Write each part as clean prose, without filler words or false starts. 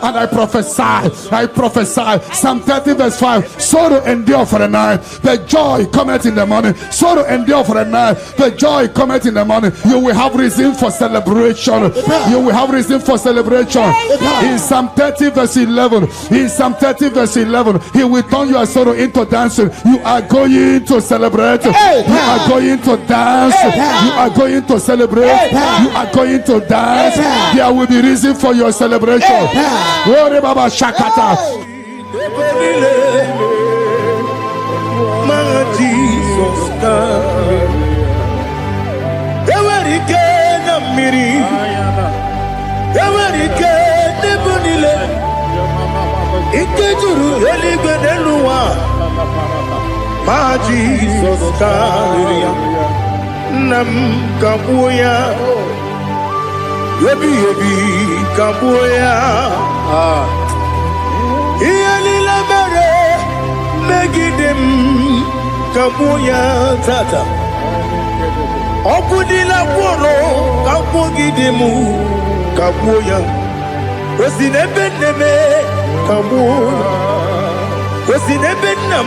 And I prophesy. Psalm 30 verse 5. Sorrow endure for the night, the joy cometh in the morning. Sorrow endure for the night, the joy cometh in the morning. You will have reason for celebration. You will have reason for celebration. In Psalm 30 verse 11, he will turn your sorrow into dancing. You are going to celebrate. You are going to dance. You are going to celebrate. You are going to dance. There will be reason for your celebration. Glory Baba Shakata. Ma Jesus Karia Nam Kabuya Yebi Kabuya Iyalila Bare Megidem Kabuya Tata Okudila Poro Kabugidemu Kabuya Osinebene Kabuya Osinebene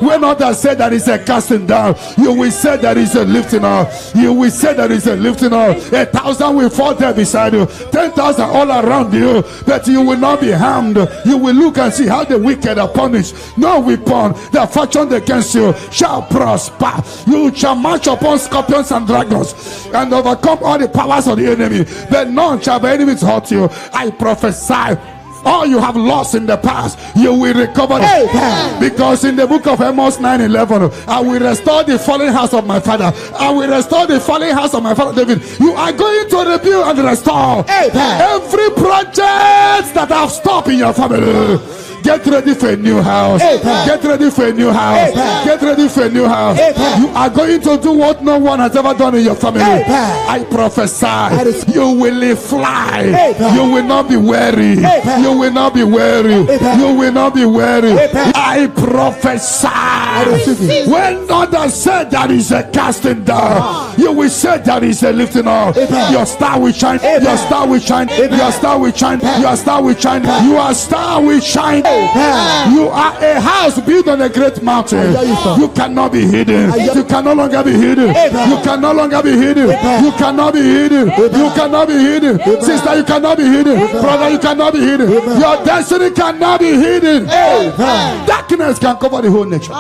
When others say that is a casting down, you will say that is a lifting up. You will say that is a lifting up. 1,000 will fall there beside you, 10,000 all around you, but you will not be harmed. You will look and see how the wicked are punished. No weapon that fashioned against you shall prosper. You shall march upon scorpions and dragons and overcome all the powers of the enemy, but none shall by enemies hurt you. I prophesy. All you have lost in the past, you will recover it. Because in the book of Amos 9:11, I will restore the fallen house of my father. I will restore the fallen house of my father David. You are going to rebuild and restore every project that have stopped in your family. Get ready for a new house. Get ready for a new house. Get ready for a new house. You are going to do what no one has ever done in your family. I prophesy. You will fly. You will not be weary. You will not be weary. You will not be weary. I prophesy. When others say that is a casting down, you will say that is a lifting up. Your star will shine. Your star will shine. Your star will shine. Your star will shine. Your star will shine. You are a house built on a great mountain. You cannot be hidden. You can no longer be hidden. You can no longer be hidden. You cannot be hidden. You cannot be hidden. Sister, you cannot be hidden. Brother, you cannot be hidden. Your destiny cannot be hidden. Darkness can cover the whole nature.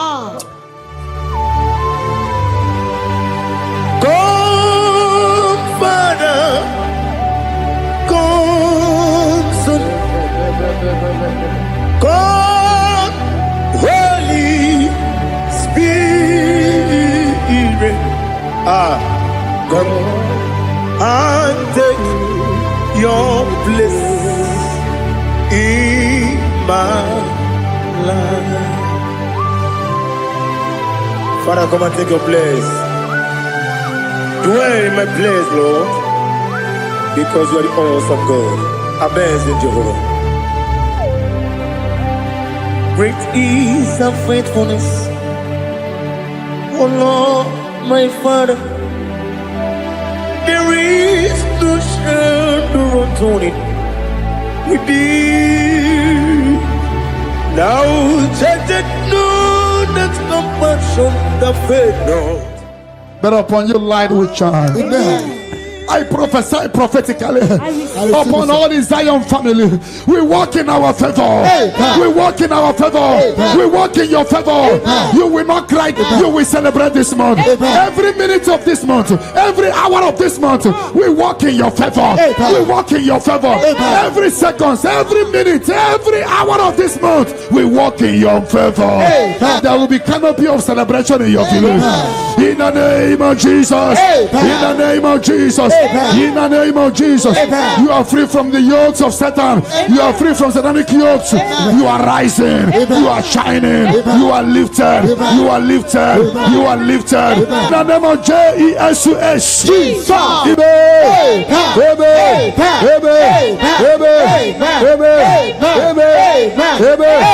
Come, Father. Come, Son. God, Holy Spirit, come and take your place in my life. Father, come and take your place. Dwell in my place, Lord, because you are the awesome God. Amazing Jehovah. Great is thy faithfulness, oh Lord, my Father. There is no shadow upon it with thee. Now judgeth not that compassion that faith not. But upon your light will shine. Amen. I prophesy prophetically upon all the Zion family. We walk in our favor. We walk in our favor. We walk in your favor. You will not cry. You will celebrate this month. Every minute of this month, every hour of this month, we walk in your favor. We walk in your favor. Every second, every minute, every hour of this month, we walk in your favor. There will be canopy of celebration in your village. In the name of Jesus. In the name of Jesus. In the name of Jesus, you are free from the yokes of Satan. You are free from satanic yokes. You are rising. You are shining. You are lifted. You are lifted. You are lifted. In the name of Jesus. Jesus. Amen. Amen. Amen. Amen. Amen. Amen.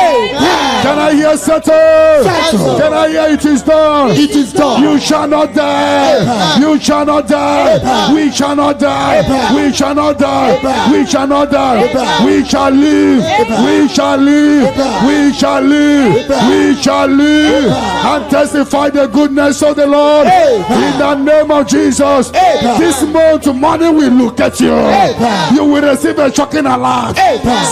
Can I hear say settle. Can I hear it is done? It is done. You shall not die. You shall not die. We shall not die. We shall not die. We shall not die. We shall live. We shall live. We shall live. We shall live and testify the goodness of the Lord in the name of Jesus. This month, money will look at you. You will receive a shocking alert.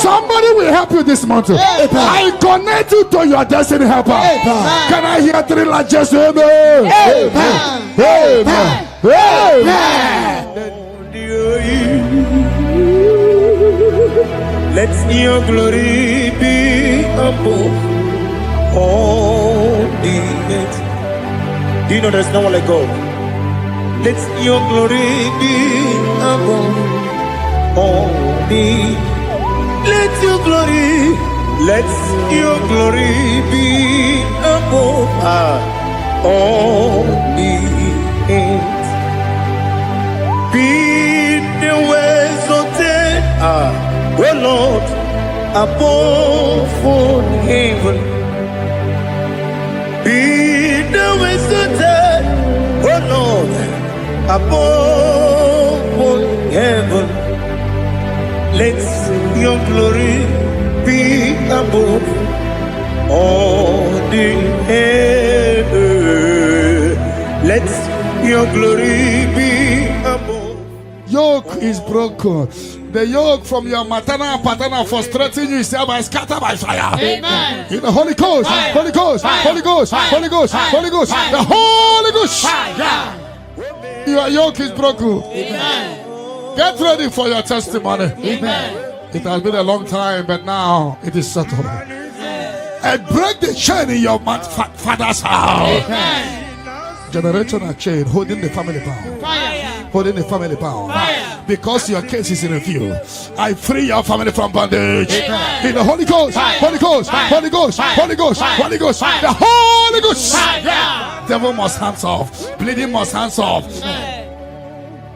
Somebody will help you this month. I connect you to your destiny helper. Can I hear three largest amen? Amen. Let your glory be above all the earth. Do you know there's no one like God? Let your glory be above all the. Let your glory be above all the earth. Be the ways of death. Oh Lord, above all heaven, be the wisdom, oh Lord, above all heaven. Let your glory be above all the earth. Let your glory be above. Yoke is broken. The yoke from your maternal and paternal frustrating you is hereby scattered by fire. Amen. In the Holy Ghost, Holy Ghost, Holy Ghost, Holy Ghost, Holy Ghost, the Holy Ghost. Your yoke is broken. Amen. Get ready for your testimony. Amen. It has been a long time, but now it is settled. And break the chain in your father's house. Amen. Generational chain holding the family bound. Fire. Holding the family bound. Fire. Because your case is in review. I free your family from bondage. Amen. In the Holy Ghost, Holy Ghost, Holy Ghost, Holy Ghost, Holy Ghost, the Holy Ghost. Devil must hands off. Bleeding must hands off.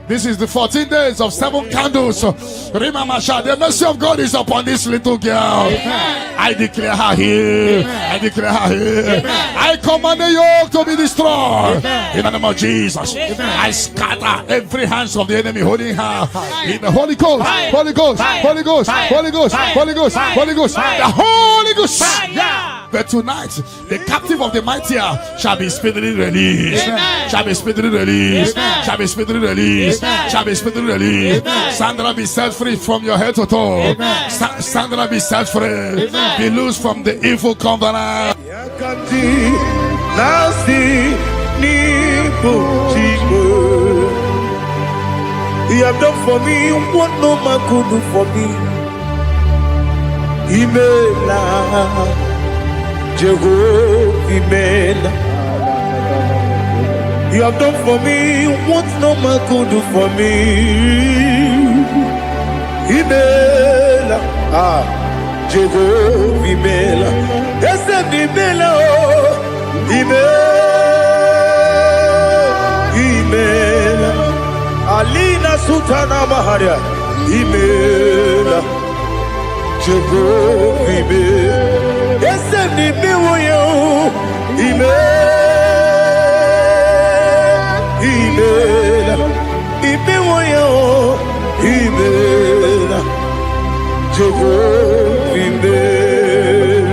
This is the 14 days of 7 candles. Remember, the mercy of God is upon this little girl. Amen. I declare her here. Amen. I declare her here. Amen. I command the yoke to be destroyed. Amen. In the name of Jesus. Amen. I scatter every hands of the enemy holding her. In the Holy Ghost, Holy Ghost, Holy Ghost, Holy Ghost, Holy Ghost, Holy Ghost, the Holy Ghost. But tonight, the captive of the mightier shall be speedily released. Amen. Shall be speedily released. Amen. Shall be speedily released. Amen. Shall be speedily released. Amen. Sandra be set free from your head to toe. Amen. Sandra be set free. Amen. Be loose from the evil covenant. You have done for me what no man could do for me. Imela. Jehovah, Amen. You have done for me what no man could do for me. Amen. Jehovah, Amen. Yes, Amen. Amen. Amen. Alina Sultana Maharia. Amen. Jehovah, Amen. Yes, Amen. Amen. Amen. Jehovah, Amen.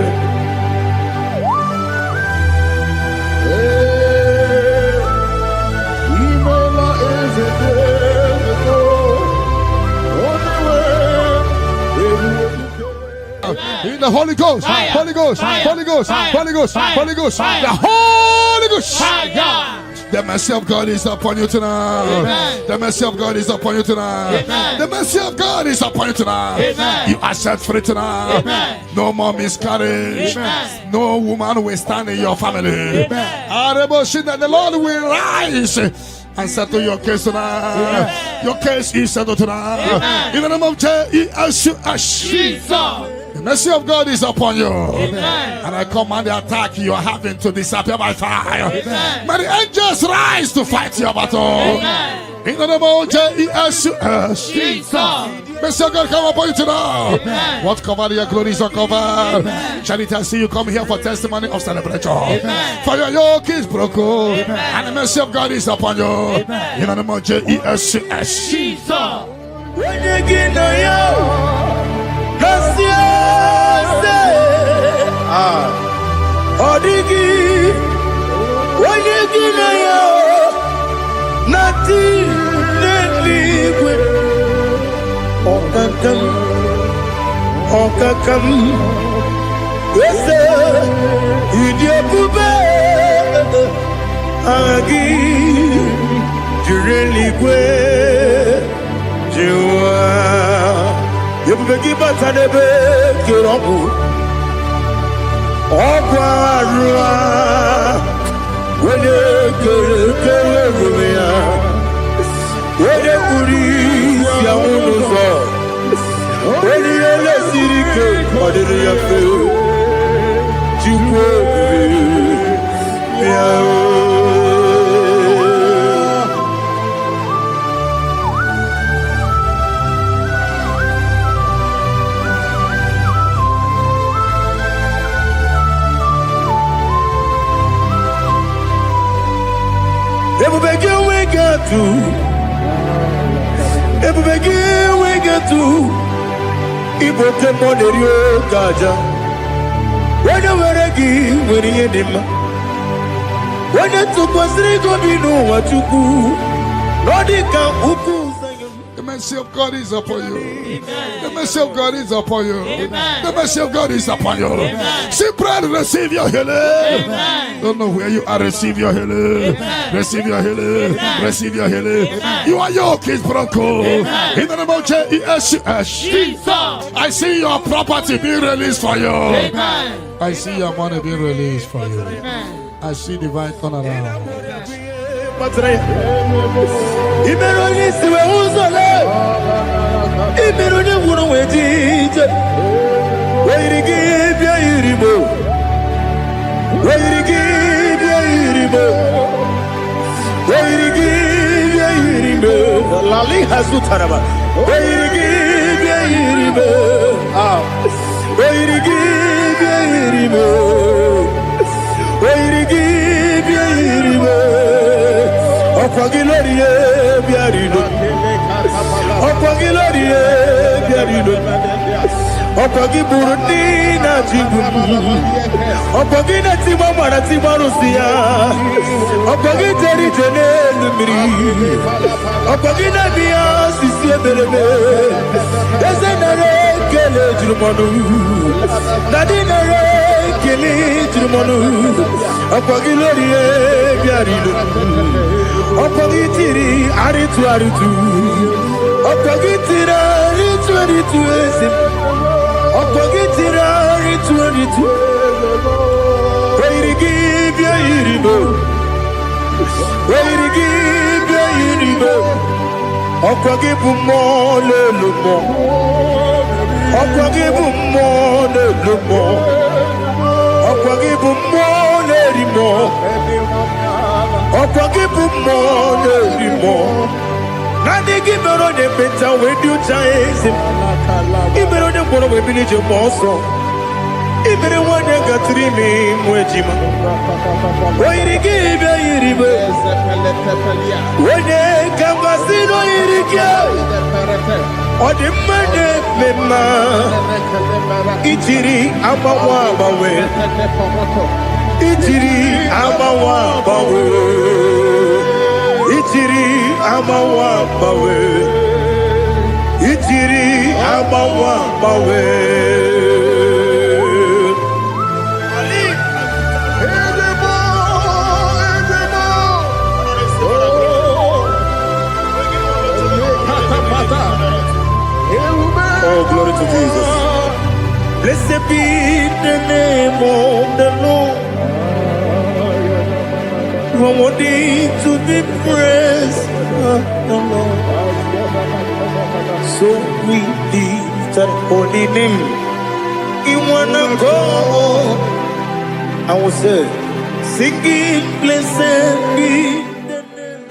In the Holy Ghost, Holy Ghost, Holy Ghost, Holy Ghost, Holy Ghost, the Holy Ghost. The mercy of God is upon you tonight. Amen. The mercy of God is upon you tonight. Amen. The mercy of God is upon you tonight. Amen. You are set free tonight. Amen. No more miscarriage. Amen. No woman will stand in your family. Amen. That the Lord will rise and settle your case tonight. Amen. Your case is settled tonight. Amen. In the name of Jesus. The mercy of God is upon you. Amen. And I command the attack you are having to disappear by fire. Amen. May the angels rise to fight your battle. Amen. In the name of Jesus. Mr. God, come upon you tonight. What covered your glory is uncovered. Charity, I see you come here for testimony of celebration. For your yoke is broken. And the mercy of God is upon you. In the name of Jesus. When you get nothing liquid. Okakam, yes, you dear Bube, Agi, you really good, you begin but I never get on. When you go, when you when you see the cake, what did you feel? You EBUKA monerio kaja. When you were again, when you did, when you took was go be no what you do. Nodika uku. The mercy of God is upon you. The mercy of God is upon you. The mercy of God is upon you. Simply receive your healing. Don't know where you are. Receive your healing. Receive your healing. Receive your healing. Your yoke is broken. In the name of Jesus. I see your property being released for you. I see your money being released for you. I see divine turnaround. Opagi burundina jibumu, opagi na timama na timarusia, opagi jeri jene lumiri, opagi na biya sisi ebelebe, eze nare kele jirumanu, nadi nare kele jirumanu, opagi loriye biarido, opagi tiri aritu, opagi tira aritu eze. Where to give your iribo? Where to give your iribo? Okwagibu more lumo. Okwagibu more lumo. Okwagibu more limo. Okwagibu more limo. Nadi gibero de beta when you chase him. Ibero de bono we village moso. Ibero one got 3 name wejima. Why they give ya iribe? When they come casino irikia. Or the money mema. Ichiri amawa bawe. Ichiri amawa bawe. Ichiri amawa bawe. Ichiri amawa bawe. Oh, glory to Jesus. Blessed be the name of the Lord. You are worthy to be praised, the Lord. So we lift that holy name. You wanna go? I will say, singing, blessed be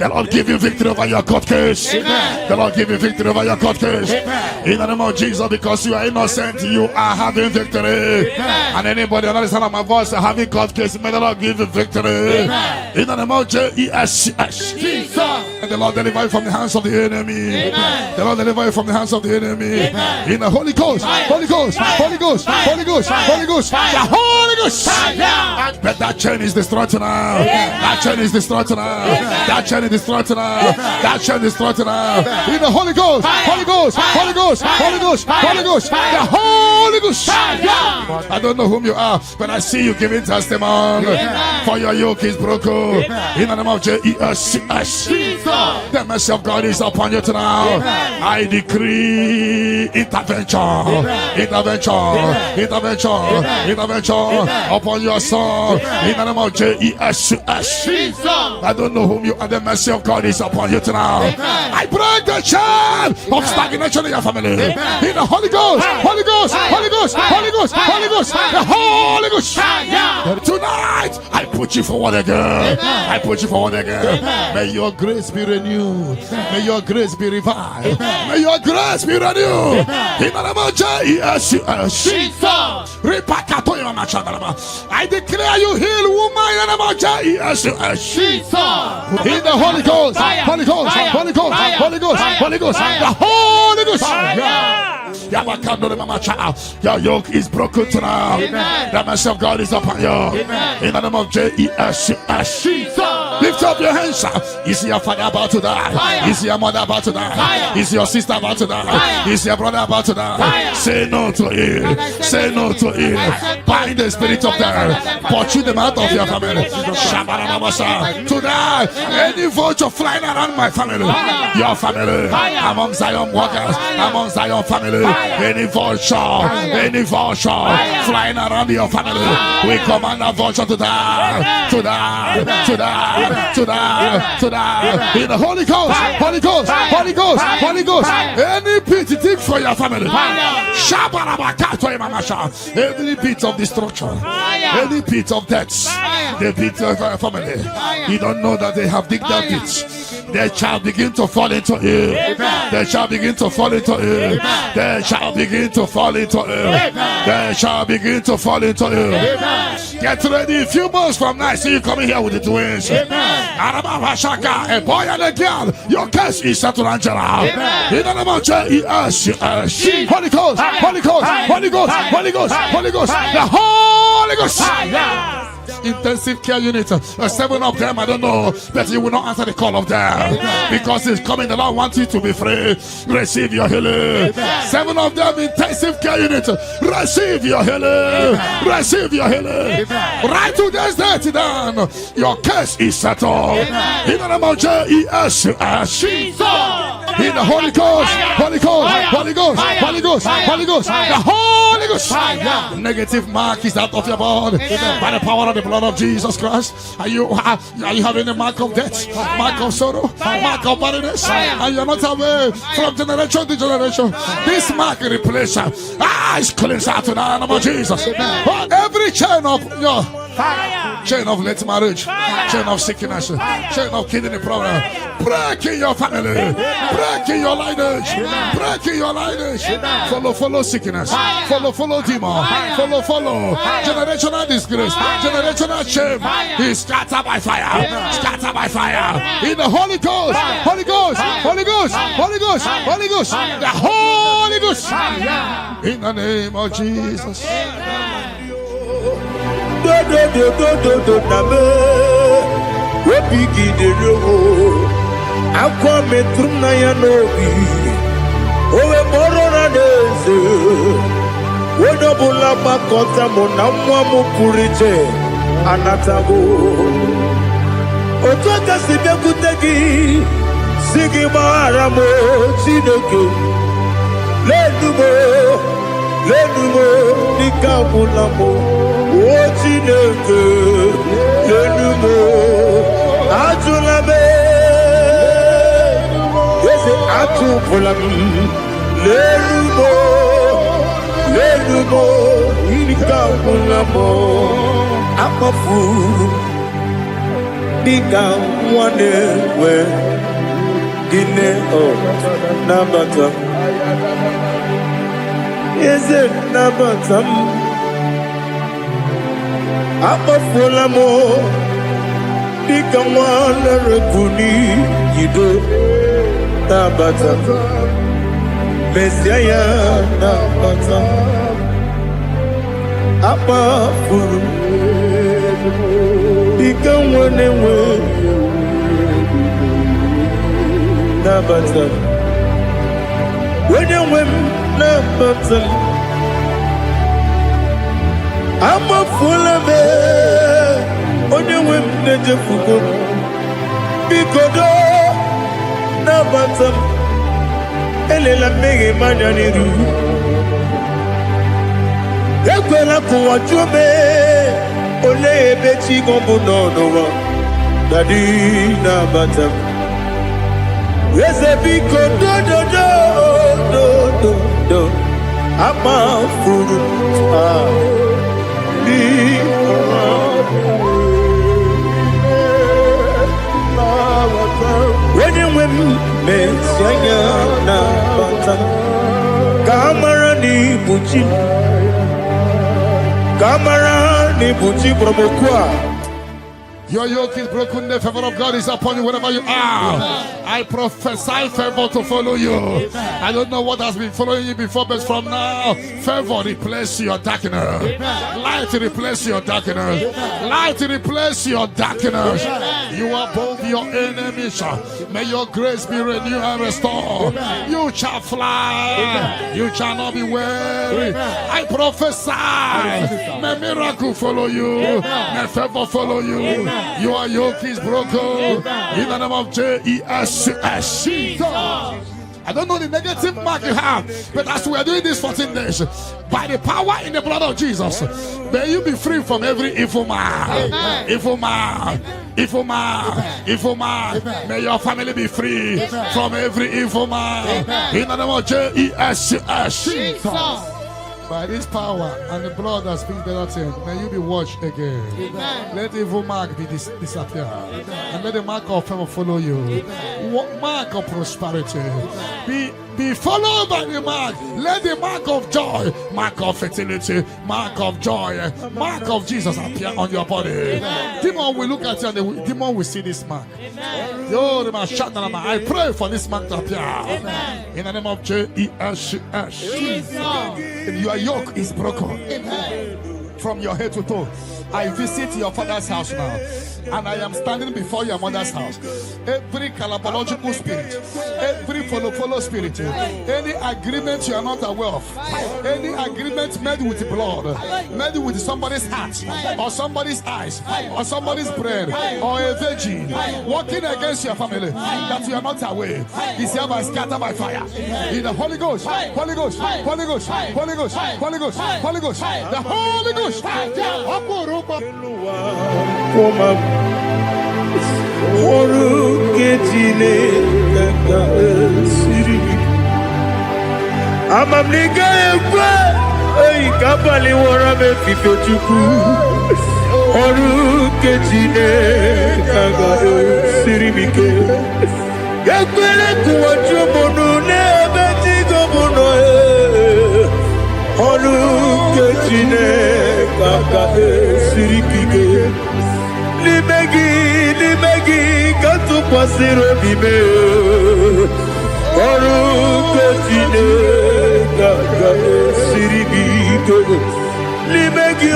The Lord give you victory over your court case. The Lord give you victory over your court case. In the name of Jesus, because you are innocent, you are having victory. And anybody under the sound of my voice having court case, may the Lord give you victory. In the name of Jesus. And the Lord deliver you from the hands of the enemy. The Lord deliver you from the hands of the enemy. In the Holy Ghost, Holy Ghost, Holy Ghost, Holy Ghost, Holy Ghost, the Holy Ghost. But that chain is destroyed tonight. That chain is destroyed tonight. That chain is destroyed tonight. That chain is destroyed tonight. In the Holy Ghost, Holy Ghost, Holy Ghost, Holy Ghost, Holy Ghost, the Holy Ghost. I don't know whom you are, but I see you giving testimony. For your yoke is broken. In the name of Jesus. The mercy of God is upon you tonight. I decree intervention, intervention, intervention, intervention upon your soul. In the name of Jesus. I don't know whom you are. The mercy of God is upon you tonight. I break the chain of stagnation in your family. In the Holy Ghost, Holy Ghost, Holy Ghost, Holy Ghost, Holy Ghost, the Holy Ghost. Tonight, I put you forward again. I put you forward again. May your grace be renewed. May your grace be revived. May your grace be renewed. In the name of Jesus. I declare you heal, woman. In the name of Jesus. In the Holy Ghost, Holy Ghost, Holy Ghost, Holy Ghost, Holy Ghost, the Holy Ghost. Your yoke is broken tonight. The mercy of God is upon you. In the name of Jesus. Lift up your hands. Is your father about to die? Is your mother about to die? Is your sister about to die? Is your brother about to die? Say no to it. Say no to it. Bind the spirit of death. Pursue them out of your family. Tonight, any vulture flying around my family, your family, among Zion workers, among Zion family, any vulture flying around your family, we command that vulture to die, to die, to die, to die, to die. In the Holy Ghost, Holy Ghost, Holy Ghost, Holy Ghost. Any pit dig for your family. Any pit of destruction, any pit of death, the pit of your family. You don't know that they have digged that pit. They shall begin to fall into it. They shall begin to fall into it. They shall begin to fall into it. They shall begin to fall into it. Get ready. A few months from now, I see you coming here with the twins. A boy and a girl. Your case is settled, Angela. In the name of Jesus. Holy Ghost, Holy Ghost, Holy Ghost, Holy Ghost, Holy Ghost, the Holy Ghost. Intensive care unit, 7 of them, I don't know, but you will not answer the call of them because it's coming. The Lord wants you to be free. Receive your healing. 7 of them, intensive care unit, receive your healing. Receive your healing. Right to this day, down. Your case is settled. In the name of Jesus. In the Holy Ghost, Holy Ghost, Holy Ghost, Holy Ghost, Holy Ghost, the Holy Ghost. Negative mark is out of your body by the power of the blood of Jesus Christ. Are you having a mark of death, mark of sorrow, mark of barrenness, and you're not away from generation to generation? This mark replace is cleansed out in the name of Jesus. Every chain of your chain of late marriage, chain of sickness, chain of kidney problem, break in your family, break in your lineage, break in your lineage. Follow sickness, follow demon, follow generational disgrace, generational shame. He's scattered by fire, scattered by fire. In the Holy Ghost, Holy Ghost, Holy Ghost, Holy Ghost, Holy Ghost, the Holy Ghost. In the name of Jesus. Lenumo nikabulamo ochineke lenumo ajulame ese atupulam lenumo nikabulamo amafu Dika one where Guinea oh Nabata. Is it Nabata? Apa Fulamo Dika one Repuni Yido Nabata. Messiah Nabata. Apa Fulu Dika one where Nabata. When you win Nabata, I'm a full of it. When you win the Jafuko, because Nabata, Elela Megi Mananiru. Yakwela Kuachume, Ole Bechi Gombuno, Daddy Nabata. Yes, a big do. I'm a fool. When you win, Messiah, Kamara ni Buchi Promokwa. Your yoke is broken, the favor of God is upon you wherever you are. I prophesy favor to follow you. I don't know what has been following you before, but from now, favor replace your darkness. Light replace your darkness. Light replace your darkness. You are above your enemies. May your grace be renewed and restored. You shall fly. You shall not be weary. I prophesy. May miracle follow you. May favor follow you. Your yoke is broken in the name of Jesus. I don't know the negative mark you have, but as we are doing this 14 days, by the power in the blood of Jesus, may you be free from every evil man. Evil man. Evil man. Evil man. May your family be free from every evil man. In the name of Jesus. By this power and the blood that speaks better things, may you be washed again. Amen. Let the evil mark be disappear. And let the mark of favor follow you. Mark of prosperity. Be followed by the mark. Let the mark of joy, mark of fertility, mark of joy, mark of Jesus appear on your body. Demon will look at you and the demon will see this mark. I pray for this mark to appear. In the name of Jesus. Your yoke is broken. From your head to toe. I visit your father's house now, and I am standing before your mother's house. Every calabological spirit, every follow spirit, any agreement you are not aware of, any agreement made with blood, made with somebody's heart, or somebody's eyes, or somebody's brain, or a virgin, working against your family, that you are not aware, is hereby scattered by fire. In the Holy Ghost, Holy Ghost, Holy Ghost, Holy Ghost, Holy Ghost, Holy Ghost, the Holy Ghost. Amamnika ekwe ei kapali wora me fifechuku oru ketine kaga sirimike yakwele kuwacho monu ne betigo mono oru ketine kaga sirikike limegi katu pasiro bime oru ketine kaga sirikike limegi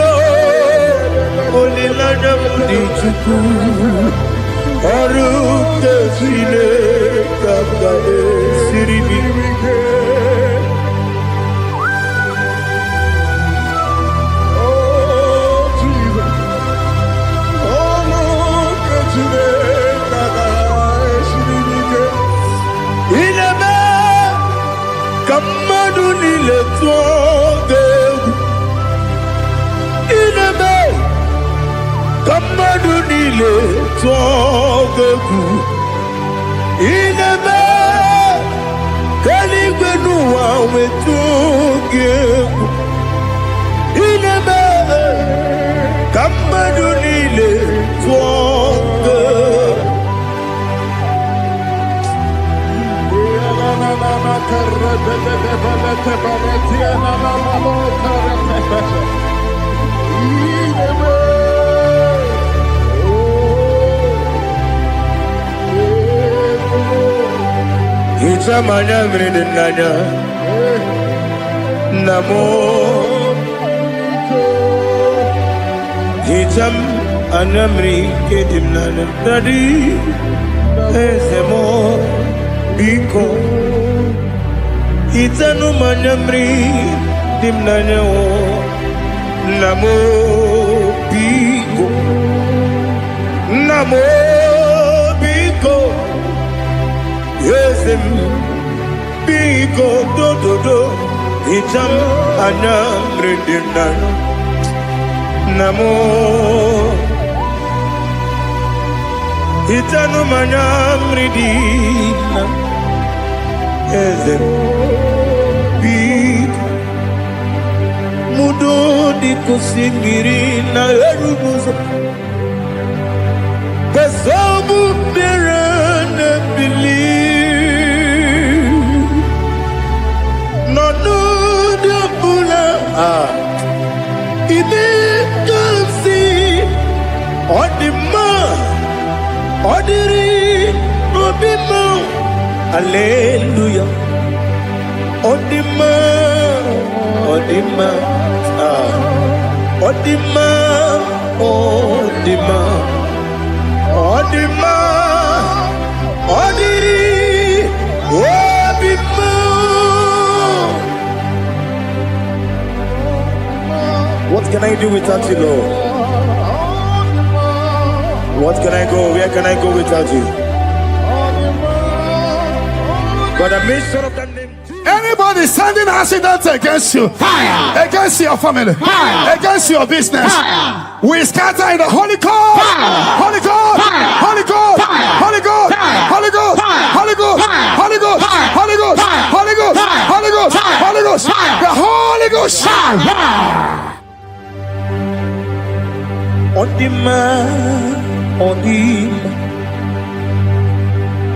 olilana mdichuku oru ketine kaga sirikike. Inebe kaligwenu wa wetuge inebe kamadunile tuoge Itamanya mridinanya Namo Itam anamri kedimnana Dadi Ezemo Biko Itanu manyamri dimnanya Namo Biko Namo Biko Yesem Biko do do do Itam anamri dimnanya Namo Itanu manyamri dimnanya Ezem Biko Mudo di kusingiri na erubuzo Besobu berana believe No no de bula Ibe kansi Odima Odiri Obima Hallelujah Odima Odima Odima Odima Odima Odiri Obima. What can I do without you, Lord? What can I go? Where can I go without you? But I made sure of that name. Anybody sending accidents against you, Fire. against your family, Fire. against your business, Fire. we scatter in the Holy Ghost, Holy Ghost, Holy Ghost, Holy Ghost, Holy Ghost, Holy Ghost, Holy Ghost, Holy Ghost, Holy Ghost, Holy Ghost, Holy Ghost, the Holy Ghost. Odima, Odima,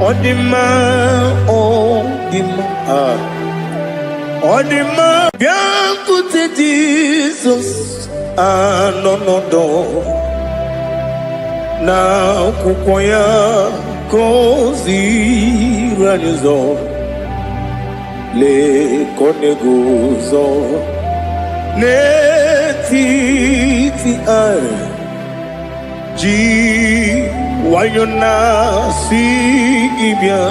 Odima, Odima, Odima, Bianco de Jesus, no, na kukwaya kozi ranizo, le koneguzo, netiti ay. Ji wayona si ibia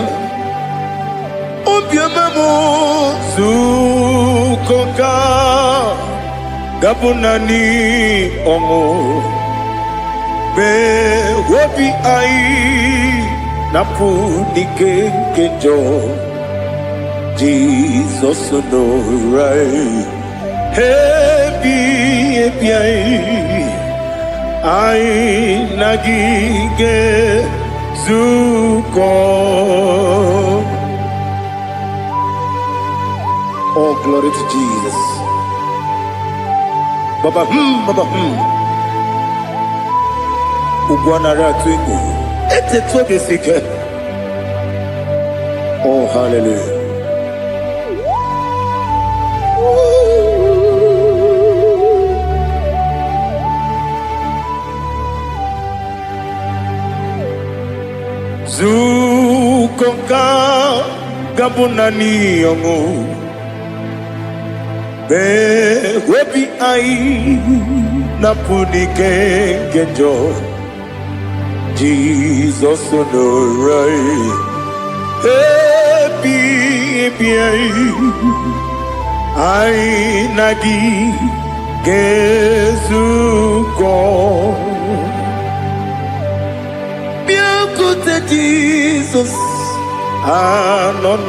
Obia mamo Zukoka Gabunani omo Be wobi ai Napu dike kejo Jesus no right Hebi ai Ai nagige zuko. Oh, glory to Jesus. Baba Baba Ugwanara twingu. Ete toge sike. Oh, hallelujah. Zukoka gabunani yongo Be webi ai Napudike genjo Jesus no right Ebi ai nagi gezuko Jesus, no,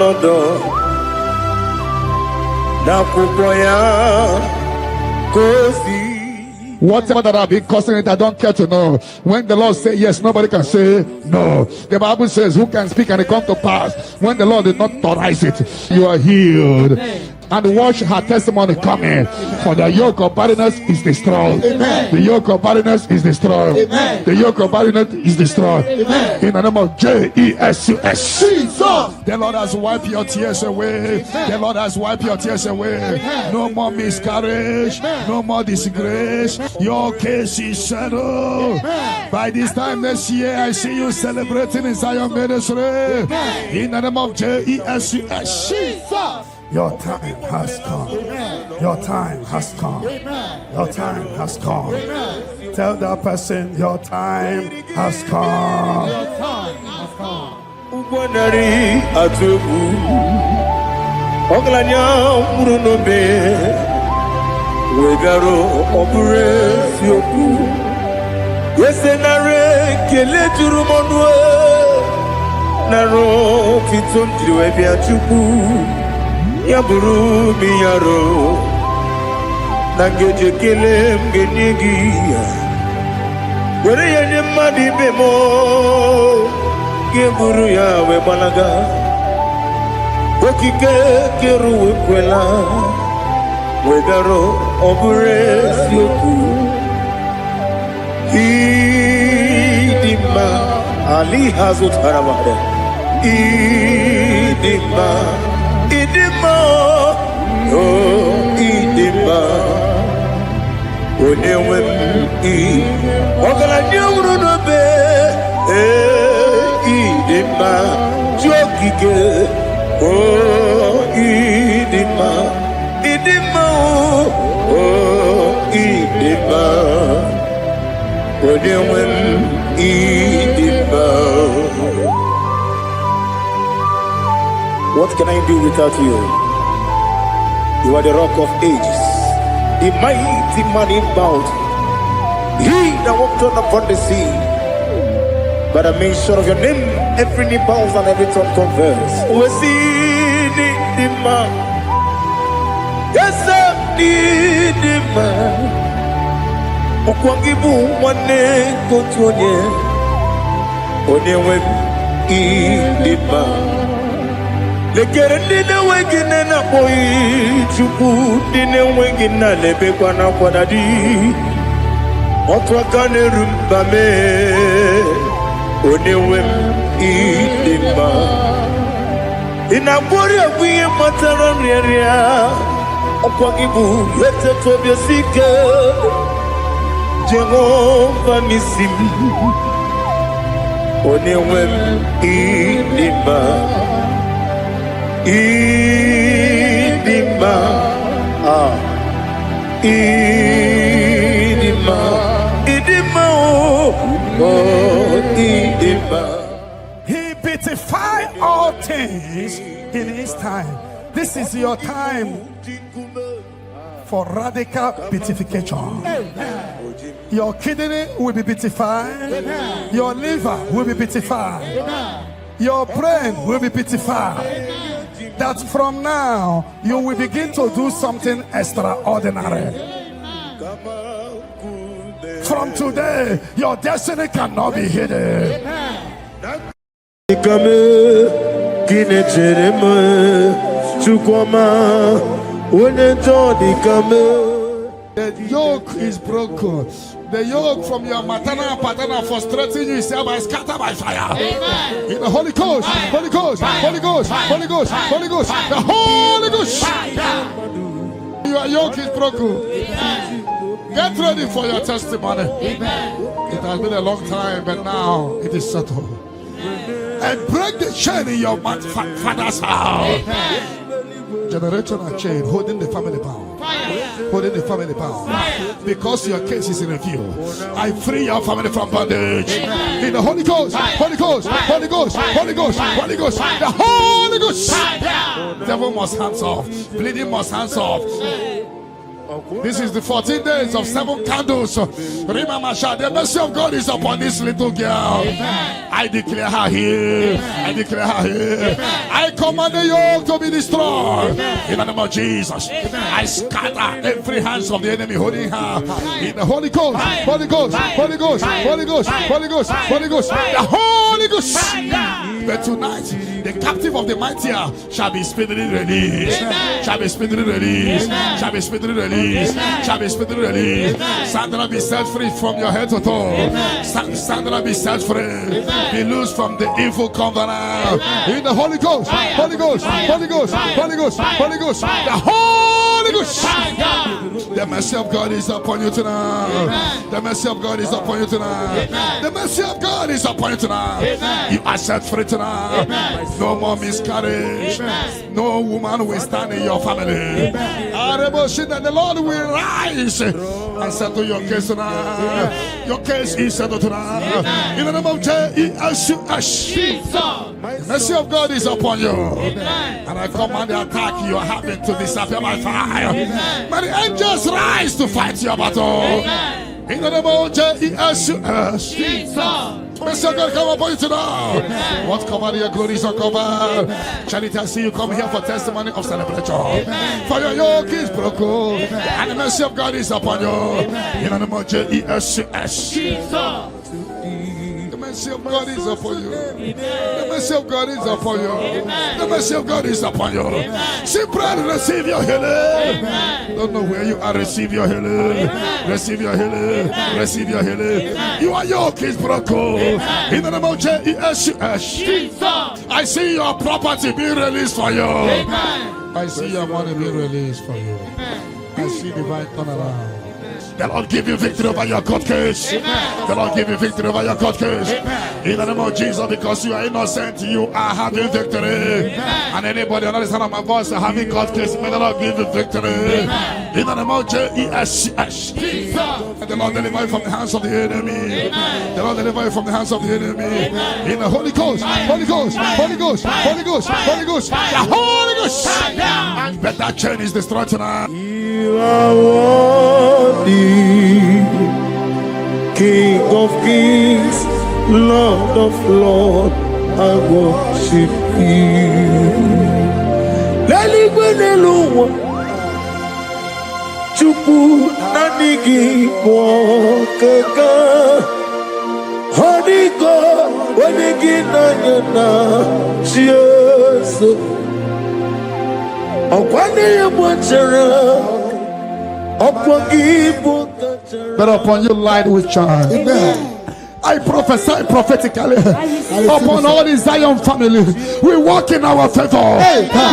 whatever that I've been causing it, I don't care to know. When the Lord says yes, nobody can say no. The Bible says, who can speak and it come to pass? When the Lord did not authorize it, you are healed. and watch her testimony coming. For the yoke of barrenness is destroyed. Amen. The yoke of barrenness is destroyed. Amen. The yoke of barrenness is destroyed. Amen. In the name of Jesus. Jesus. The Lord has wiped your tears away. The Lord has wiped your tears away. No more miscarriage. No more disgrace. Your case is settled. By this time next year, I see you celebrating in Zion ministry. In the name of Jesus. Jesus. Your time has come. Your time has come. Your time has come. Tell that person, your time has come. Your time has come. Ugwanari atubu Oglanya murunobe Wegaro obure sioku Yesenare kele turumonwe Naro titondiriwe biachuku Yaburu miyaro Nangeje kele mgenyigia Were yenye madi bemo Geburu ya we balaga Okike keru we kwela Wegaro obure sioku Idima Ali hazut haramade Idima Oh Idima Onewem Ogala nyuru no be Idima Jokike Oh Idima Idima Oh Idima Odewem Idima. What can I do without you? You are the rock of ages, the mighty man in bounty, he that walked on upon the sea. By the mention of your name, every knee bows and every tongue confesses. We see the man. Yes, sir, the man. Okwangibu wane kotonye. Onewe the man. Lekere dine wengine na boyi chuku dine wengine lebe kwa na kwadadi. Otwa kane rumbame. Onewem idima Inabori abuye matara nriaria Okwagibu yete tobye sike Jehova nisim Onewem idima Idima Idima Idima He beautified all things in his time. This is your time for radical beatification. Your kidney will be beatified. Your liver will be beatified. Your brain will be beatified. That from now you will begin to do something extraordinary. From today, your destiny cannot be hidden. The yoke is broken. The yoke from your maternal and paternal frustrating you is scattered by fire. Amen. In the Holy Ghost, Holy Ghost, Holy Ghost, Holy Ghost, Holy Ghost, the Holy Ghost. Your yoke is broken. Amen. Get ready for your testimony. Amen. It has been a long time, but now it is settled. And break the chain in your father's house. Amen. Generational chain holding the family bound. Holding the family bound. Because your case is in review. I free your family from bondage. Amen. In the Holy Ghost, Holy Ghost, Holy Ghost, Holy Ghost, Holy Ghost, the Holy Ghost. Devil must hands off. Bleeding must hands off. This is the 14 days of 7 candles. Remember, the mercy of God is upon this little girl. Amen. I declare her here. Amen. I declare her here. Amen. I command the yoke to be destroyed. Amen. In the name of Jesus. Amen. I scatter every hands of the enemy holding her. In the Holy Ghost, Holy Ghost, Holy Ghost, Holy Ghost, Holy Ghost, Holy Ghost, the Holy Ghost. But tonight, the captive of the mightier shall be speedily released. Shall be speedily released. Shall be speedily released. Shall be speedily released. Sandra, be set free from your head to toe. Sandra, be set free. Be loose from the evil covenant. In the Holy Ghost. Holy Ghost. Holy Ghost. Holy Ghost. Holy Ghost. The Holy Ghost. The mercy of God is upon you tonight. The mercy of God is upon you tonight. The mercy of God is upon you tonight. You are set free tonight. No more miscarriage. No woman will stand in your family. The Lord will rise and settle your case tonight. Your case is settled tonight. In the name of Jesus. The mercy of God is upon you. And I command the attack you are having to disappear by fire. May the angels rise to fight your battle. In the name of Jesus. Mercy of God come upon you tonight. What cover your glory is uncovered. Charity, I see you come here for testimony of celebration. For your yoke is broken. And the mercy of God is upon you. In the name of Jesus. The mercy of God is upon you. The mercy of God is upon you. The mercy of God is upon you. Simply receive your healing. Don't know where you are. Receive your healing. Receive your healing. Receive your healing. Your yoke is broken. In the name of Jesus. I see your property being released for you. I see your money being released for you. I see divine turnaround. The Lord give you victory over your court case. The Lord give you victory over your court case. In the name of Jesus, because you are innocent, you are having victory. And anybody under the sound of my voice having court case, may the Lord give you victory. In the name of Jesus. And the Lord deliver you from the hands of the enemy. The Lord deliver you from the hands of the enemy. In the Holy Ghost, Holy Ghost, Holy Ghost, Holy Ghost, Holy Ghost, the Holy Ghost. But that chain is destroyed tonight. You are worthy, King of kings, Lord of lords, I worship you. Laligwenelu Chupu nanigi mwokeka Honiko wanigi nanyana Jesu Okwane yamwachara But upon you light will shine. Amen. I prophesy prophetically upon all the Zion family. We walk in our favor.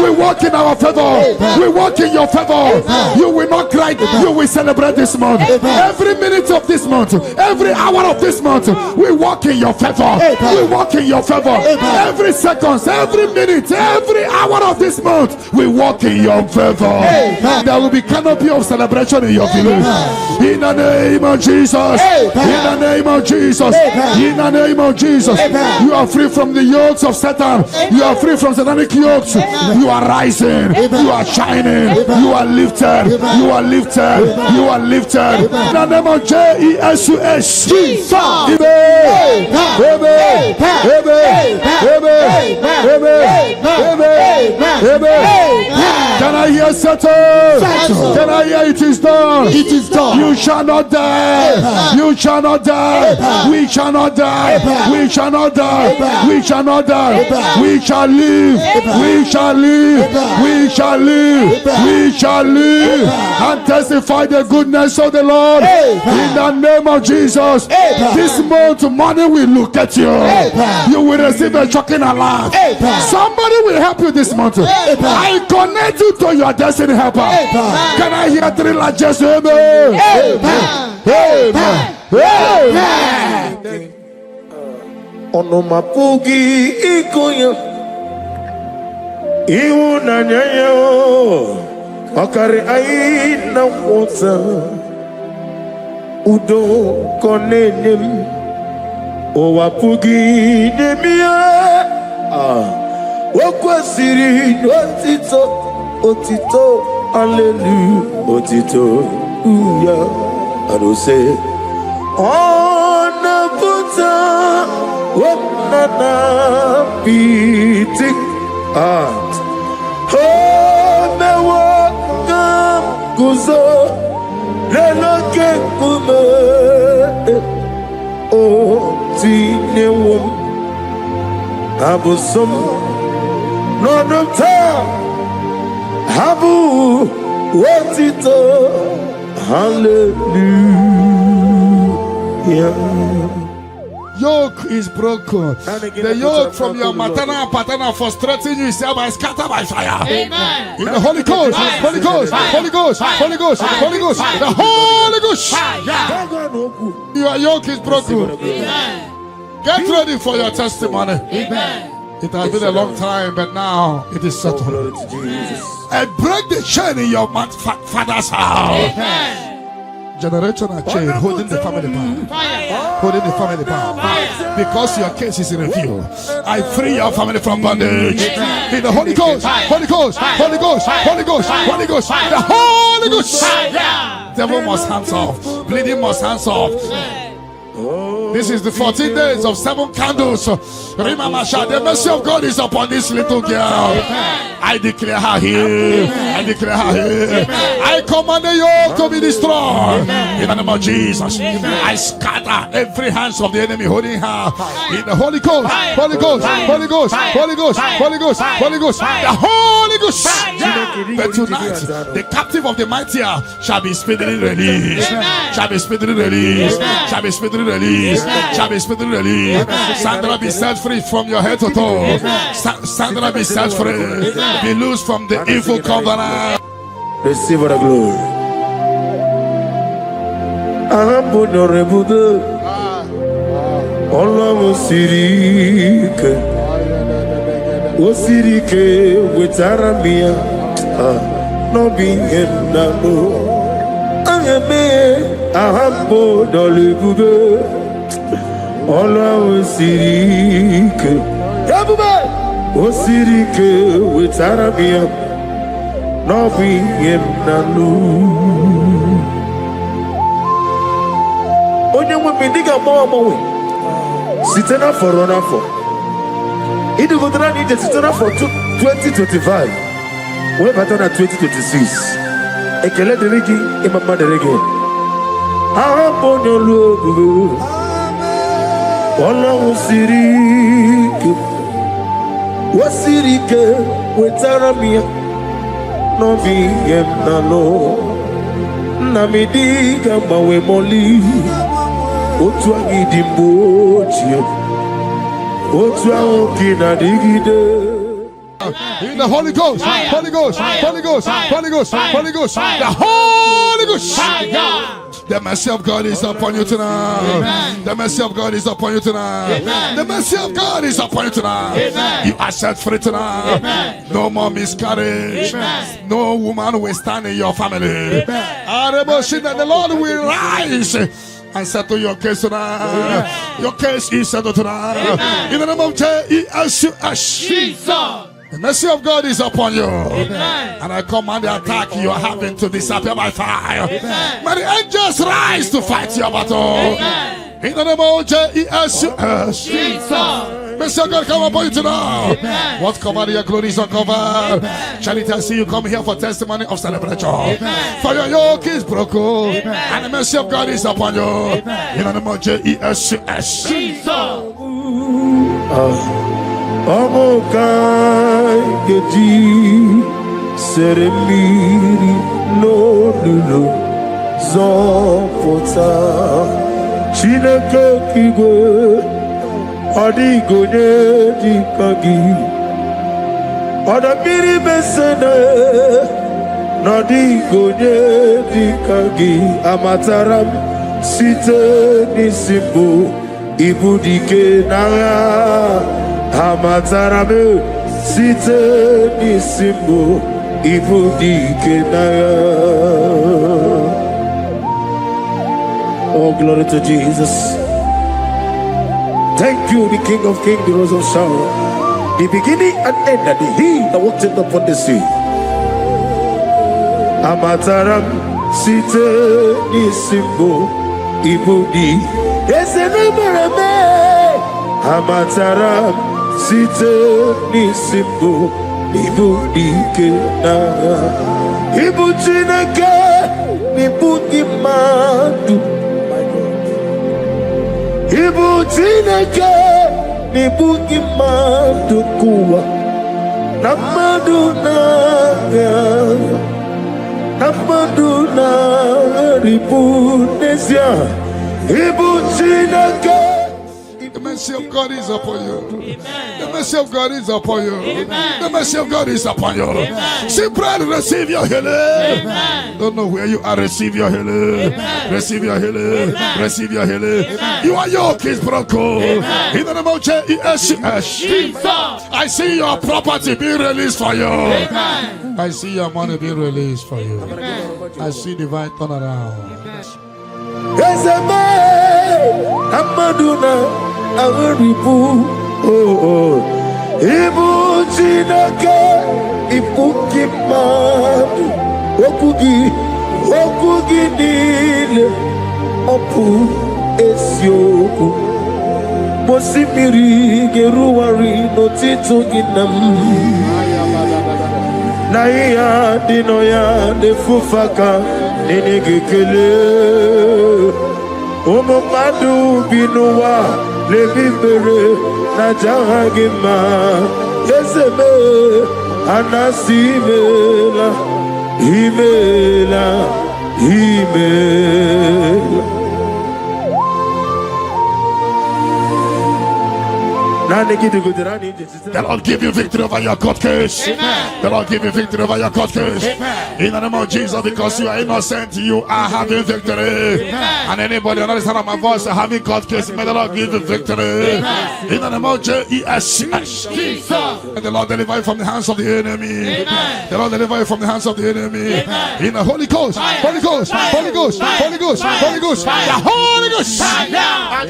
We walk in our favor. We walk in your favor. You will not cry. You will celebrate this month. Every minute of this month, every hour of this month, we walk in your favor. We walk in your favor. Every second, every minute, every hour of this month, we walk in your favor. There will be canopy of celebration in your village. In the name of Jesus. In the name of Jesus. In the name of Jesus, you are free from the yokes of Satan. You are free from satanic yokes. You are rising. You are shining. You are lifted. You are lifted. You are lifted. In the name of Jesus. Can I hear settle? Can I hear it is done? It is done. You shall not die. You shall not die. We shall not die. We shall not die. We shall not die. We shall live. We shall live. We shall live. We shall live and testify the goodness of the Lord. In the name of Jesus. This month money will look at you. You will receive a shocking alarm. Somebody will help you this month. I connect you to your destiny helper. Can I hear three largest amen? Amen. Onomapugi ikoya iwu na nyayo okari aina wota udo konenem owapugi demia wokwasiri otito hallelujah otito uya arose ona puta wonana beating heart mewo kam kuzo leloke kume o tinewum Abusum Nonota Habu Wotito Hallelujah. Yoke is broken. The yoke from your maternal and paternal frustrating you is hereby scattered by fire. Amen. In the Holy Ghost, Holy Ghost, Holy Ghost, Holy Ghost, Holy Ghost, the Holy Ghost. Your yoke is broken. Amen. Get ready for your testimony. Amen. It has been a long time, but now it is settled. And break the chain in your father's house. Amen. Generational chain holding the family power. Fire. Holding the family power. Because your case is in review. I free your family from bondage. In the Holy Ghost, Holy Ghost, Holy Ghost, Holy Ghost, Holy Ghost, the Holy Ghost. Devil must hands off. Bleeding must hands off. This is the 14 days of 7 candles. Remember, the mercy of God is upon this little girl. I declare her here. I declare her here. I command the yoke to be destroyed. In the name of Jesus. I scatter every hands of the enemy holding her. In the Holy Ghost, Holy Ghost, Holy Ghost, Holy Ghost, Holy Ghost, Holy Ghost, the Holy Ghost. But tonight, the captive of the mightier shall be speedily released. Shall be speedily released. Shall be speedily released. Shall be speedily released. Sandra be set free from your head to toe. Sandra be set free. Be loose from the evil covenant. Receive the glory. Allah Osirike with Arabia. No being in the Ahambo Dolibube. Allah Osirike. Osirike with Arabia. No being in the Onye we diga mo sitena for run for. It will not need a sitena for 2025. We better than 2026. Ekele de regi, imama de regi. Ahambo Dolibube. Allah Osirike. Osirike with Arabia. No being no Namidiga mawe moli Otu agidi mbochi Otu aokina digide. In the Holy Ghost, Holy Ghost, Holy Ghost, Holy Ghost, Holy Ghost, the Holy Ghost. The mercy of God is upon you tonight. The mercy of God is upon you tonight. The mercy of God is upon you tonight. You are set free tonight. No more miscarriage. No woman will stand in your family. That the Lord will rise and settle your case tonight. Your case is settled tonight. In the name of Jesus. The mercy of God is upon you. And I command the attack you are having to disappear by fire. May the angels rise to fight your battle. In the name of Jesus. Mercy of God come upon you tonight. What covered your glory is uncovered. Charity, I see you come here for testimony of celebration. For your yoke is broken. And the mercy of God is upon you. In the name of Jesus. Amokai Gedi Seremiri no Lulu Zopota Chineke Kigwe Adigonye Dikagi Adamiri Besene Nadigonye Dikagi Amataram Site Nisimbu Ibudike Naya Amatarame site nisimbo ibudike naya. Oh, glory to Jesus. Thank you, the King of Kings, the Rose of Sharon, the beginning and end, and the He that walked upon the sea. Amataram site nisimbo ibudi. Esenemereme Amataram site nisimbo ibudike na ibuchineke nibudi madu ibuchineke Nibuki Mandukuwa Namaduna Ribunesia Ibuchinake. The mercy of God is upon you. The mercy of God is upon you. The mercy of God is upon you. Simply receive your healing. Don't know where you are. Receive your healing. Receive your healing. Receive your healing. Your yoke is broken. In the name of Jesus. I see your property being released for you. I see your money being released for you. I see divine turnaround. Amaduna Agaribu Ibu Chinake Ibuki Madu Okugi Nile Opu Esyoku Mosimiri Geruwari Notito Ginam Naya Dinoya Nefufaka Nenegekele Omomadu binuwa lebibere na jahagima Ezeme anasimela Imela The Lord give you victory over your court case. The Lord give you victory over your court case. In the name of Jesus, because you are innocent, you are having victory. And anybody under the sound of my voice having court case, may the Lord give you victory. In the name of Jesus. And the Lord deliver you from the hands of the enemy. The Lord deliver you from the hands of the enemy. In the Holy Ghost, Holy Ghost, Holy Ghost, Holy Ghost, Holy Ghost, the Holy Ghost.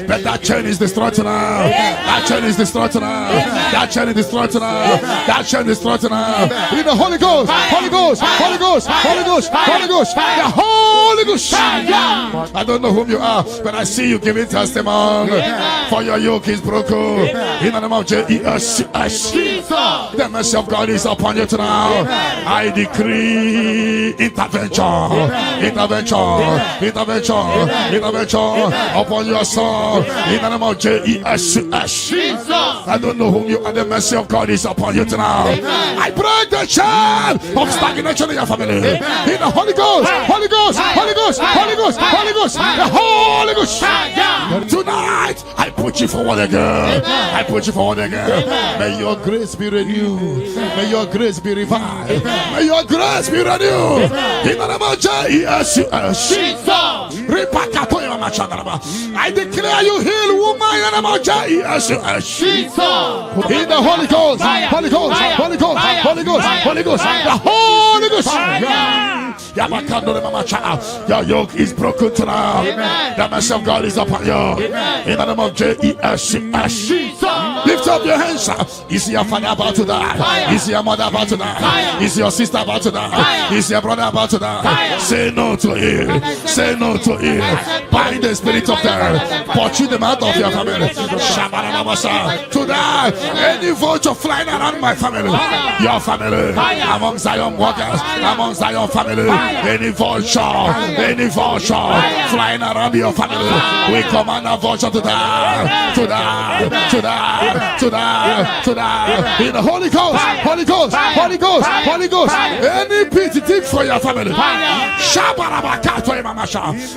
But that chain is destroyed now. That chain is destroyed now. That chain is destroyed now. That chain is destroyed now. In the Holy Ghost, Holy Ghost, Holy Ghost, Holy Ghost, Holy Ghost, the Holy Ghost. I don't know whom you are, but I see you giving testimony. For your yoke is broken. In the name of Jesus, the mercy of God is upon you tonight. I decree intervention, intervention, intervention, intervention upon your soul. In the name of Jesus. I don't know whom you are. The mercy of God is upon you tonight. I break the chain of stagnation in your family. In the Holy Ghost, Holy Ghost, Holy Ghost, Holy Ghost, Holy Ghost, the Holy Ghost. Tonight, I put you forward again. I put you forward again. May your grace be renewed. May your grace be revived. May your grace be renewed. In the name of Jesus. I declare you heal, woman. In the name of Jesus. In the Holy Ghost, Holy Ghost, Holy Ghost, Holy Ghost, Holy Ghost, the Holy Ghost. Your yoke is broken tonight. The mercy of God is upon you. In the name of Jesus. Lift up your hands. Is your father about to die? Is your mother about to die? Is your sister about to die? Is your brother about to die? Say no to it. Say no to it. Bind the spirit of death. Pursue them out of your family. Tonight, any vulture flying around my family, your family, among Zion workers, among Zion family, any vulture flying around your family, we command a vulture to die, to die, to die, to die, to die. In the Holy Ghost, Holy Ghost, Holy Ghost, Holy Ghost. Any pit dig for your family.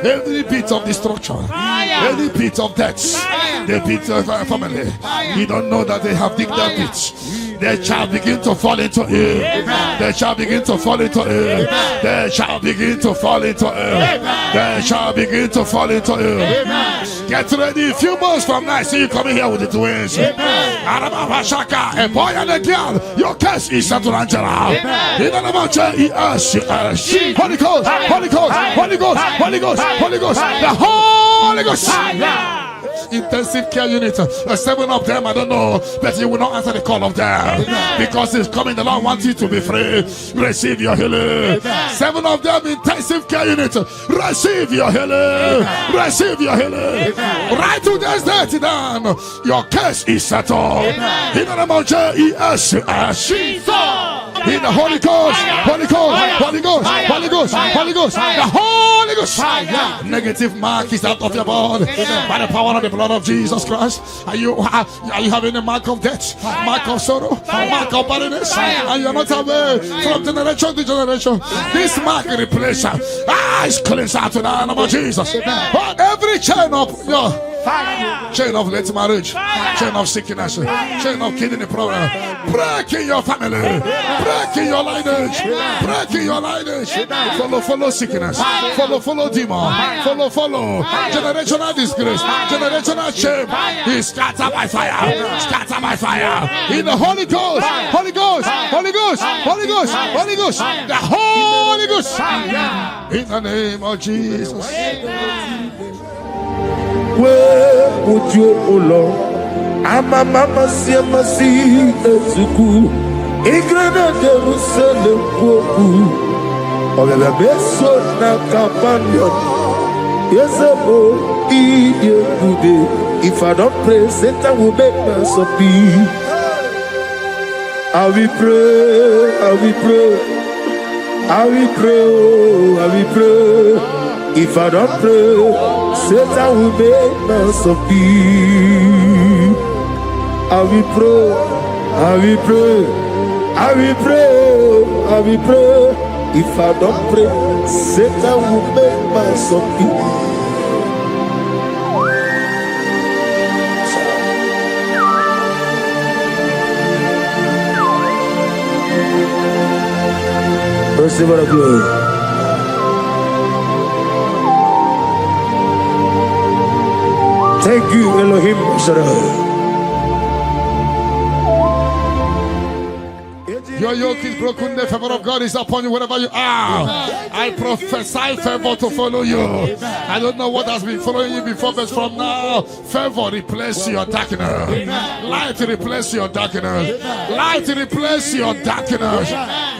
Every pit of destruction, any pit of death, the pit of our family. You don't know that they have digged that pit. They shall begin to fall into it. They shall begin to fall into it. They shall begin to fall into it. They shall begin to fall into it. Get ready. A few months from now, I see you coming here with the twins. A boy and a girl. Your case is settled, Angela. In the name of Jesus. Holy Ghost, Holy Ghost, Holy Ghost, Holy Ghost, Holy Ghost, the Holy Ghost. Intensive care unit, 7 of them, I don't know, but you will not answer the call of them because it's coming. The Lord wants you to be free. Receive your healing. 7 of them, intensive care unit. Receive your healing. Receive your healing. Right to this day, down. Your case is settled. In the name of Jesus. In the Holy Ghost, Holy Ghost, Holy Ghost, Holy Ghost, Holy Ghost, the Holy Ghost. Negative mark is out of your body by the power of the blood of Jesus Christ. Are you having a mark of death, mark of sorrow, mark of barrenness, and you are not aware from generation to generation? This mark replace is cleansed out to the name of Jesus. Every chain of chain of late marriage, chain of sickness, chain of kidney problem, break in your family, break in your lineage, break in your lineage. Follow sickness, follow demon, follow generational disgrace, generational shame. He scattered by fire, scattered by fire. In the Holy Ghost, Holy Ghost, Holy Ghost, Holy Ghost, Holy Ghost, the Holy Ghost. In the name of Jesus. Where would you, O Lord? Ama mama siamasi ezuku. Igrana Jerusalem woku. Ogebe beso na kapanion. Yesebo iye kude. If I don't pray, Satan will make us a peace. I will pray, I will pray, I will pray, I will pray. If I don't pray, Satan will make us a peace. I will pray, I will pray, I will pray, I will pray. If I don't pray, Satan will make us a peace. Receive the glory. Thank you, Elohim Shaddai. Your yoke is broken, the favor of God is upon you wherever you are. I prophesy favor to follow you. I don't know what has been following you before, but from now, favor replace your darkness. Light replace your darkness. Light replace your darkness.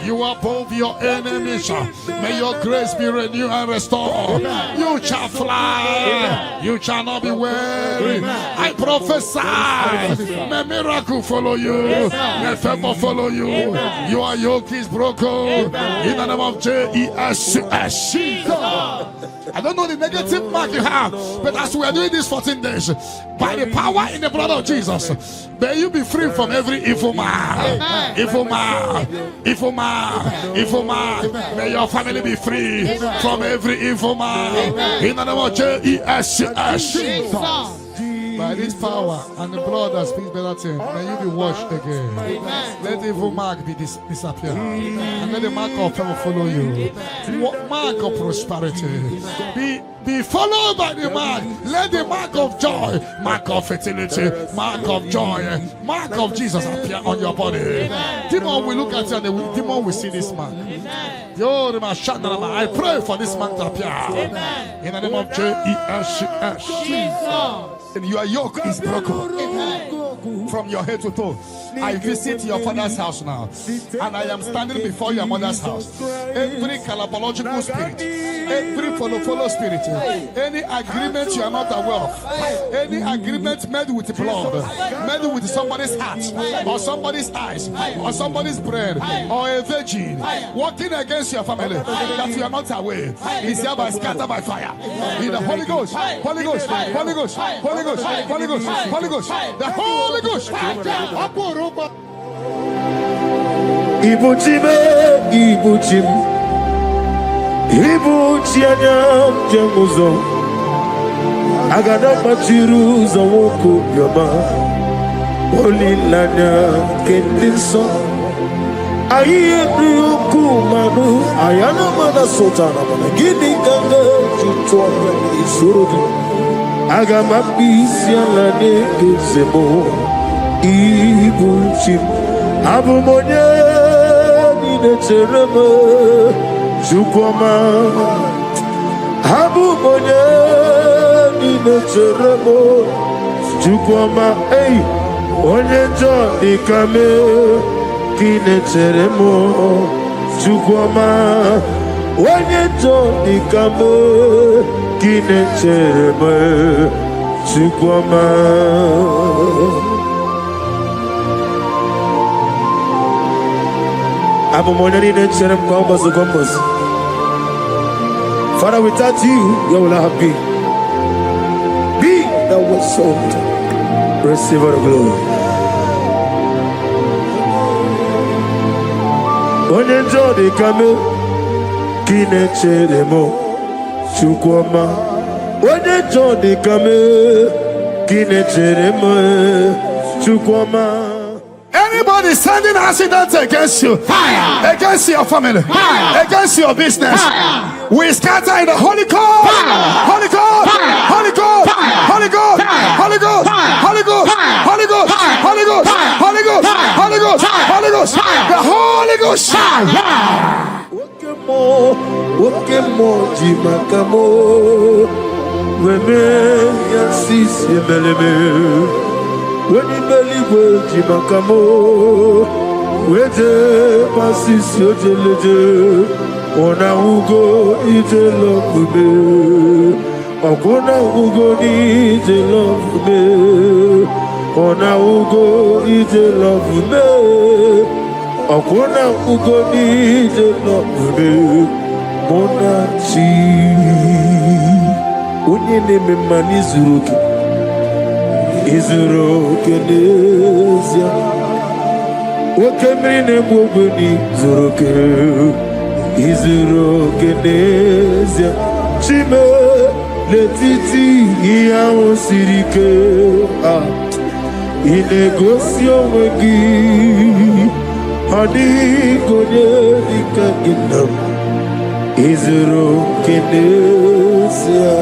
You are above your enemies. May your grace be renewed and restored. You shall fly. You shall not be weary. I prophesy. May miracle follow you. May favor follow you. Your yoke is broken in the name of Jesus. I don't know the negative mark you have, but as we are doing this 14 days, by the power in the blood of Jesus, may you be free from every evil man. Evil man, evil man, evil man. May your family be free from every evil man in the name of Jesus. By this power and the blood that speaks better things, may you be washed again. Let the evil mark be disappear. And let the mark of favor follow you. Mark of prosperity. Be followed by the mark. Let the mark of joy, mark of fertility, mark of joy, mark of Jesus appear on your body. Demon will look at you and the demon will see this mark. I pray for this mark to appear. In the name of Jesus. And your yoke is broken from your head to toe. I visit your father's house now, and I am standing before your mother's house. Every calabological spirit, every follow spirit, any agreement you are not aware of, any agreement made with blood, made with somebody's heart, or somebody's eyes, or somebody's brain, or a virgin, working against your family that you are not aware, is hereby scattered by fire. In the Holy Ghost, Holy Ghost, Holy Ghost, Holy Ghost, Holy Ghost, Holy Ghost, the Holy Ghost. Ibuchime, Ibuchim, Ibuchianyam Jamuzo, Agada Machiruza Woko Yama, Holy Lanya Kendinson, Ayuku Manu, Ayana Mana Sotana, Gini Ganga, Jutua, Isuru, Agamapisia Lane Gizemo, Ibuchim, Abumonia. Terema Jukwama Abu Monya Nina Teremo Jukwama Hey Onyejo Nikame Kine Teremo Jukwama Onyejo Nikame Kine Teremo Jukwama. I'm a money in the compass. Father, without you, you will not be. Be that was sold. Receive the glory. When you enjoy the camel, Kineche demo, Chukwama. When you enjoy the camel, Kineche demo, Chukwama. Anybody sending accidents against you, fire. Against your family, fire. Against your business, fire. We scatter in the Holy Ghost, Holy Ghost, Holy Ghost, Holy Ghost, Holy Ghost, Holy Ghost, Holy Ghost, Holy Ghost, Holy Ghost, Holy Ghost, Holy Ghost, the Holy Ghost. Wokemo jimakamo, weme yasis yemeleme. When you believe jimakamo, weje pasis yojeleje. Ona ugo ije love me, Ona ugo ije love me, Ona ugo ije love me, Ona ugo ije love me, Mona chi. Unye neme mani zuruki, izuruki nezia. Wakemri ne bubuni zuruki. Izuro genezia chime letiti iyawo sirike inegosio wegi hadi gonye dikaginam izuro genezia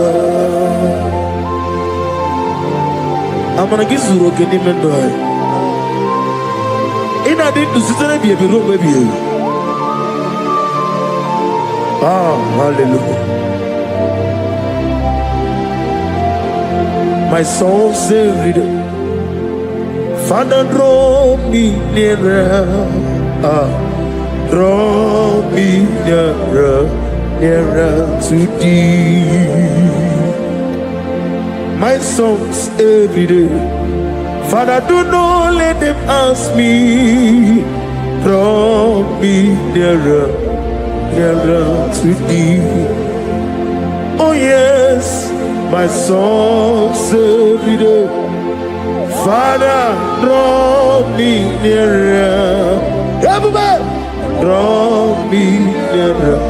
amana gizuro genimendo ina di dusitene biebiro bebiye. Ah, hallelujah. My soul saved it. Father, draw me nearer. Draw me nearer, nearer to thee. My songs every day. Father, do not let them ask me. Draw me nearer. Nearer to thee. Oh yes, my songs every day. Father, draw me nearer. Everybody, draw me nearer,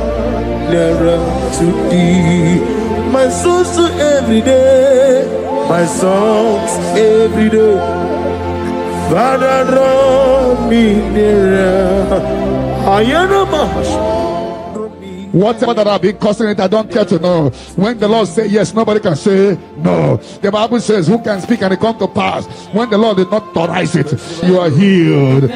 nearer to thee. My songs every day. My songs every day. Father, draw me nearer. I am a man. Whatever that I've been causing it, I don't care to know. When the Lord says yes, nobody can say no. The Bible says, who can speak and it come to pass? When the Lord did not authorize it, you are healed.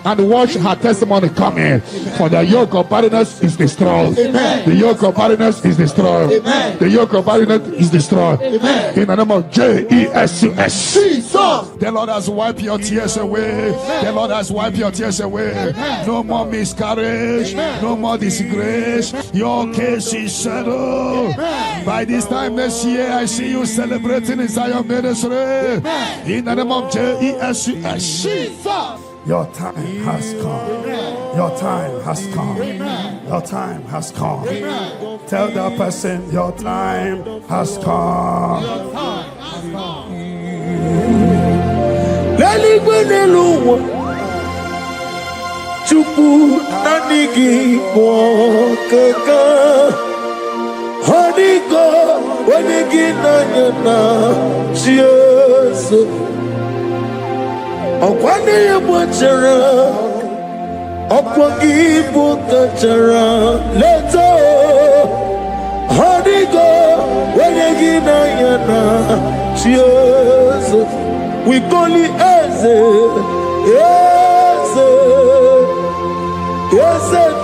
And watch her testimony coming. For the yoke of barrenness is destroyed. Amen. The yoke of barrenness is destroyed. Amen. The yoke of barrenness is destroyed. Amen. In the name of Jesus. Jesus. The Lord has wiped your tears away. Amen. The Lord has wiped your tears away. Amen. No more miscarriage. Amen. No more disgrace. Your case is settled. Amen. By this time next year, I see you celebrating in Zion ministry. Amen. In the name of Jesus. Your time has come. Amen. Your time has come. Amen. Your time has come. Amen. Tell that person, your time has come. Your time has come. Chupu nanigi mwokaka Honigo wanigi nanyana Jesu Okwane ye mwachara Okwangi bukachara Leto Honigo wanigi nanyana Jesu We call it Eze Eze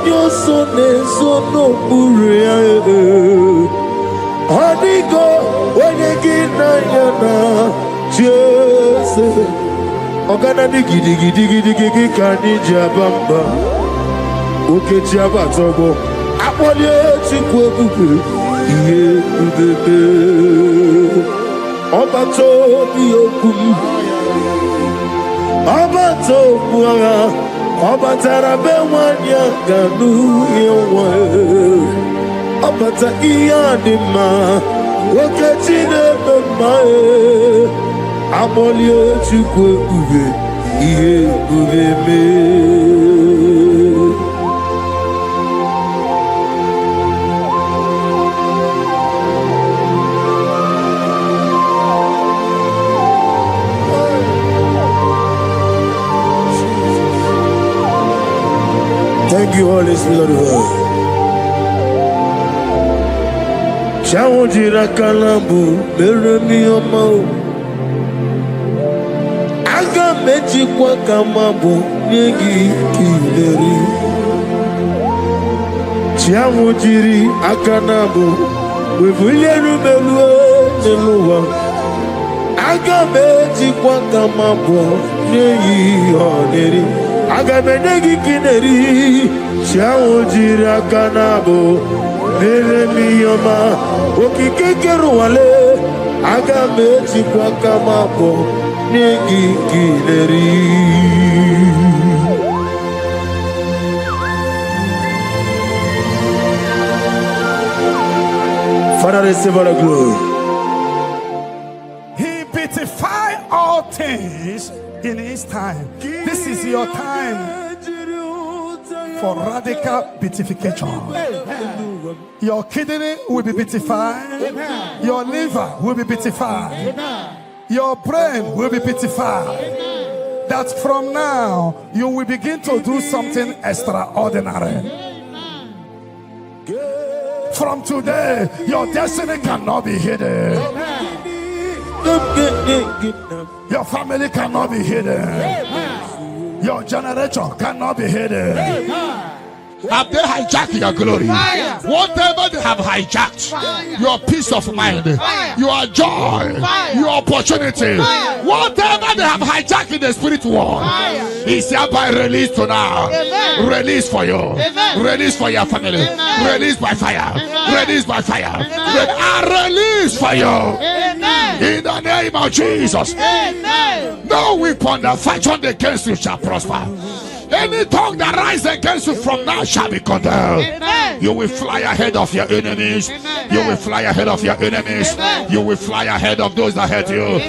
Nyoso Neso no Buria Honigo wanigi nanyana Jesu Ogana ni gidi kani jabamba Oke jaba togo Apolye chikwe bubu Iye ubebe Oba tobi okum Oba tobu aga Obatara be wanya ganu yewa. Obata iyadima. Okechine be mae. Amolie chukwe ube. Iye ube me. Thank you, Holy Spirit of God. Shawojira kalambu meremi omo. Aga meji kwa kamabu nyegi kileri. Shawojiri akanabu wevuleru melue neluwa. Aga meji kwa kamabu nyegi oneri. Agamenegi kineri, Shawojiri akanabo, Neremiyoma, Okikekeru wale, Agameji kwa kamabo, Negi kineri. Father, receive all the glory. He beautified all things in his time. This is your time for radical beatification. Your kidney will be beatified. Your liver will be beatified. Your brain will be beatified. That from now you will begin to do something extraordinary. From today, your destiny cannot be hidden. Your family cannot be hidden. Your generation cannot be hidden. Have they hijacked your glory? Whatever they have hijacked, your peace of mind, your joy, your opportunity, whatever they have hijacked in the spirit world, is hereby released to now. Release for you. Release for your family. Release by fire. Release by fire. Release for you. In the name of Jesus. No weapon that fashioned against you shall prosper. Any tongue that rises against you from now shall be condemned. You will fly ahead of your enemies. You will fly ahead of your enemies. You will fly ahead of those that hurt you.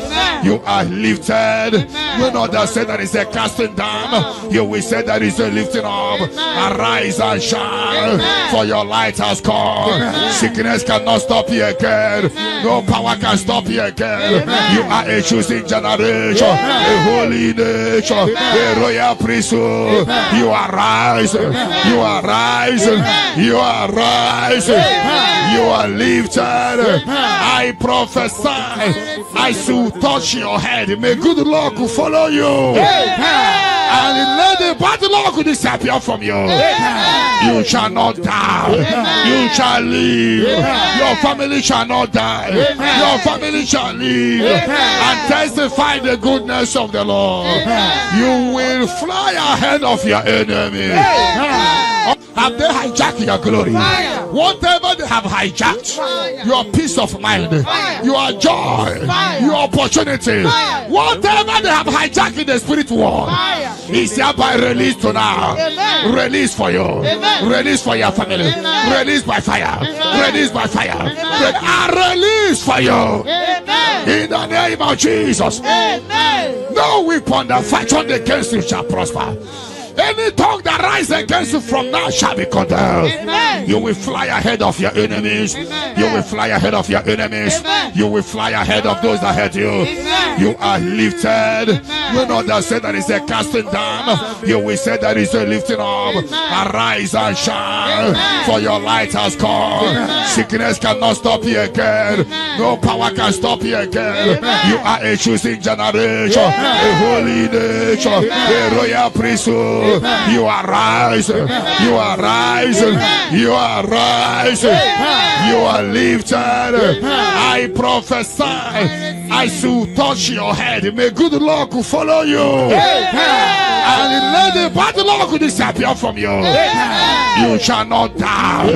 You are lifted. You know that say that is a casting down. You will say that is a lifting up. Arise and shine, for your light has come. Sickness cannot stop you again. No power can stop you again. You are a choosing generation, a holy nation, a royal priesthood. You are rising. You are rising. You are rising. You are lifted. I prophesy, I shall touch your head. May good luck follow you. And let the bad luck disappear from you. You shall not die. You shall live. Your family shall not die. Your family shall live and testify the goodness of the Lord. You will fly ahead of your enemy. Have they hijacked your glory? Whatever they have hijacked, your peace of mind, your joy, your opportunity, whatever they have hijacked in the spirit world, is hereby released to now. Release for you. Release for your family. Release by fire. Release by fire. Release for you. In the name of Jesus. No weapon that fashioned against you shall prosper. Any tongue that rises against you from now shall be condemned. You will fly ahead of your enemies. You will fly ahead of your enemies. You will fly ahead of those that hurt you. You are lifted. You know that say that is a casting down. You will say that is a lifting up. Arise and shine, for your light has come. Sickness cannot stop you again. No power can stop you again. You are a choosing generation, a holy nation, a royal priesthood. You are rising. You are rising. You are rising. You are lifted. I prophesy, I shall touch your head. May good luck follow you. And let the bad luck disappear from you. You shall not die.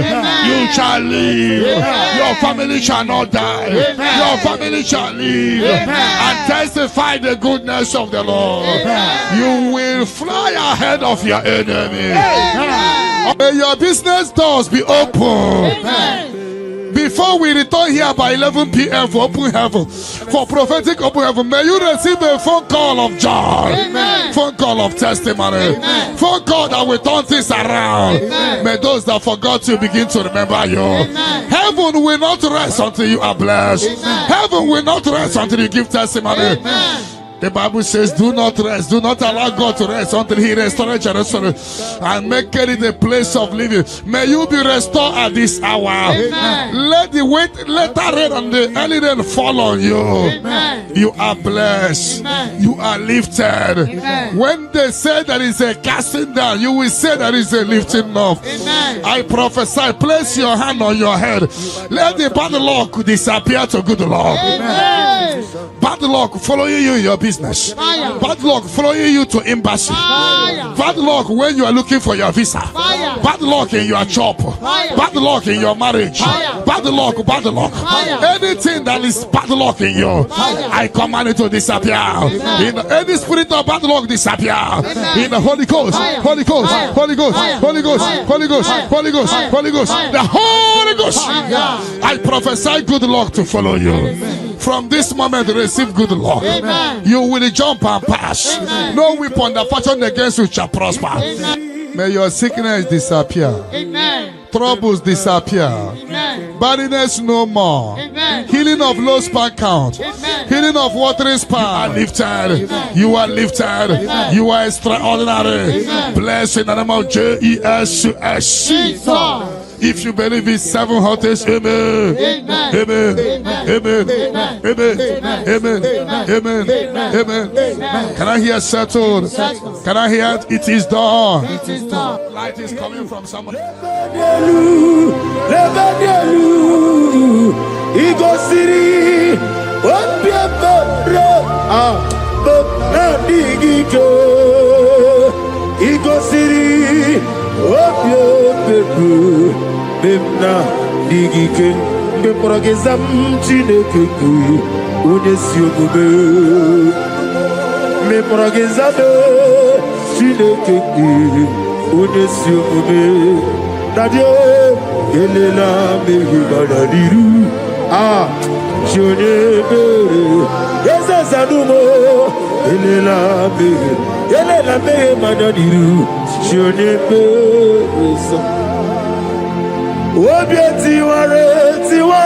You shall live. Your family shall not die. Your family shall live and testify the goodness of the Lord. You will fly ahead of your enemy. May your business doors be open. Before we return here by 11 p.m. for open heaven, for prophetic open heaven, may you receive a phone call of joy, phone call of testimony, phone call that will turn things around. May those that forgot you begin to remember you. Heaven will not rest until you are blessed. Heaven will not rest until you give testimony. The Bible says, do not rest, do not allow God to rest until he restores Jerusalem and make it a place of living. May you be restored at this hour. Amen. Let the latter rain and the early rain fall on you. Amen. You are blessed. Amen. You are lifted. Amen. When they say there is a casting down, you will say there is a lifting up. Amen. I prophesy, place your hand on your head. Let the bad luck disappear to good luck. Amen. Bad luck following you in your business. Fire. Bad luck following you to embassy. Fire. Bad luck when you are looking for your visa. Fire. Bad luck in your job. Fire. Bad luck in your marriage. Fire. Bad luck, bad luck. Fire. Anything that is bad luck in you, fire. I command it to disappear. In any spirit of bad luck disappear. Amen. In the Holy Ghost, fire. Holy Ghost, fire. Holy Ghost, fire. Holy Ghost, fire. Holy Ghost, fire. Holy Ghost, fire. Holy Ghost, fire. The Holy Ghost. Fire. I prophesy good luck to follow you. Amen. From this moment, receive good luck. Amen. You will jump and pass. Amen. No weapon that fashion against you shall prosper. Amen. May your sickness disappear. Amen. Troubles disappear. Amen. Barrenness no more. Amen. Healing of low sperm count. Amen. Healing of watering sperm. You are lifted. Amen. You are lifted. Amen. You are extraordinary. Amen. Blessed in the name of Jesus. If you believe it, 7 hottest, amen. Amen. Amen. Amen. Amen. Amen. Amen. Amen. Can I hear settled? Can I hear it is done? It is done. Light is coming from someone. Memna digike me progezam chineke ku onesi ogube me progezam chineke ku onesi ogube dadio elela me badadiru jone bere ezazanumo elela me badadiru jone bere Obi tiware tiwa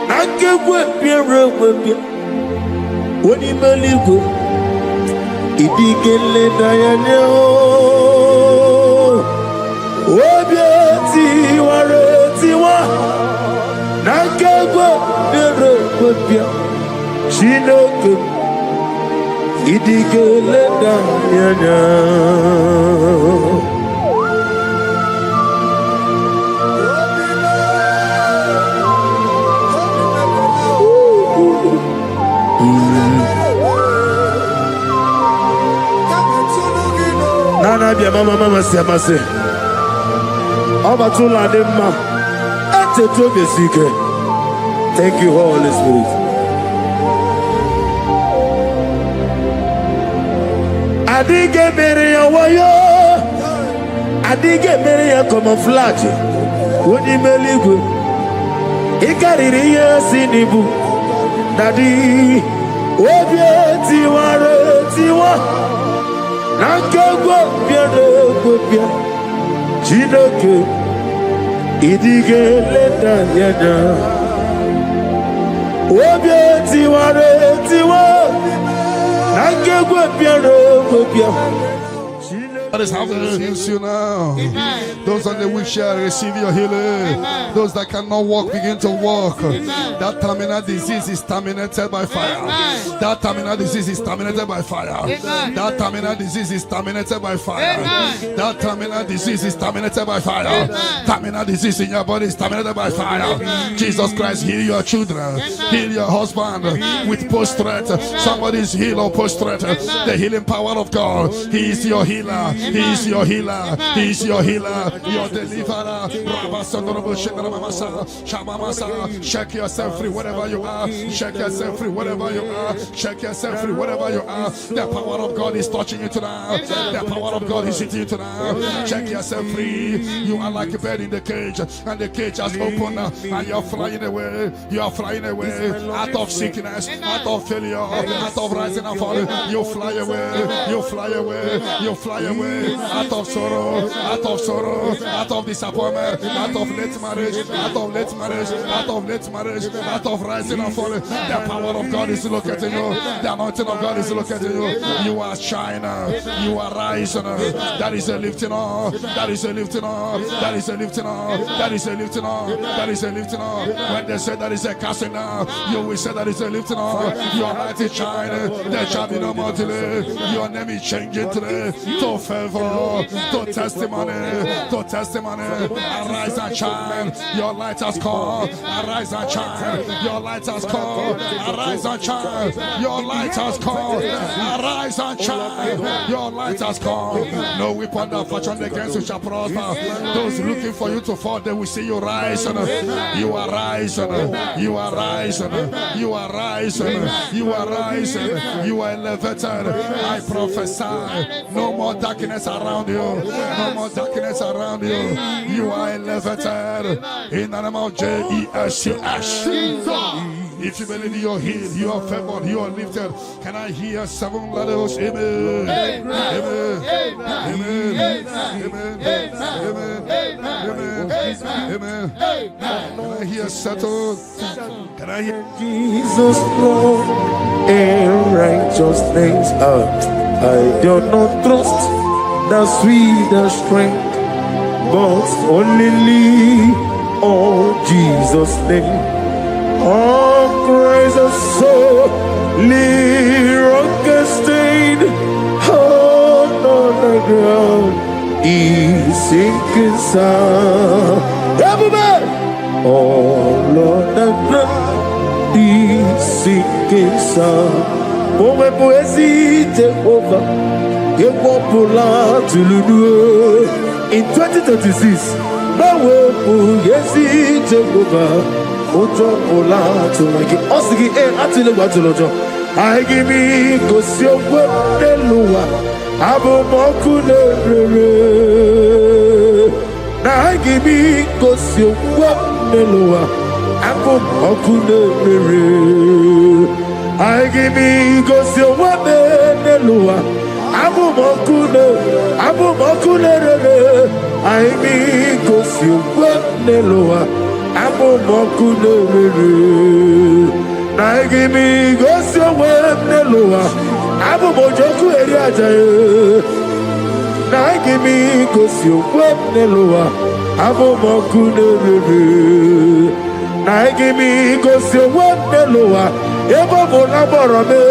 Nankekwe piere webia Oni meligo Idigele dayane Obi tiware tiwa Nankekwe piere webia Chinoke Idigele dayane Nana bia mama siamase Obatula demma Ete to besike. Thank you, Holy Spirit. Adige beria wayo Adige beria camouflage Woni meligo Ikariri sinibu Dadi Obieti tiwa Nankego biado gobia Chinoke Idige leda yada Obieti tiwa Nankego biado gobia Chinoke That is having you now. Amen. Those on the wheelchair receive your healing. Amen. Those that cannot walk begin to walk. Amen. That terminal disease is terminated by fire. Amen. That terminal disease is terminated by fire. Amen. That terminal disease is terminated by fire. Amen. That terminal disease is terminated by fire. Amen. Terminal disease in your body is terminated by fire. Amen. Jesus Christ, heal your children. Amen. Heal your husband with post-threat. Somebody is healed or post-threat. The healing power of God. He is your healer. He is your healer. He is your healer. Your deliverer. Shake yourself free wherever you are. Shake yourself free wherever you are. Shake yourself free wherever you are. The power of God is touching you tonight. The power of God is hitting you tonight. Shake yourself free. You are like a bird in the cage, and the cage has opened, and you're flying away. You are flying away out of sickness, out of failure, out of rising and falling. You fly away. You fly away. You fly away out of sorrow, out of sorrow, out of disappointment, out of late marriage, out of late marriage, out of late marriage, out of rising and falling. The power of God is locating you. The anointing of God is locating you. You are shining. You are rising. That is a lifting up. That is a lifting up. That is a lifting up. That is a lifting up. That is a lifting up. When they say that is a casting down, you will say that is a lifting up. Your light is shining. There shall be no more delay. Your name is changing today to favor, to testimony, to testimony. Arise and shine. Your light has come. Arise and shine. Your light has come. Arise and shine. Your light has come. Arise and shine. Your light has come. No weapon that fashion against you shall prosper. Those looking for you to fall, they will see you rise. You are rising. You are rising. You are rising. You are rising. You are elevated. I prophesy. No more darkness around you. No more darkness around you. You are elevated. In the name of Jesus. If you believe you are healed, you are favored, you are lifted. Can I hear 7 letters? Amen. Amen. Amen. Amen. Amen. Amen. Amen. Can I hear settled? Can I hear Jesus Lord and righteousness? I do not trust the sweetest strength, but only on Jesus' name. All praise the soul, rock stain, hold on the ground, he's sinking sound. Everybody, all on the ground, he's sinking sound. Oh, my poesy take over, you won't pull out to Lulu. In 2036, no way, poesy take over. Ojo ola to like it. Osigi atile wa to lojo. I give me go si ogbo deluwa. Abo moku lere. Na I give me go si ogbo deluwa. Abo moku lere. I give me go si ogbo deluwa. Abo moku lere. I me go si ogbo deluwa. Abo moku lere, na give me go so well neloa. Abo mojoku eri ajaye, na give me go so well neloa. Abo moku lere, na give me go so well neloa. Ebo bolaboro me,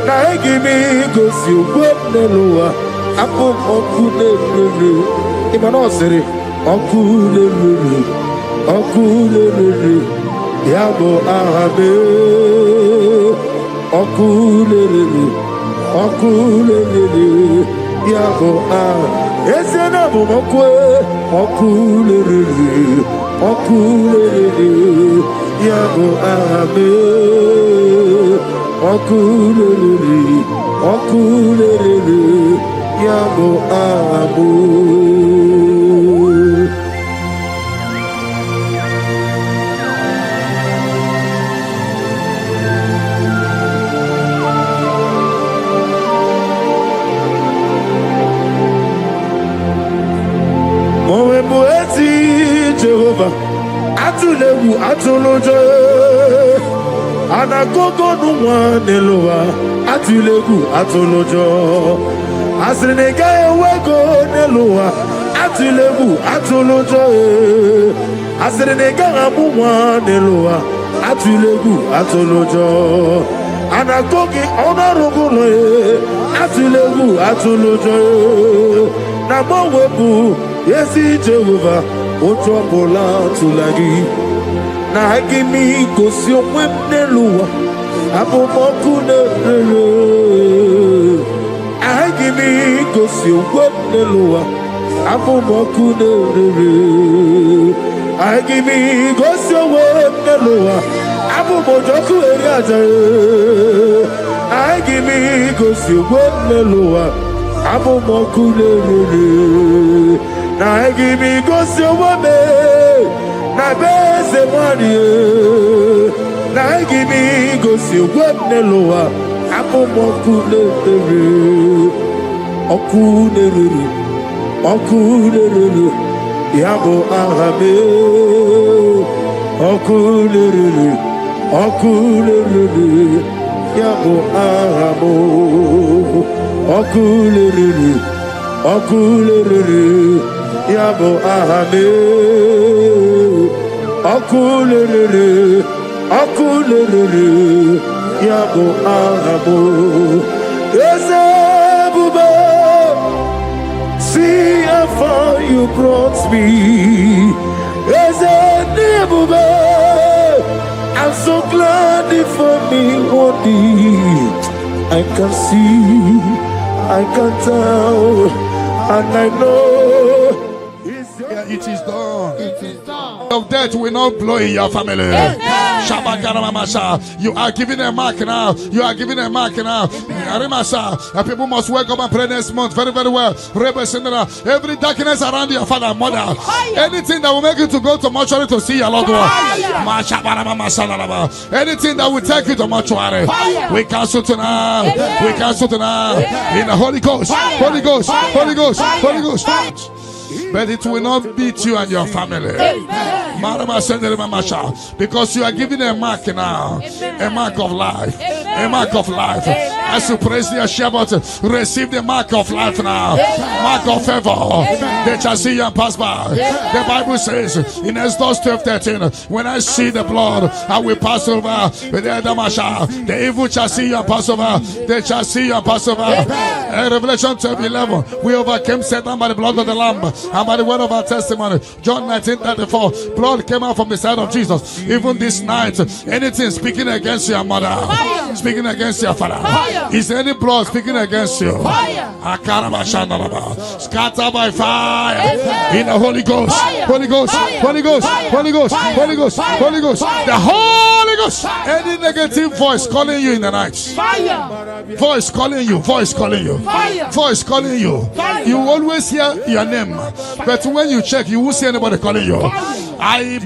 na give me go so well neloa. Abo moku lere, imano sere. Okulele, yabo ahabe. Okulele, yabo ah. Esena bomokwe. Okulele, yabo ahabe. Okulele, yabo ahabu. Jehovah, atulewu atulojo, anagogo nuwa nelowa, atulewu atulojo, Asrinega ewego neluwa atulebu atulujo Asrinega amuwa neluwa atulebu atulujo Anagogi onarugulo atulebu atulujo Namowebu yesi Jehovah otropola tulagi Na hagimi kosi omwem neluwa Abumoku nerere Agimi kosi omwem neluwa Abumoku nerere Agimi kosi omwem neluwa Abumojoku eriaja Agimi kosi omwem neluwa Abumoku nerere Na agimi kosi omwem Na beze mwani Na gimi gosi webneloa Abumoku nerere Oku nerere Yabo ahame Oku nerere Yabo ahamo Oku nerere Yabo ahame Akulere, yabo ahabo. Ezebube, see how far you brought me. Ezebube, I'm so glad for me one day. I can see, I can tell, and I know. It is done. It is done. Of death will not blow in your family. You are giving a mark now. You are giving a mark now. People must wake up and pray next month very, very well. Every darkness around your father and mother, anything that will make you to go to mortuary to see your loved one, anything that will take you to mortuary, we cancel tonight. We cancel tonight in the Holy Ghost. Holy Ghost. Holy Ghost. Holy Ghost. But it will not beat you and your family. Because you are giving a mark now. A mark of life. A mark of life. As you praise the Shabbat, receive the mark of life now. Mark of favor. They shall see you and pass by. The Bible says in Exodus 12:13, when I see the blood, I will pass over. The evil shall see you and pass over. They shall see you and pass over. Revelation 12:11, we overcame Satan by the blood of the Lamb and by the word of our testimony. John 19:34, blood came out from the side of Jesus. Even this night, anything speaking against your mother, speaking against your father, is there any blood speaking against you? Scatter by fire in the Holy Ghost. Holy Ghost. Holy Ghost. Holy Ghost. Holy Ghost. Holy Ghost. The Holy Ghost. Any negative voice calling you in the night, voice calling you, voice calling you, voice calling you. You always hear your name, but when you check, you won't see anybody calling you. I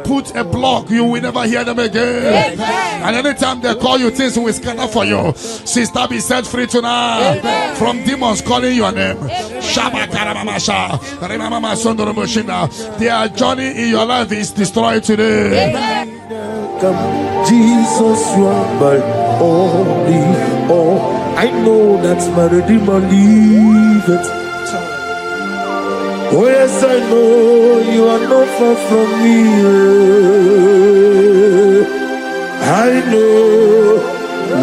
put a block. You will never hear them again. And anytime they call you, things will scatter for you. Sister, be set free tonight from demons calling your name. Their journey in your life is destroyed today. Jesus, you are my only all. I know that's my Redeemer liveth. Oh yes, I know you are not far from me. I know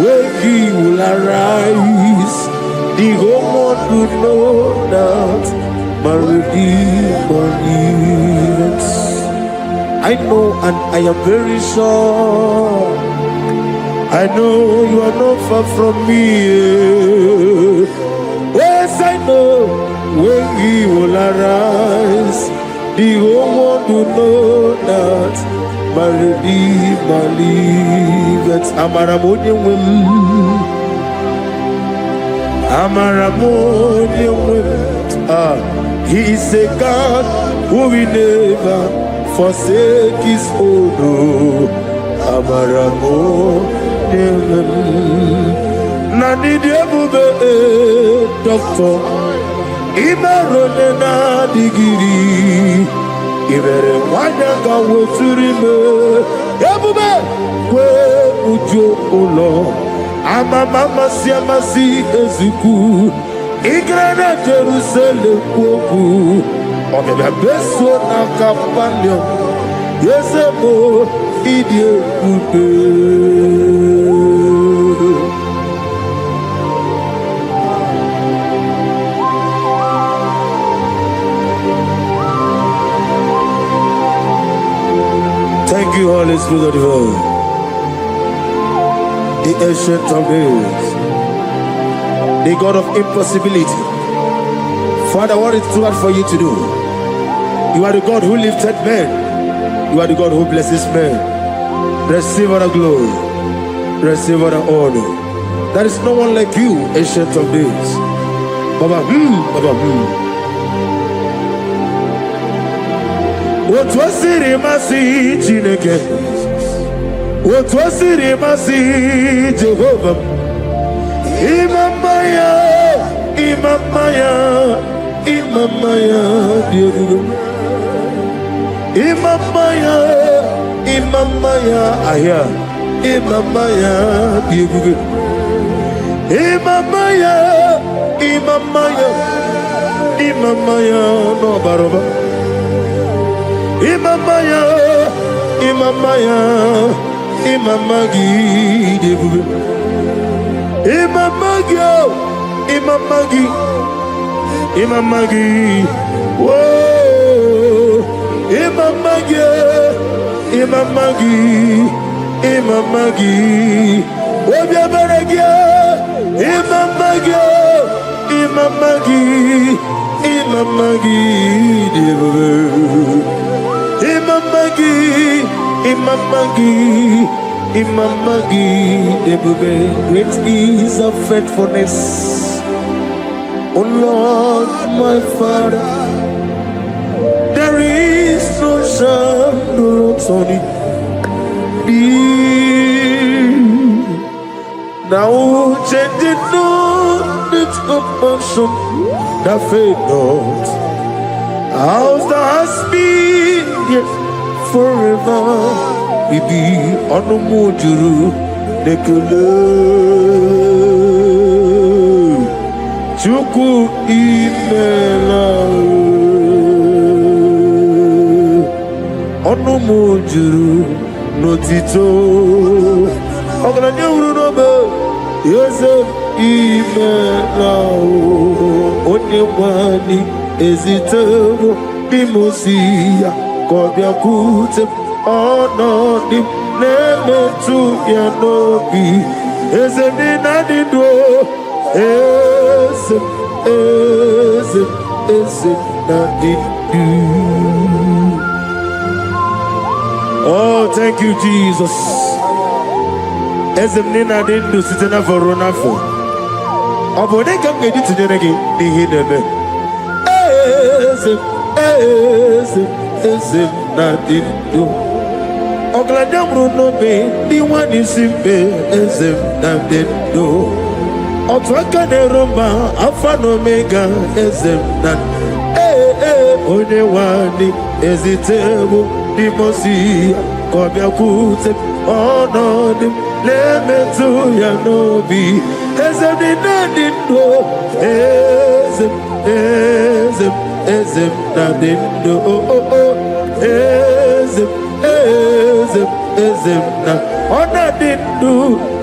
when He will arise, the whole world will know that my Redeemer lives. I know and I am very sure. I know you are not far from me. Yes, I know when He will arise, the whole world will know that my Redeemer liveth. He is a God who will never forsake His own. Nani diabube doctor Imerone na digiri Ibere wanyanga weturime Yabube kwe ujo ulo Amama siamasi ezuku. Igrana Jerusalem woku. Omega beso na kapalio. Yesebo idie kupe. Thank you, Holy Spirit of God. The ancient of days, the God of impossibility. Father, what is too hard for you to do? You are the God who lifted men. You are the God who blesses men. Receive all the glory. Receive all the honor. There is no one like you, ancient of days. Baba, Baba, what was it, Masi Chineke? What was it, Masi Jehovah? Imamaya, Imamaya, Imamaya, Imamaya, Imamaya, Aya, Imamaya, Imamaya, Imamaya, Imamaya, no Baroba. Imamaya, Imamaya, Imamagi, Imamagi, Imamagi, Imamagi, whoa, Imamagi, Imamagi, Imamagi, Obiabaragia, Imamagi, Imamagi, Imamagi, Imamagi, Imamagi, Imamagi, great is of faithfulness, O Lord, my Father. There is no shadow on thee. Now changing not its compassion that fade not. How's the has been yet forever? We be on the mojuru dekele chuku imela on the mojuru notito ogana nyuru no be yose imela onye wani ezitebo bimosia kobia kute ono dim nemetu ya nobi ezemi nadido eze nadido. Oh, thank you, Jesus. Ezemi nadido sitena vorona fo obone kam gedi tunyeregi ni hineme eze nadido ogladamru no be di wani simbe eze nadido otwaka ne roma alpha no omega eze na onye wani ezitebo di mosi kobia kute onodi lemetu ya nobi eze nadido eze nadido eze na onadido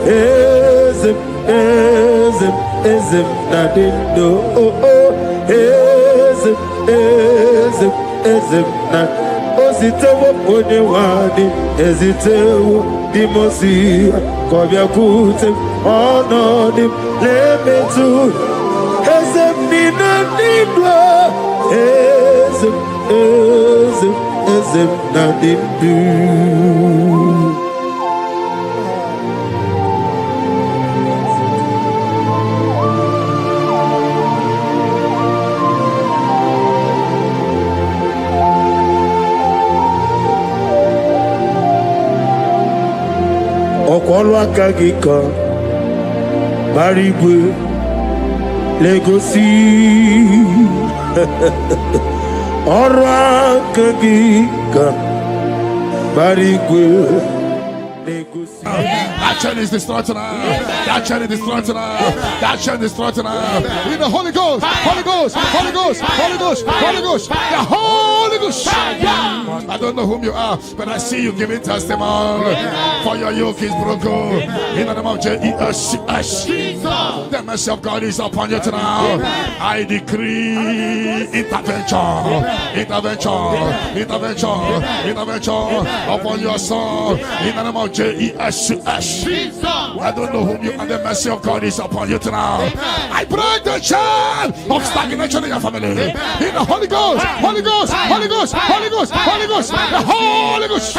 eze nadido eze na ositewo onye wadi ezitewo dimosi kobia kute onodi lemetu eze nadido eze nadido. Ọkwọlụ aka gị ka bara igwe legosi ọrụ aka gị ka bara igwe legosi That chain is destroyed tonight. That chain is destroyed tonight. That chain is destroyed tonight. In the Holy Ghost, Holy Ghost, Holy Ghost, Holy Ghost, Holy Ghost, the Holy Ghost. I don't know whom you are, but I see you giving testimony. For your yoke is broken. In the name of Jesus, the mercy of God is upon you tonight. I decree intervention, intervention, intervention, intervention upon your soul. In the name of Jesus, I don't know whom you are. The mercy of God is upon you tonight. I break the chain of stagnation in your family. In the Holy Ghost, Holy Ghost, Holy Ghost, Holy Ghost, Holy Ghost, the Holy Ghost.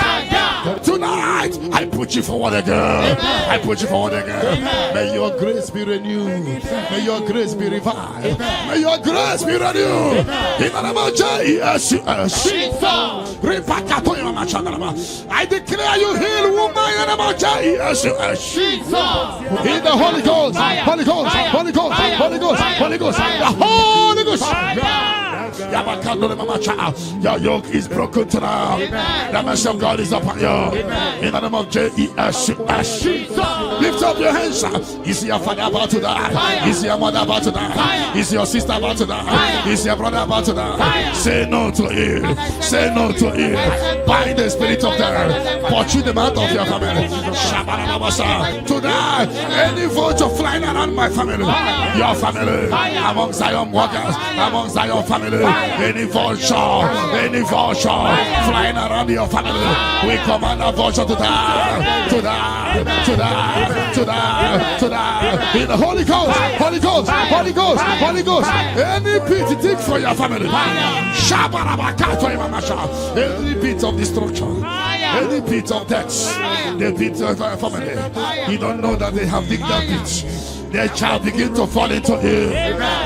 Tonight, I put you forward again. I put you forward again. May your grace be renewed. May your grace be revived. May your grace be renewed. In the name of Jesus. I declare you heal woman in the name of Jesus. In the Holy Ghost, Holy Ghost, Holy Ghost, Holy Ghost, Holy Ghost, the Holy Ghost. Your yoke is broken tonight. The mercy of God is upon you. In the name of Jesus. Lift up your hands. Is your father about to die? Is your mother about to die? Is your sister about to die? Is your brother about to die? Say no to it. Say no to it. Bind the spirit of death. Pursue them out of your family. Tonight, any vulture flying around my family, your family, among Zion walkers, among Zion family, any vulture flying around your family, we command a vulture to die, to die, to die, to die, to die. In the Holy Ghost, Holy Ghost, Holy Ghost, Holy Ghost. Any pit dig for your family, any pit of destruction, any pit of death, the pit of your family. You don't know that they have digged that pit. They shall begin to fall into it.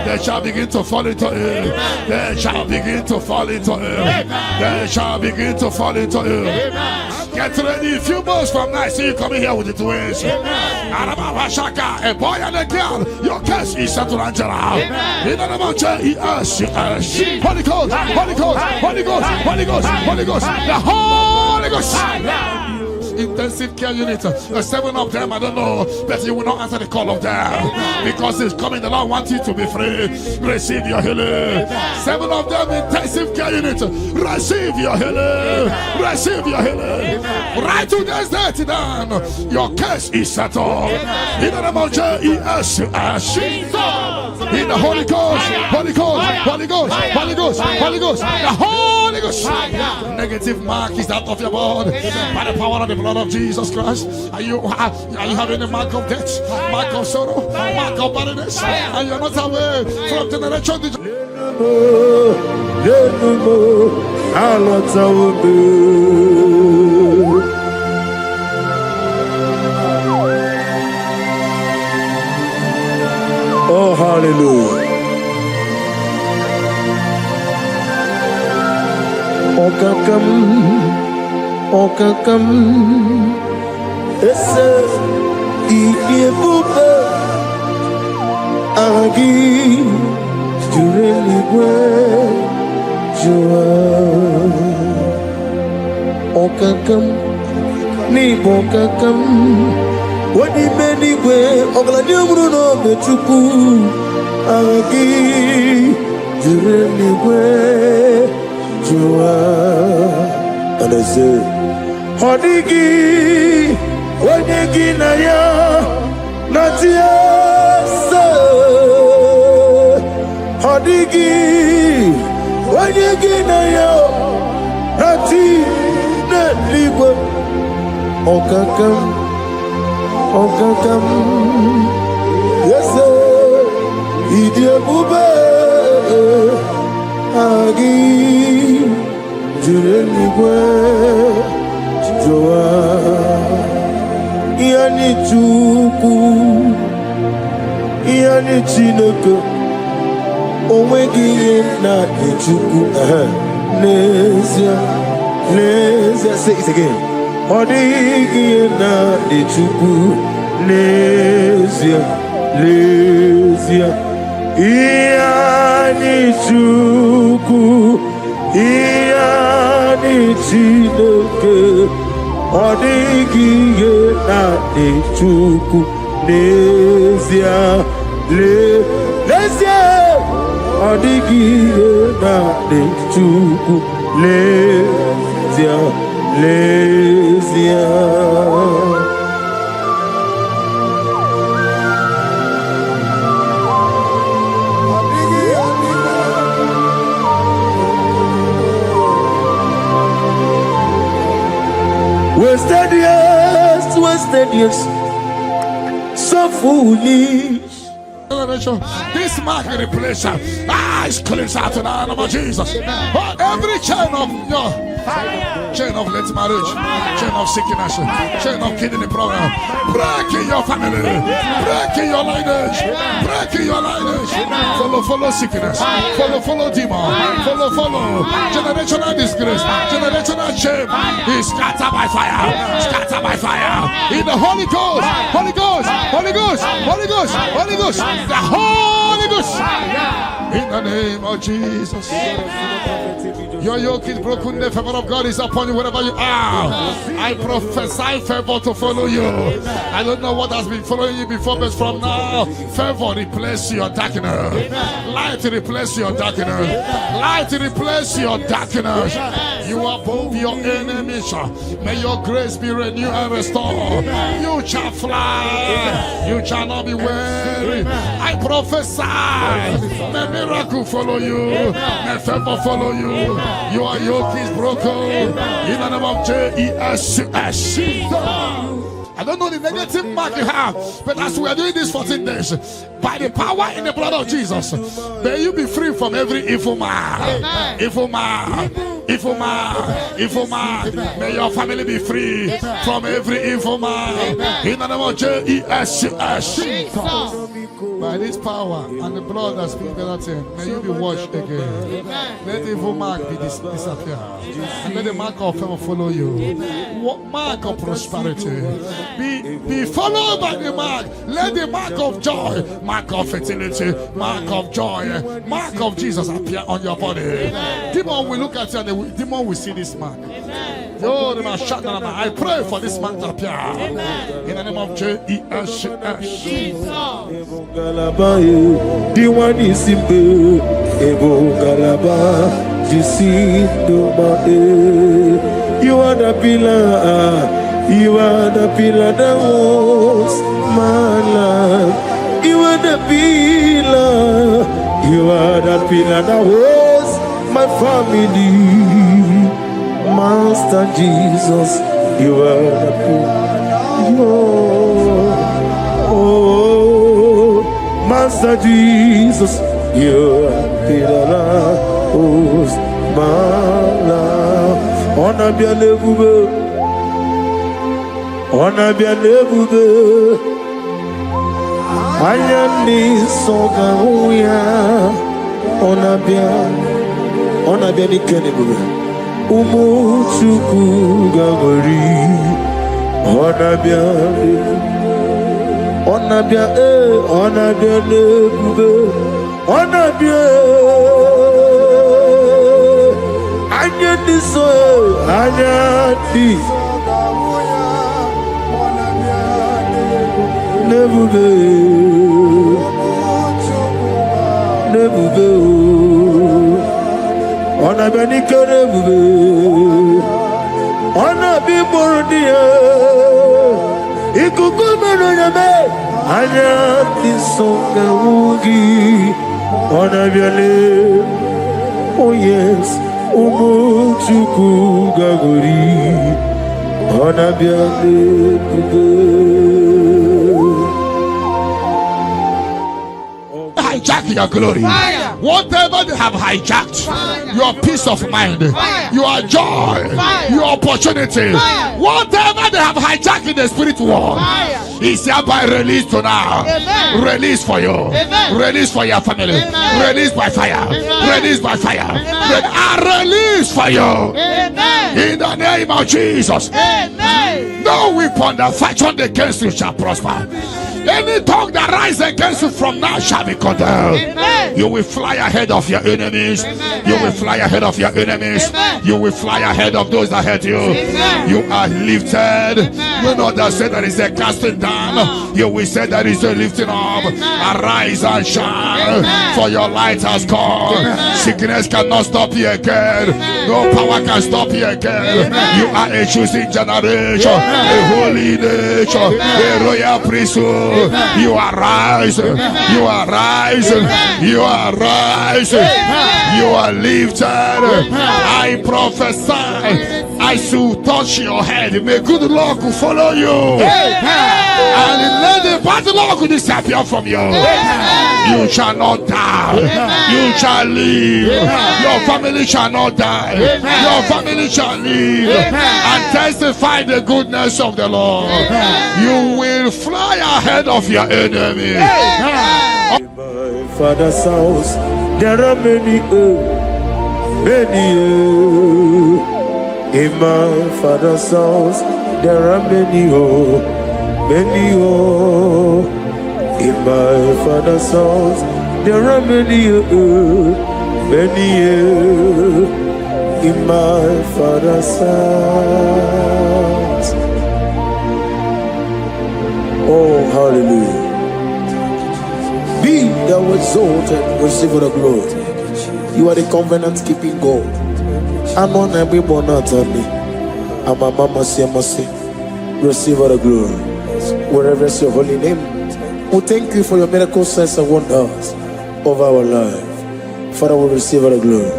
They shall begin to fall into it. They shall begin to fall into it. They shall begin to fall into it. Get ready. A few months from now, see you coming here with the twins. A boy and a girl. Your case is settled and general. In the name of Jesus. Holy Ghost, Holy Ghost, Holy Ghost, Holy Ghost, Holy Ghost, the Holy Ghost. Intensive care unit, 7 of them, I don't know, but you will not answer the call of them because it's coming. The Lord wants you to be free. Receive your healing. 7 of them, intensive care unit, receive your healing. Receive your healing. Right to this day down. Your case is settled. In the name of Jesus. In the Holy Ghost, Holy Ghost, Holy Ghost, Holy Ghost, Holy Ghost, the Holy Ghost. Negative mark is out of your body by the power of the blood of Jesus Christ. Are you having a mark of death, mark of sorrow, mark of barrenness, and you're not away from generation to generation? Oh, hallelujah. Okakam ese EBUKA agi jureligwe jua okakam ni bokakam wadi benigwe oglani bruno bechuku agi jureligwe jua anase Hodigi, Wadigi Naya, Natiasa. Hodigi, Wadigi Naya, Nati, Naliba. Okakam, Okakam, yes, Idiabube, Agi, Jureligwe. Yani chuku, yani chineke, onwegi na chuku. Nezia, say it again. Odigi na chuku, nezia, yani chuku, yani chineke. Odigiye na echuku Lesia Lesia Odigiye na echuku Lesia Wasted years, so foolish. This mark replace is cleansed out in the name of Jesus. But every chain of late marriage, chain of sickness, chain of kidney problem, break in your family, break in your lineage, break in your lineage. Follow sickness, follow demon, follow generational disgrace, generational shame. Be scattered by fire, scattered by fire. In the Holy Ghost, Holy Ghost, Holy Ghost, Holy Ghost, Holy Ghost, the Holy Ghost. In the name of Jesus. Your yoke is broken, the favor of God is upon you wherever you are. I prophesy favor to follow you. I don't know what has been following you before, but from now, favor replace your darkness. Light replace your darkness. Light replace your darkness. You are above your enemies. May your grace be renewed and restored. You shall fly. You shall not be weary. I prophesy. May miracle follow you. May favor follow you. Your yoke is broken. In the name of Jesus. I don't know the negative mark you have, but as we are doing this 14 days, by the power in the blood of Jesus, may you be free from every evil man. Evil man. Evil man. Evil man. May your family be free from every evil man. In the name of Jesus. By this power and the blood that speaks better things, may you be washed again. Let the evil mark be disappear. And let the mark of favor follow you. Mark of prosperity. Be followed by the mark. Let the mark of joy, mark of fertility, mark of joy, mark of Jesus appear on your body. Demon will look at you and the demon will see this mark. I pray for this mark to appear. In the name of Jesus. You are the pillar. You are the pillar that holds my life. You are the pillar. You are the pillar that holds my family. Master Jesus, you are the pillar. Oh, Master Jesus, you are the pillar that holds my life. On a bien élevé. On a bien évolué. Ayani Songaouya. On a bien évolué. Umuchuku Gagori. On a bien évolué. On a bien évolué. On a bien. Ayani Ayani. Ne pouvez on a bien dit que ne pouvez on a bien mordi et coucou me jamais Ayati Songaougi on a bien les oh yes Umuchuku Gagori on a bien les hijack your glory. Fire. Whatever they have hijacked, fire. Your peace of mind, fire. Your joy, fire. Your opportunity, fire. Whatever they have hijacked in the spirit world, is hereby released to now. Amen. Release for you. Amen. Release for your family. Amen. Release by fire. Amen. Release by fire. Release for you. Amen. In the name of Jesus. Amen. No weapon that fashioned against you shall prosper. Any tongue that rises against you from now shall be condemned. You will fly ahead of your enemies. You will fly ahead of your enemies. You will fly ahead of those that hate you. You are lifted. You know that say there is a casting down. You will say there is a lifting up. Arise and shine, for your light has come. Sickness cannot stop you again. No power can stop you again. You are a choosing generation, a holy nation, a royal priesthood. You are rising. You are rising. You are rising. You are lifted. I prophesy. I should touch your head. May good luck follow you. And let the bad luck disappear from you. You shall not die. You shall live. Your family shall not die. Your family shall live and testify the goodness of the Lord. You will fly ahead of your enemy. In my father's house, there are many, in my father's house, there are many, many, in my father's house, there are many, many, in my father's house. Oh, hallelujah. Be thou exalted, receive the glory. You are the covenant keeping God. I'm on every born out of me. I'm a mama, say, receive the glory. Wherever is your holy name. We thank you for your miracle signs and wonders over our life. Father, we receive the glory.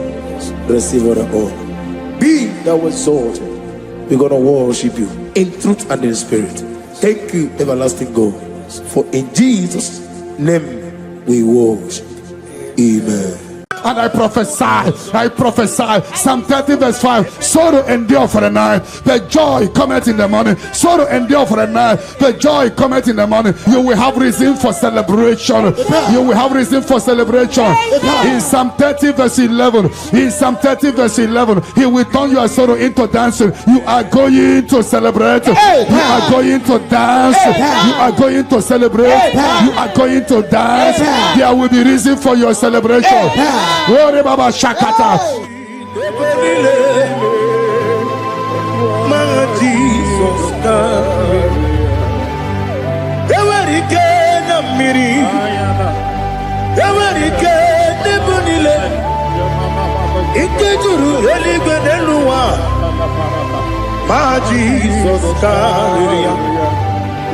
Receive the honor. Be thou exalted. We're going to worship you in truth and in spirit. Thank you, everlasting God. For in Jesus' name we worship. Amen. And I prophesy, Psalm 30 verse 5, sorrow endure for the night, but joy cometh in the morning. Sorrow endure for the night, but joy cometh in the morning. You will have reason for celebration. You will have reason for celebration. In Psalm 30 verse 11, in Psalm 30 verse 11, he will turn your sorrow into dancing. You are going to celebrate. You are going to dance. You are going to celebrate. You are going to dance. There will be reason for your celebration. Glory Baba Shakata. My Jesus,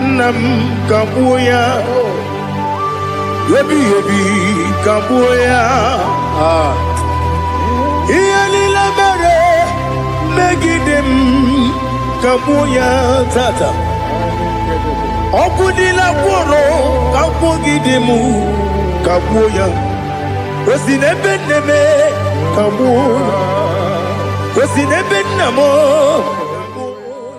Nam Kabuya, Yebi Kabuya, Iyalila Bare, Megidem Kabuya Tata, Opudila Poro, Kapugidemu Kabuya, Rosinebeneme Kabuya, Rosinebenamo.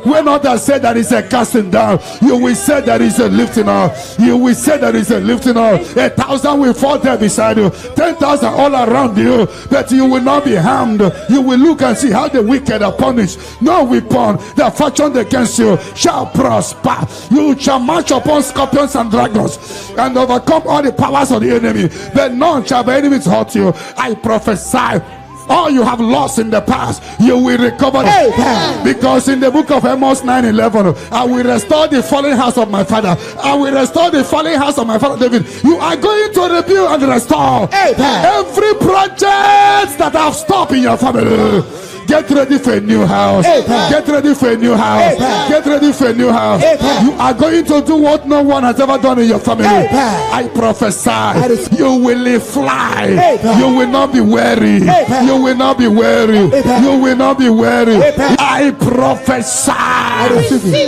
When others say that is a casting down, you will say that is a lifting up. You will say that is a lifting up. 1,000 will fall there beside you, 10,000 all around you, but you will not be harmed. You will look and see how the wicked are punished. No weapon that fashioned against you shall prosper. You shall march upon scorpions and dragons and overcome all the powers of the enemy, but none shall by enemies hurt you. I prophesy. All you have lost in the past, you will recover it. Because in the book of Amos 9:11, I will restore the fallen house of my father. I will restore the fallen house of my father David. You are going to rebuild and restore every project that have stopped in your family. Get ready for a new house. Get ready for a new house. Get ready for a new house. You are going to do what no one has ever done in your family. I prophesy. You will fly. You will not be weary. You will not be weary. You will not be weary. I prophesy.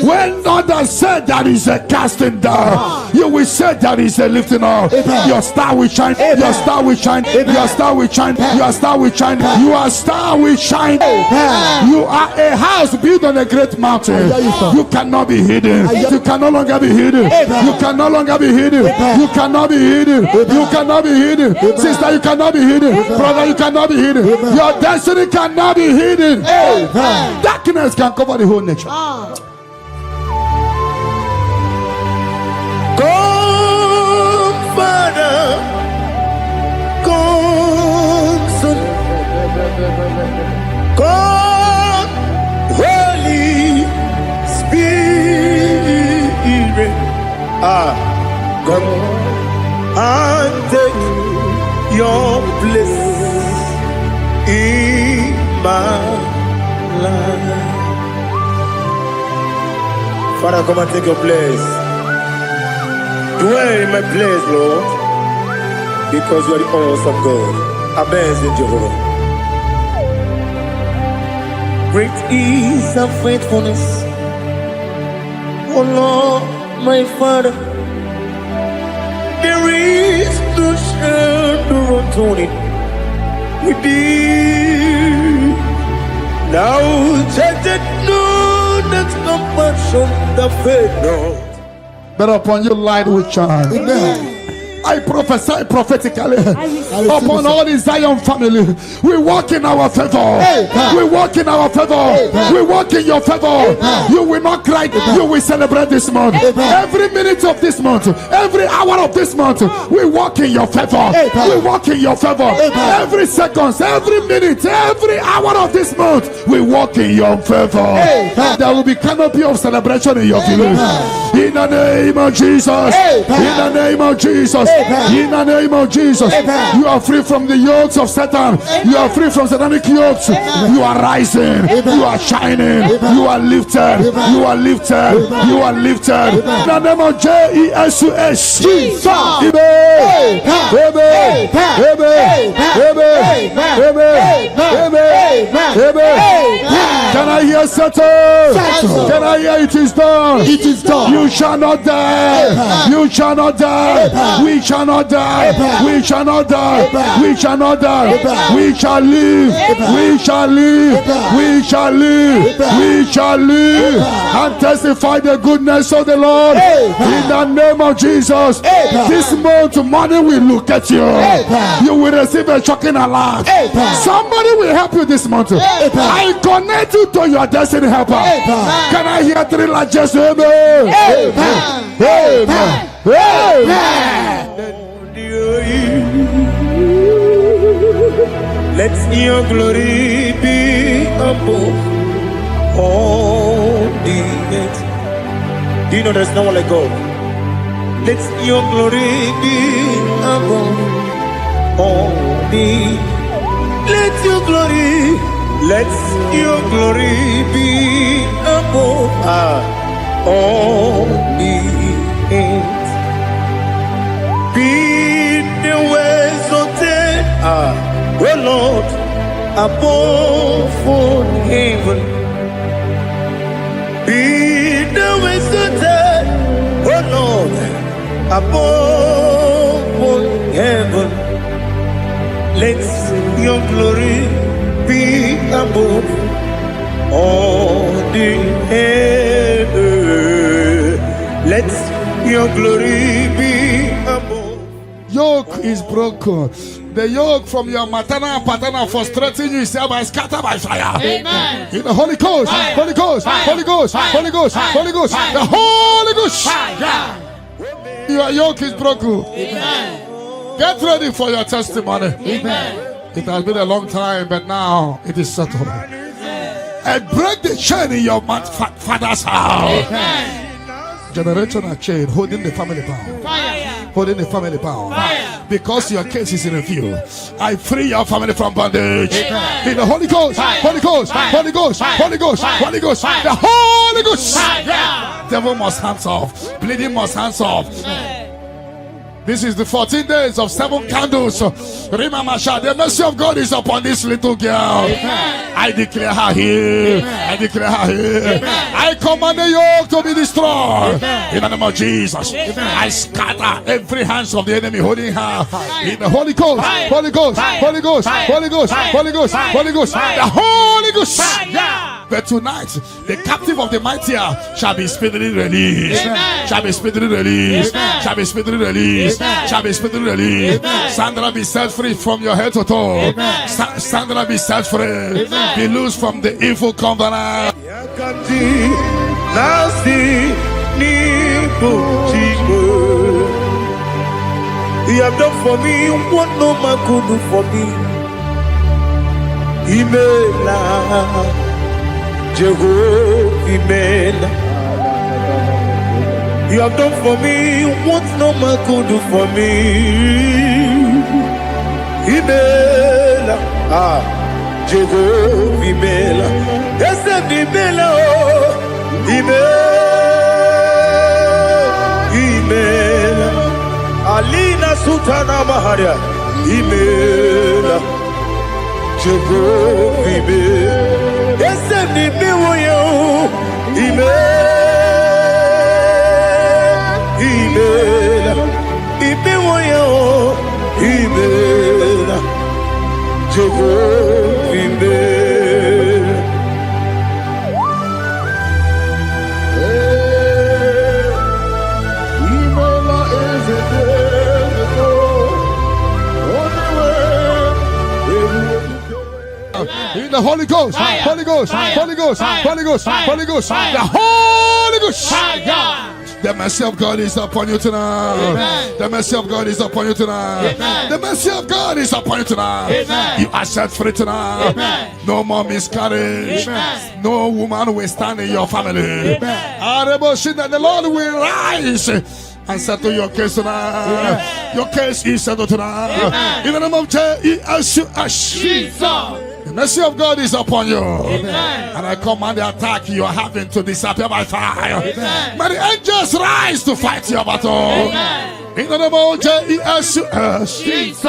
When others say that is a casting down, you will say that is a lifting up. Your star will shine. Your star will shine. Your star will shine. Your star will shine. Your star will shine. You are a house built on a great mountain. You cannot be hidden. You can no longer be hidden. You can no longer be hidden. You cannot be hidden. You cannot be hidden. Sister, you cannot be hidden. Brother, you cannot be hidden. Your destiny cannot be hidden. Darkness can cover the whole nation. Go God, Holy Spirit, come and take your place in my life. Father, come and take your place. Dwell in my place, Lord, because you are the awesome God. Amazing Jehovah. Great is thy faithfulness, oh Lord, my Father. There is no shadow of turning with thee. Now judged know that compassion the faith not. But upon your light will shine. Amen. I prophesy prophetically upon all the Zion family. We walk in our favor. We walk in our favor. We walk in your favor. You will not cry. You will celebrate this month. Every minute of this month, every hour of this month, we walk in your favor. We walk in your favor. Every second, every minute, every hour of this month, we walk in your favor. There will be canopy of celebration in your village. In the name of Jesus. In the name of Jesus. In the name of Jesus, you are free from the yokes of Satan. You are free from satanic yokes. You are rising. You are shining. You are lifted. You are lifted. You are lifted. In the name of Jesus. Jesus. Amen. Amen. Amen. Amen. Amen. Can I hear settle? Can I hear it is done? It is done. You shall not die. You shall not die. We shall not die. We shall not die. We shall not die. We shall live. We shall live. We shall live. We shall live and testify the goodness of the Lord. In the name of Jesus. This month money will look at you. You will receive a shocking alert. Somebody will help you this month. I connect you to your destiny helper. Can I hear three largest amen? Amen. Amen. Let your glory be above all the earth. Do you know there's no one like God? Let your glory be above all the. Let your glory be above all the earth. Be the ways of death, oh Lord, above all heaven. Be the ways of death, oh Lord, above all heaven. Let your glory be above all the earth. Let your glory be above. Yoke is broken. The yoke from your maternal and paternal frustrating you is hereby scattered by fire. Amen. In the Holy Ghost, Holy Ghost, Holy Ghost, Holy Ghost, Holy Ghost, the Holy Ghost. Your yoke is broken. Amen. Get ready for your testimony. Amen. It has been a long time, but now it is settled. And break the chain in your father's house. Amen. Generational chain holding the family bound. Fire. Holding the family bound. Fire. Because your case is in review. I free your family from bondage. Amen. In the Holy Ghost, Holy Ghost, Holy Ghost, Holy Ghost, Holy Ghost, the Holy Ghost. Devil must hands off. Bleeding must hands off. This is the 14 days of 7 candles. Remember, the mercy of God is upon this little girl. Amen. I declare her here. Amen. I declare her here. Amen. I command the yoke to be destroyed. Amen. In the name of Jesus. Amen. I scatter every hands of the enemy holding her. In the Holy Ghost, Holy Ghost, Holy Ghost, Holy Ghost, Holy Ghost, Holy Ghost, the Holy Ghost. But tonight, the captive of the mightier shall be speedily released. Amen. Shall be speedily released. Amen. Shall be speedily released. Amen. Shall be speedily released. Amen. Sandra, be set free from your head to toe. Amen. Sandra, be set free. Amen. Be loose from the evil covenant. You have done for me what no man could do for me. Imela, Jehovah, Imela. You have done for me what no man could do for me. Imela, Jehovah, Imela. Yes, Imela, Imela. Alina Sutana Maharia, Imela. Jehovah, Imela. Yes, Imela, Imela. Imela, Jehovah, Imela. Imela is a in the Holy Ghost, Fire. Holy Ghost, Fire. Holy Ghost, Fire. Holy Ghost, Fire. Holy Ghost, Fire. the Holy Ghost. Fire. The mercy of God is upon you tonight. Amen. The mercy of God is upon you tonight. Amen. The mercy of God is upon you tonight. Amen. You are set free tonight. Amen. No more miscarriage. Amen. No woman will stand in your family. Amen. That the Lord will rise and settle your case tonight. Amen. Your case is settled tonight. Amen. In the name of Jesus. Jesus. The mercy of God is upon you. Amen. And I command the attack you are having to disappear by fire. Amen. May the angels rise to fight your battle. Amen. In the name of Jesus. Jesus.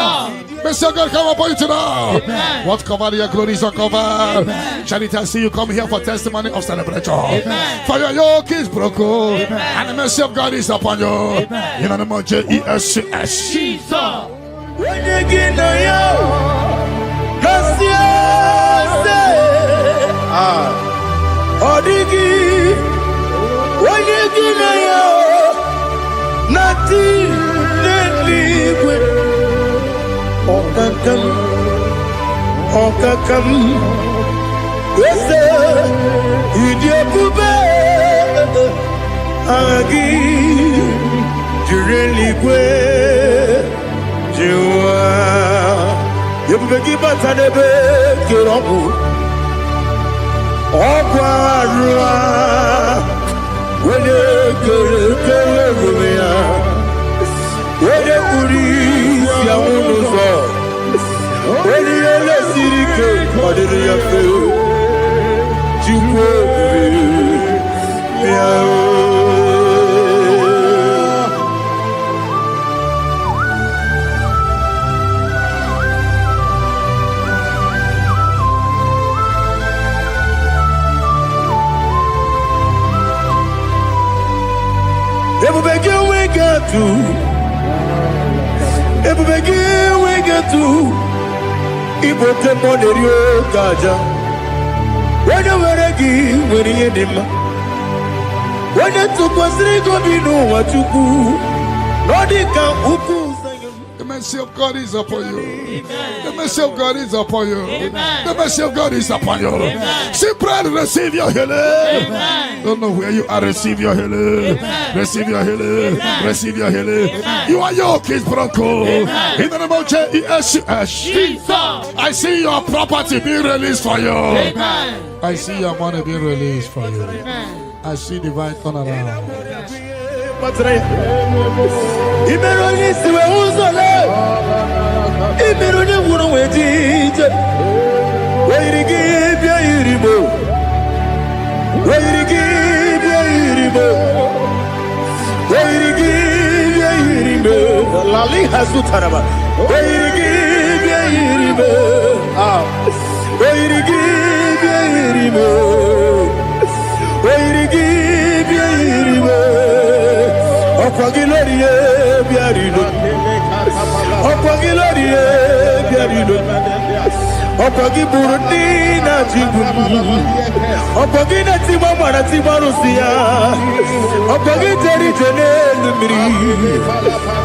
Mercy of God come upon you tonight. Amen. What covered your glory is uncovered. Charity, I see you come here for testimony of celebration. Amen. For your yoke is broken. Amen. And the mercy of God is upon you. Amen. In the name of Jesus. Jesus. When you get now, Odigi, when you get now, nothing liquid. Okakam, yes, you dear Bube, Agi, you really good, you are. You begin to be Kirobu. Ogwarua, when you when you when you the mercy of God is upon you. Amen. The mercy of God is upon you. Amen. The mercy of God is upon you. Amen. Simply receive your healing. Amen. Don't know where you are. Receive your healing. Amen. Receive your healing. Amen. Receive your healing. Amen. You are yoke is broken. Amen. In the name of Jesus. Jesus. I see your property being released for you. Amen. I see your money being released for you. Amen. I see divine turnaround. Opagi Burundi na Jibu, Opagi na Timama na Timarusia, Opagi Jerry Jenelmiri,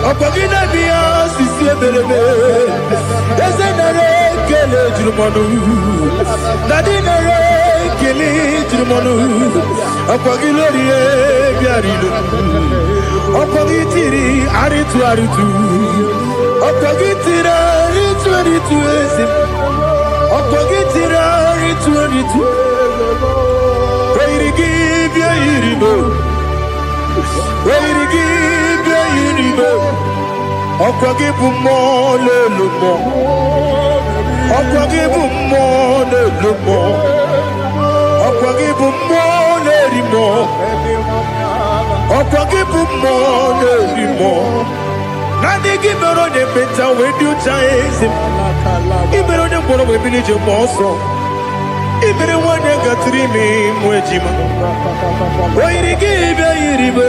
Opagi na Nia Sisia Belebe, Ezenare Kele Jumanu, Nadinare Kele Jumanu, Opagi Lorie Biarido, Opagi Tiri Aritu Aritu, Opagi Tira Aritu Aritu Esim. Apagitirari 22. Pray to give your iribo. Pray to give your iribo. Apagibu more lumo. Apagibu more lumo. Apagibu more limo. Apagibu more limo. Nani gibero de beta when you chase him. Ibero de boro we village moso. Ibero one got 3 me mwejima. Why they give you iribe?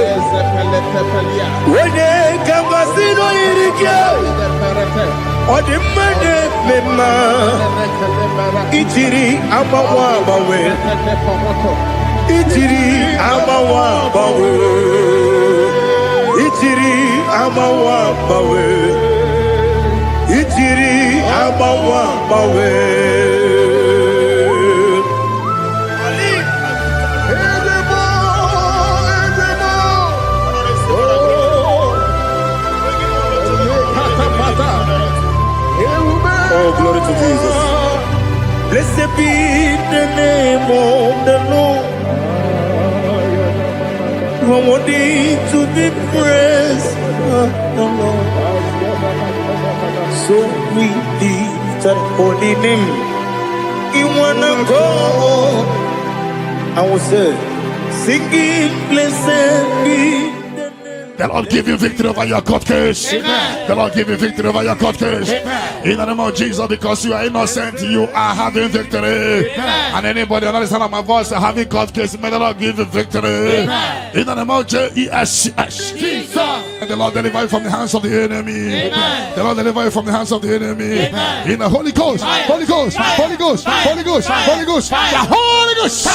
When they come casino irike. Or the money mema. Ichiri amawa bawe. Ichiri amawa bawe. Ichiri amawa bawe. Ichiri amawa bawe. Oh, glory to Jesus. Blessed be the name of the Lord. You are worthy to be praised, the Lord. So we lift that holy name. You wanna go? I will say, singing, blessed be. The Lord give you victory over your court case. Amen. The Lord give you victory over your court case. Amen. In the name of Jesus, because you are innocent, you are having victory. Amen. And anybody under the sound of my voice having court case, may the Lord give you victory. Amen. In the name of Jesus. And the Lord deliver you from the hands of the enemy. Amen. The Lord deliver you from the hands of the enemy. Amen. In the Holy Ghost, Holy Ghost, Holy Ghost, Holy Ghost, Holy Ghost, the Holy Ghost.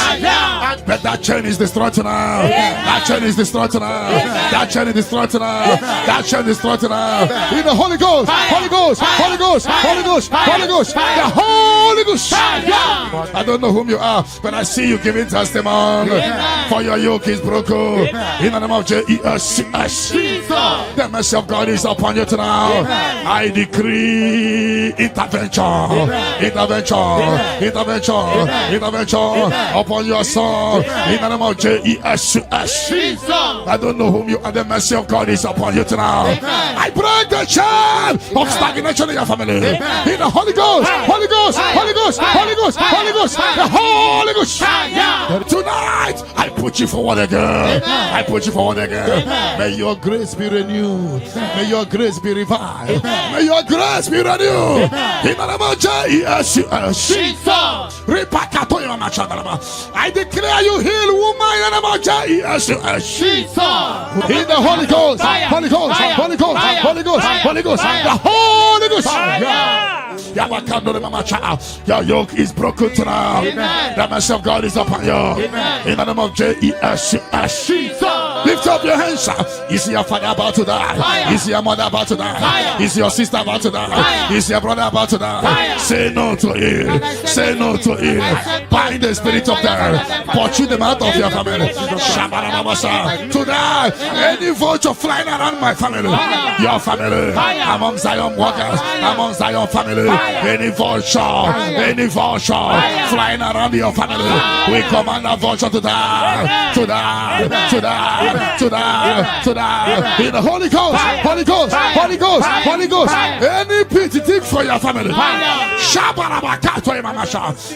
But that chain is destroyed now. That chain is destroyed now. That chain is destroyed now. That chain is destroyed now. In the Holy Ghost, Holy Ghost, Holy Ghost, Holy Ghost, Holy Ghost, the Holy Ghost. I don't know whom you are, but I see you giving testimony. For your yoke is broken. In the name of Jesus. The mercy of God is upon you tonight. I decree intervention, intervention upon your soul. In the name of Jesus. I don't know whom you are. The mercy of God is upon you tonight. I break the chain of stagnation in your family. In the Holy Ghost, Holy Ghost, Holy Ghost, Holy Ghost, Holy Ghost, the Holy Ghost. Tonight, I put you forward again. I put you forward again. May your grace be renewed. May your grace be revived. May your grace be renewed. In the name of Jesus. I declare you heal, woman. In the name of Jesus. In the Holy Ghost, Holy Ghost, Holy Ghost, Holy Ghost, Holy Ghost, the Holy Ghost. Your yoke is broken tonight. The mercy of God is upon you. In the name of Jesus. Lift up your hands. Is your father about to die? Is your mother about to die? Is your sister about to die? Is your brother about to die? Say no to it. Say no to it. Bind the spirit of death. Pursue them out of your family. Tonight, any vulture flying around my family, your family, among Zion workers, among Zion family, any vulture flying around your family, we command that vulture to die, to die, to die, to die, to die. In the Holy Ghost, Holy Ghost, Holy Ghost, Holy Ghost. Any pit dig for your family,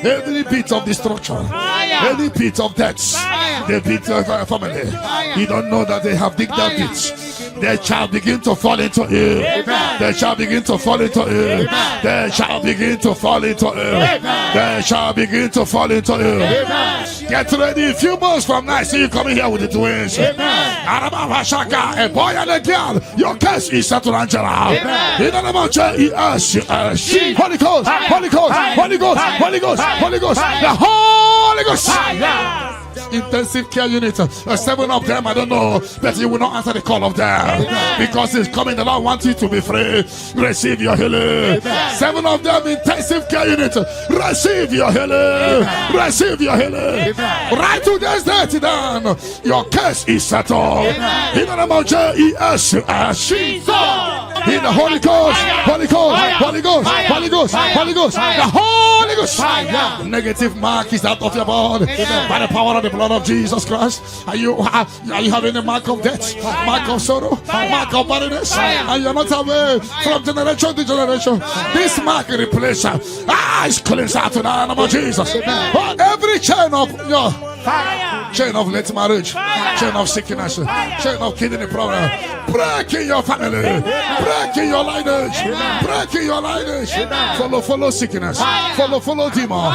any pit of destruction, any pit of death, the pit of your family. You don't know that they have digged that pit. Their child begin to fall into it. Their child begin to fall into it. Their child begin to fall into it. Their child begin to fall into it. Get ready. A few months from now, see you coming here with the twins. A boy and a girl. Your case is settled, Angela. In the name of Jesus. Holy Ghost, Holy Ghost, Holy Ghost, Holy Ghost, Holy Ghost, the Holy Ghost. Intensive care unit, 7 of them, I don't know, but you will not answer the call of them because it's coming. The Lord wants you to be free. Receive your healing. 7 of them, intensive care unit, receive your healing. Receive your healing. Right to this day, down. Your case is settled. In the name of Jesus. In the Holy Ghost, Holy Ghost, Holy Ghost, Holy Ghost, Holy Ghost, the Holy Ghost. Negative mark is out of your body by the power of the blood of Jesus Christ. Are you having a mark of death, mark of sorrow, mark of barrenness, and you're not away from generation to generation? This mark replace is cleansed out in the name of Jesus. Every chain of your chain of late marriage, chain of sickness, chain of kidney problem, break in your family, break in your lineage, break in your lineage. Follow sickness, follow demon,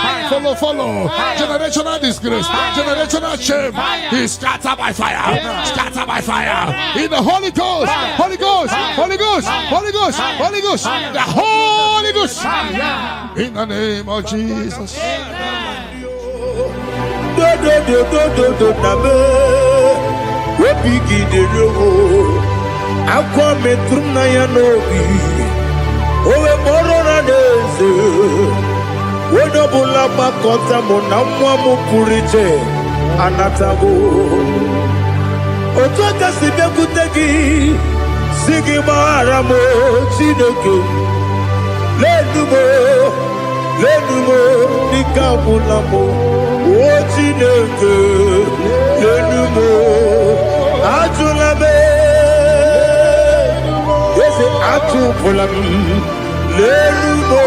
follow generational disgrace, generational shame. He's scattered by fire, scattered by fire. In the Holy Ghost, Holy Ghost, Holy Ghost, Holy Ghost, Holy Ghost, the Holy Ghost. In the name of Jesus. Lenumo nikabulamo ochineke lenumo ajulame ese ajupulam lenumo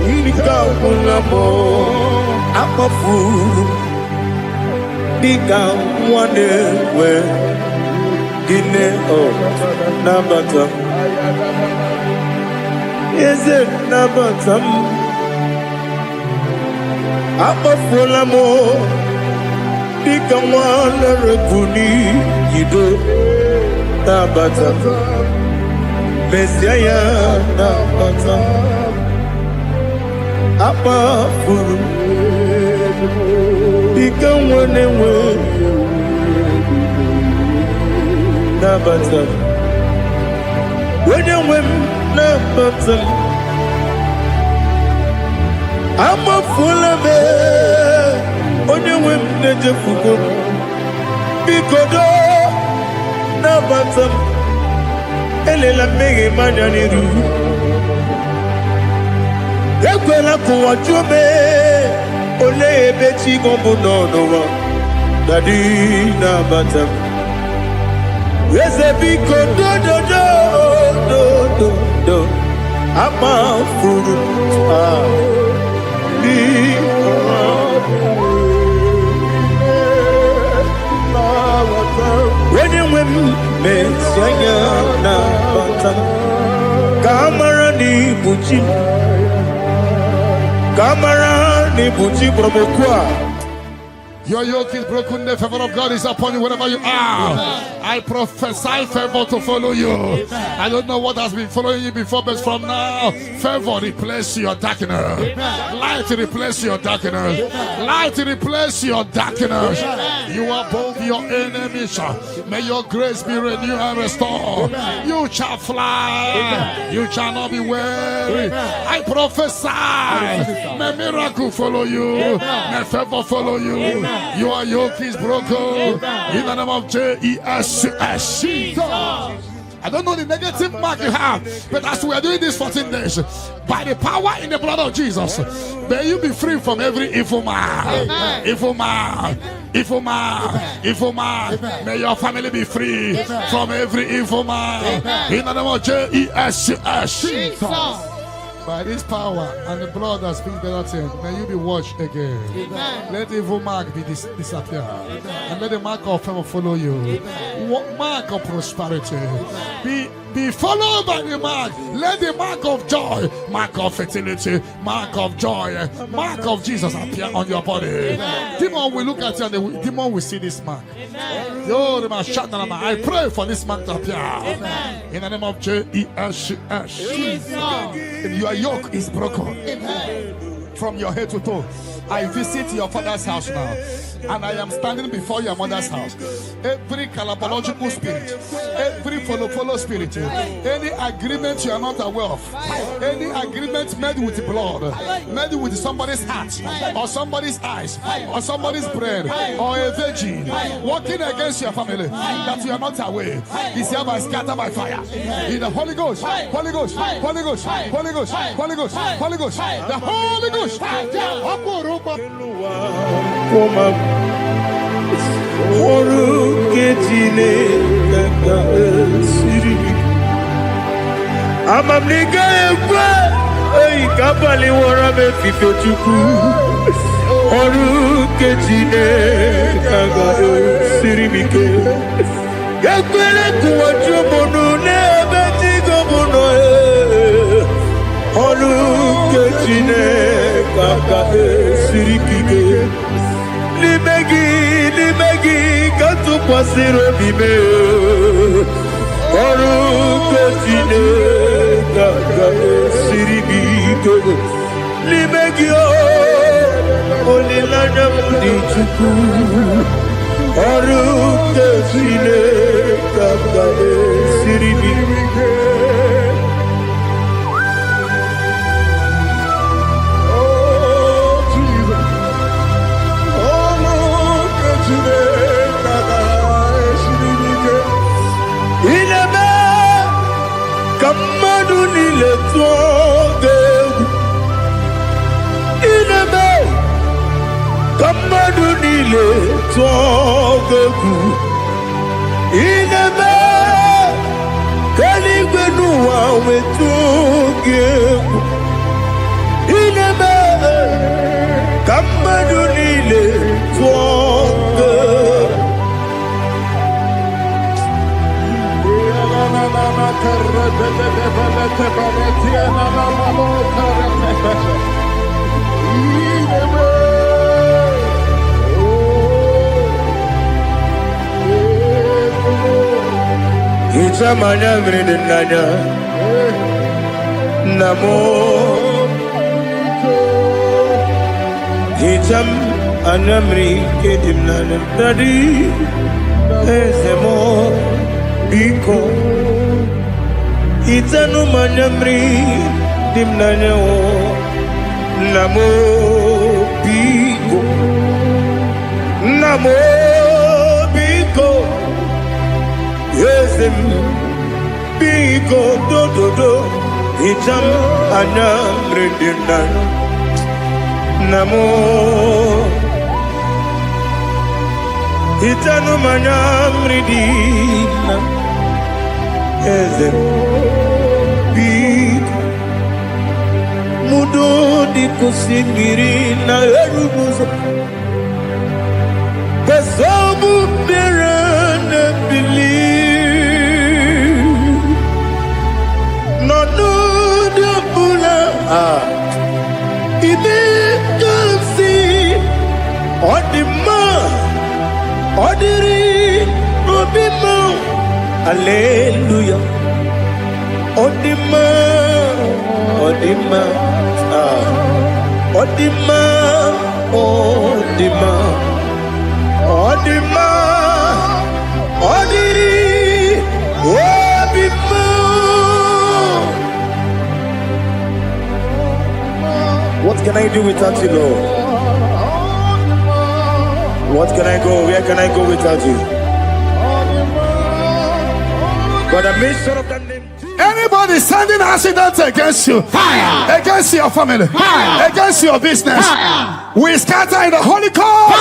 nikabulamo amafu nikamwane we dine o nabata. Is it never some? I'm a full of more. Become one repuni. You do Nabata. Messiah Nabata. I'm a fool. Become one and one. Nabata. When you win. I'm a fool of it. On your women, the Fuku. Because no bottom. Ella make a man on you. Equela Kuachume. Ole Betty Gombuno. Daddy, no bottom. Yes, a big do. I'm a fool. When you win, Messiah, Camera ni Buchi Promokwa. Your yoke is broken, the favor of God is upon you wherever you are. I prophesy favor to follow you. I don't know what has been following you before, but from now, favor replace your darkness. Light replace your darkness. Light replace your darkness. You are above your enemies. May your grace be renewed and restored. You shall fly. You shall not be weary. I prophesy. May miracle follow you. May favor follow you. Your yoke is broken in the name of Jesus. I don't know the negative mark you have, but as we are doing this 14 days, by the power in the blood of Jesus, may you be free from every evil man. Evil man. Evil man. Evil man. May your family be free from every evil man. In the name of Jesus. By this power and the blood that speaks better things, may you be washed again. Amen. Let the evil mark be disappear. And let the mark of favor follow you. Mark of prosperity. Be followed by the mark. Let the mark of joy, mark of fertility, mark of joy, mark of Jesus appear on your body. Demon will look at you and the demon will see this mark. I pray for this mark to appear. In the name of Jesus. Your yoke is broken. From your head to toe. I visit your father's house now. and I am standing before your mother's house. Every calabological spirit, every follow spirit, any agreement you are not aware of, any agreement made with blood, made with somebody's heart, or somebody's eyes, or somebody's bread, or a virgin, working against your family that you are not aware, is hereby scattered by fire. In the Holy Ghost, Holy Ghost, Holy Ghost, Holy Ghost, Holy Ghost, Holy Ghost, the Holy Ghost. Limegi, katu pasiro bime. Oru ketine, kaka siribike. Limegi olilanya mudichuku. Oru ketine, kaka siribike. Itamanya mridinanya namo Itam anamri kedimnana dadi ezemo biko Itanu manamri dimnanya namo biko namo biko Yesem biko do do do Itam anamri dimnanya namo Itanu manamri dimnanya Ezem biko mudo di kusingiri na erubuzo Besobu berane believe no no de bula Ibe kansi odima odiri obima Hallelujah. Odima, Odima, Odima, Odima, Odima, Odiri, Odima. What can I do without you, Lord? What can I go? Where can I go without you? But I made sure of that name. Anybody sending accidents against you, fire. Against your family, fire. Against your business, fire. We scatter in the Holy Ghost,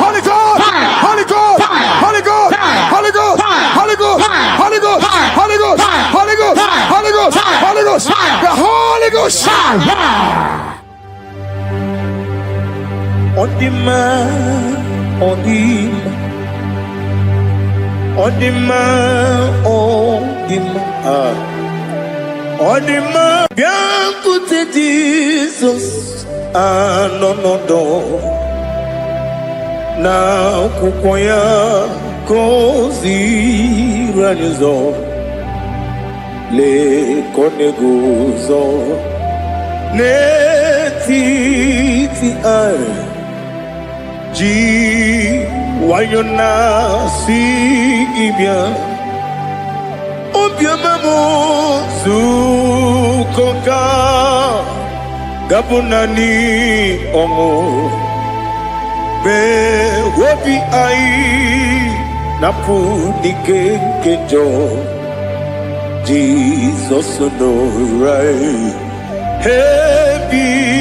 Holy Ghost, Holy Ghost, Holy Ghost, Holy Ghost, Holy Ghost, Holy Ghost, Holy Ghost, Holy Ghost, Holy Ghost, Holy Ghost, the Holy Ghost. Odima, Odima. Odima, Odima, Odima, bianco te Jesus, no, na kukoya kozi ranizo, le koneguzo, ne titi ji wayona si ibia obiamamo zukoka gabunani omo be wobi ai napu dike kejo Jesus no right happy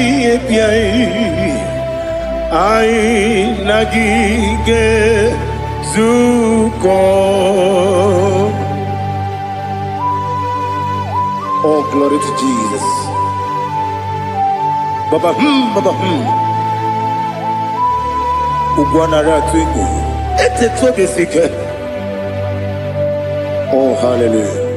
ai nagige zuko. Oh, glory to Jesus. Baba Baba Ugwanara twingu ete toge sike. Oh, hallelujah.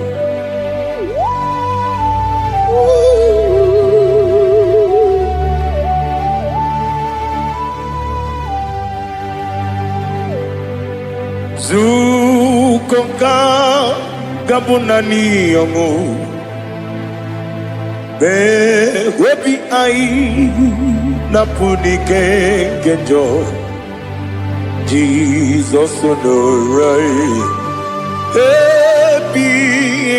Zukonka gabunani yongo be webi ai napuni kenjo Jesus no right happy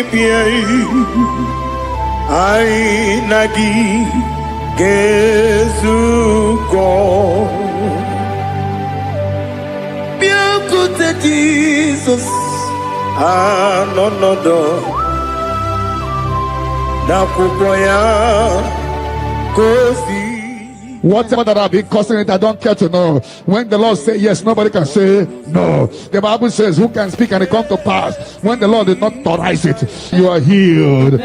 ai nagi gezuko Jesus, no. Whatever that I've been causing it, I don't care to know. When the Lord says yes, nobody can say no. The Bible says, who can speak and it come to pass? When the Lord did not authorize it, you are healed.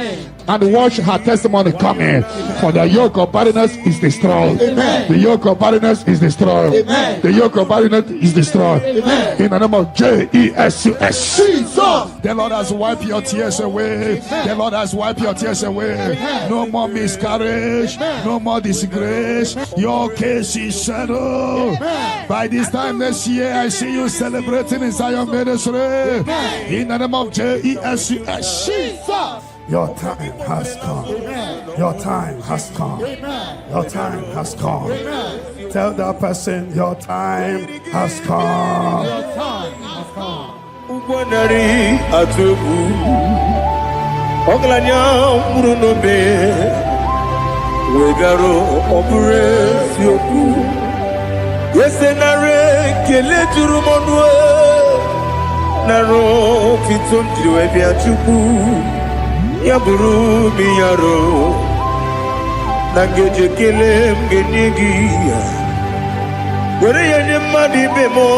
And watch her testimony coming. For the yoke of barrenness is destroyed. Amen. The yoke of barrenness is destroyed. Amen. The yoke of barrenness is destroyed. Amen. In the name of Jesus. The Lord has wiped your tears away. Amen. The Lord has wiped your tears away. Amen. No more miscarriage. Amen. No more disgrace. Your case is settled. Amen. By this time next year, I see you celebrating in Zion ministry. Amen. In the name of Jesus. Your time has come. Amen. Your time has come. Amen. Your time has come. Amen. Tell that person your time has come. Your time has come. Uwanari atubu oglanya muruno be wegaro obure sioku yesenare kele turumonwe naro fitondiriwe biachuku Yaburu miyaro nangeje kele mgenigia were yanye madi bemo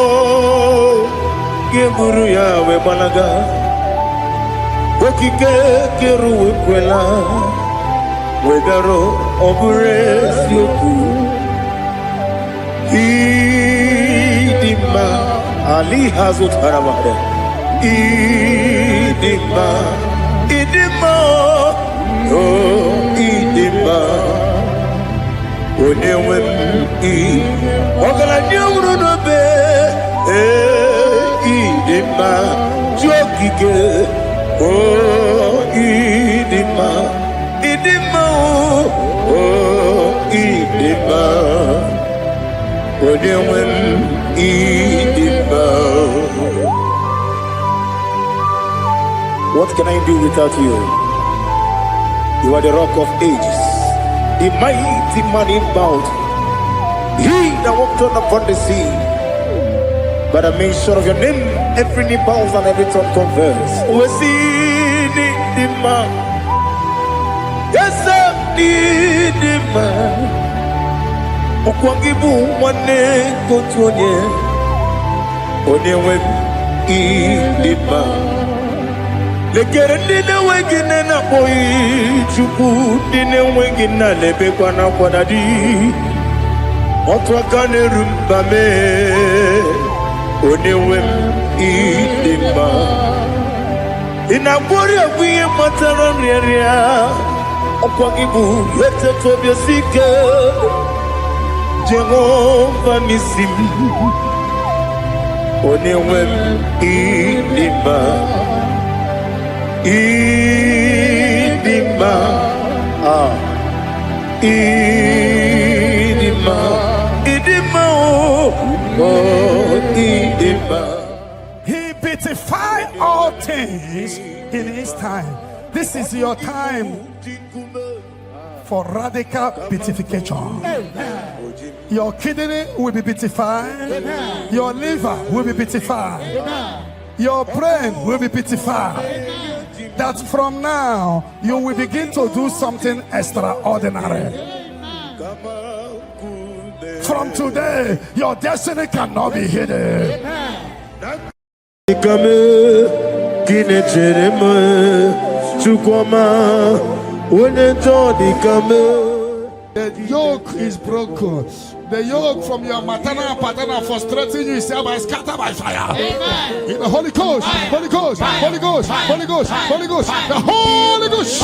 geburu yawe balaga okike keru wekwela wegaro obure sioku idima ali hazut haramade idima Idima, oh Idima, Onewem Ogala nyuruno be, Idima, Jokike, oh Idima, Idima, oh Idima, Onewem Idima. What can I do without you? You are the rock of ages, the mighty man in bound. He that walked on upon the sea. By the mention of your name, every knee bows and every tongue confesses. We see the man. Yes, sir, the man. Okwangibu wane kotonye. Onewe the man. Lekere dine wengine na boyi chuku dine wengine lebe kwa na kwa di otwa kane rumbame onewe idima inabori abuye matara riria okwagibu yete tobye sike Jehova nisim onewe idima Idima, Idima, Idima, He beautified all things in his time. This is your time for radical beatification. Your kidney will be beatified. Your liver will be beatified. Your brain will be beatified. That from now you will begin to do something extraordinary. From today, your destiny cannot be hidden. The yoke is broken. The yoke from your maternal and paternal frustrating you is scattered by fire. Amen. In the Holy Ghost, Holy Ghost, Holy Ghost, Holy Ghost, Holy Ghost, the Holy Ghost.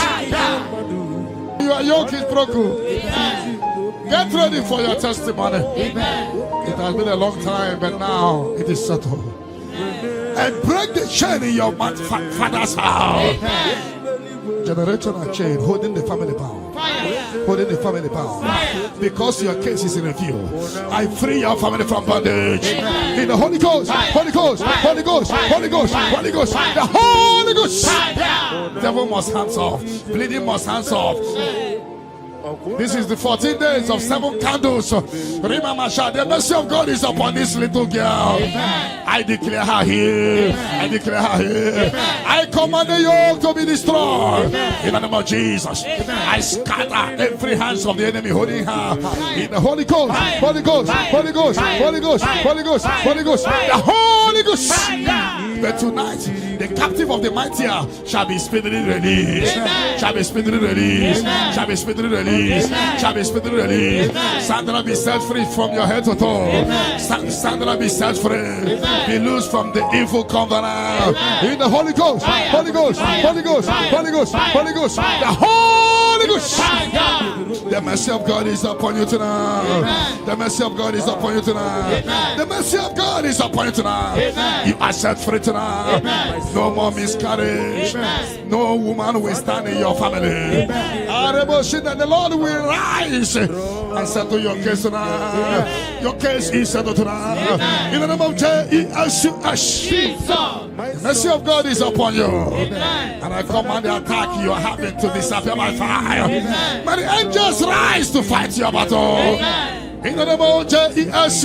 Your yoke is broken. Amen. Get ready for your testimony. Amen. It has been a long time, but now it is settled. And break the chain in your father's house. Amen. Generational chain holding the family bound. Holding the family bound. Because your case is in review. I free your family from bondage. Amen. In the Holy Ghost, Holy Ghost, Holy Ghost, Holy Ghost, Holy Ghost, the Holy Ghost. Devil must hands off. Bleeding must hands off. This is the 14 days of 7 candles. Remember, the mercy of God is upon this little girl. Amen. I declare her here. Amen. I declare her here. Amen. I command the yoke to be destroyed. Amen. In the name of Jesus. Amen. I scatter every hands of the enemy holding her. In the Holy Ghost, Holy Ghost, Holy Ghost, Holy Ghost, Holy Ghost, Holy Ghost, the Holy Ghost. But tonight, the captive of the mightier shall be speedily released. Amen. Shall be speedily released. Amen. Shall be speedily released. Amen. Shall be speedily released. Sandra, be set free from your head to toe. Sandra, be set free. Amen. Be loose from the evil covenant. Amen. In the Holy Ghost, Holy Ghost, Holy Ghost, Holy Ghost, Holy Ghost, the Holy Ghost. The mercy of God is upon you tonight. Amen. The mercy of God is upon you tonight. Amen. The mercy of God is upon you tonight. Amen. You are set free tonight. Amen. No more miscarriage. Amen. No woman will stand in your family. Amen. The Lord will rise and settle your case tonight. Your case is settled tonight. Amen. In the name of Jesus. The mercy of God is upon you. Amen. And I command the attack you are having to disappear by fire. Amen. May the angels rise to fight your battle. Amen. In the name of Jesus.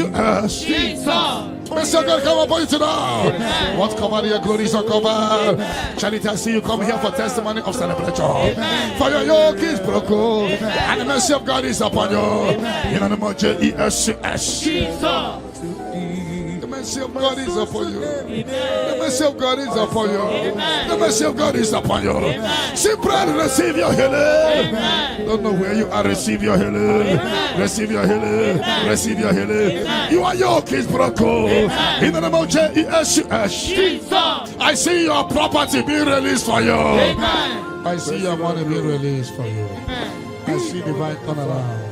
Mercy of God come upon you tonight. Amen. What cover your glory is uncovered. Charity, I see you come here for testimony of celebration. Amen. For your yoke is broken. Amen. And the mercy of God is upon you. Amen. In the name of Jesus. The mercy of God is upon you. The mercy of God is upon you. The mercy of God is upon you. See, brother, receive your healing. Don't know where you are. Receive your healing. Receive your healing. Receive your healing. Your yoke is broken. In the name of Jesus. I see your property being released for you. I see your money being released for you. I see divine turnaround.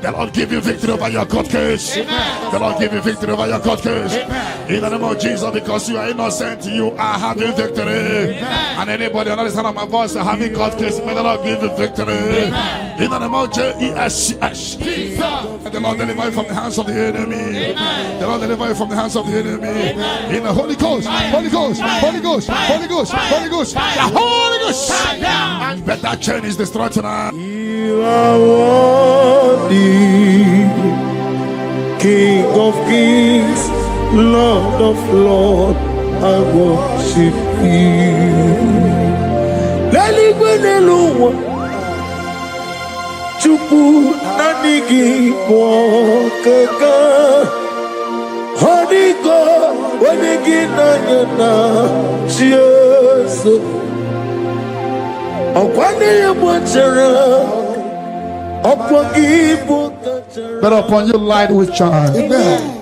The Lord give you victory over your court case. Amen. The Lord give you victory over your court case. Amen. In the name of Jesus, because you are innocent, you are having victory. Amen. And anybody under the sound of my voice having court case, may the Lord give you victory. Amen. In the name of Jesus. And the Lord deliver you from the hands of the enemy. Amen. The Lord deliver you from the hands of the enemy. Amen. In the Holy Ghost, Holy Ghost, Holy Ghost, Holy Ghost, Holy Ghost, the Holy Ghost. But that chain is destroyed tonight. You are worthy, King of kings, Lord of lords, I worship you. Laligwenelua, Chupu nanigi mwokeka, Honigo wanigi nanyana, Jesus. Okwani mwachara. But upon you light will shine. Amen.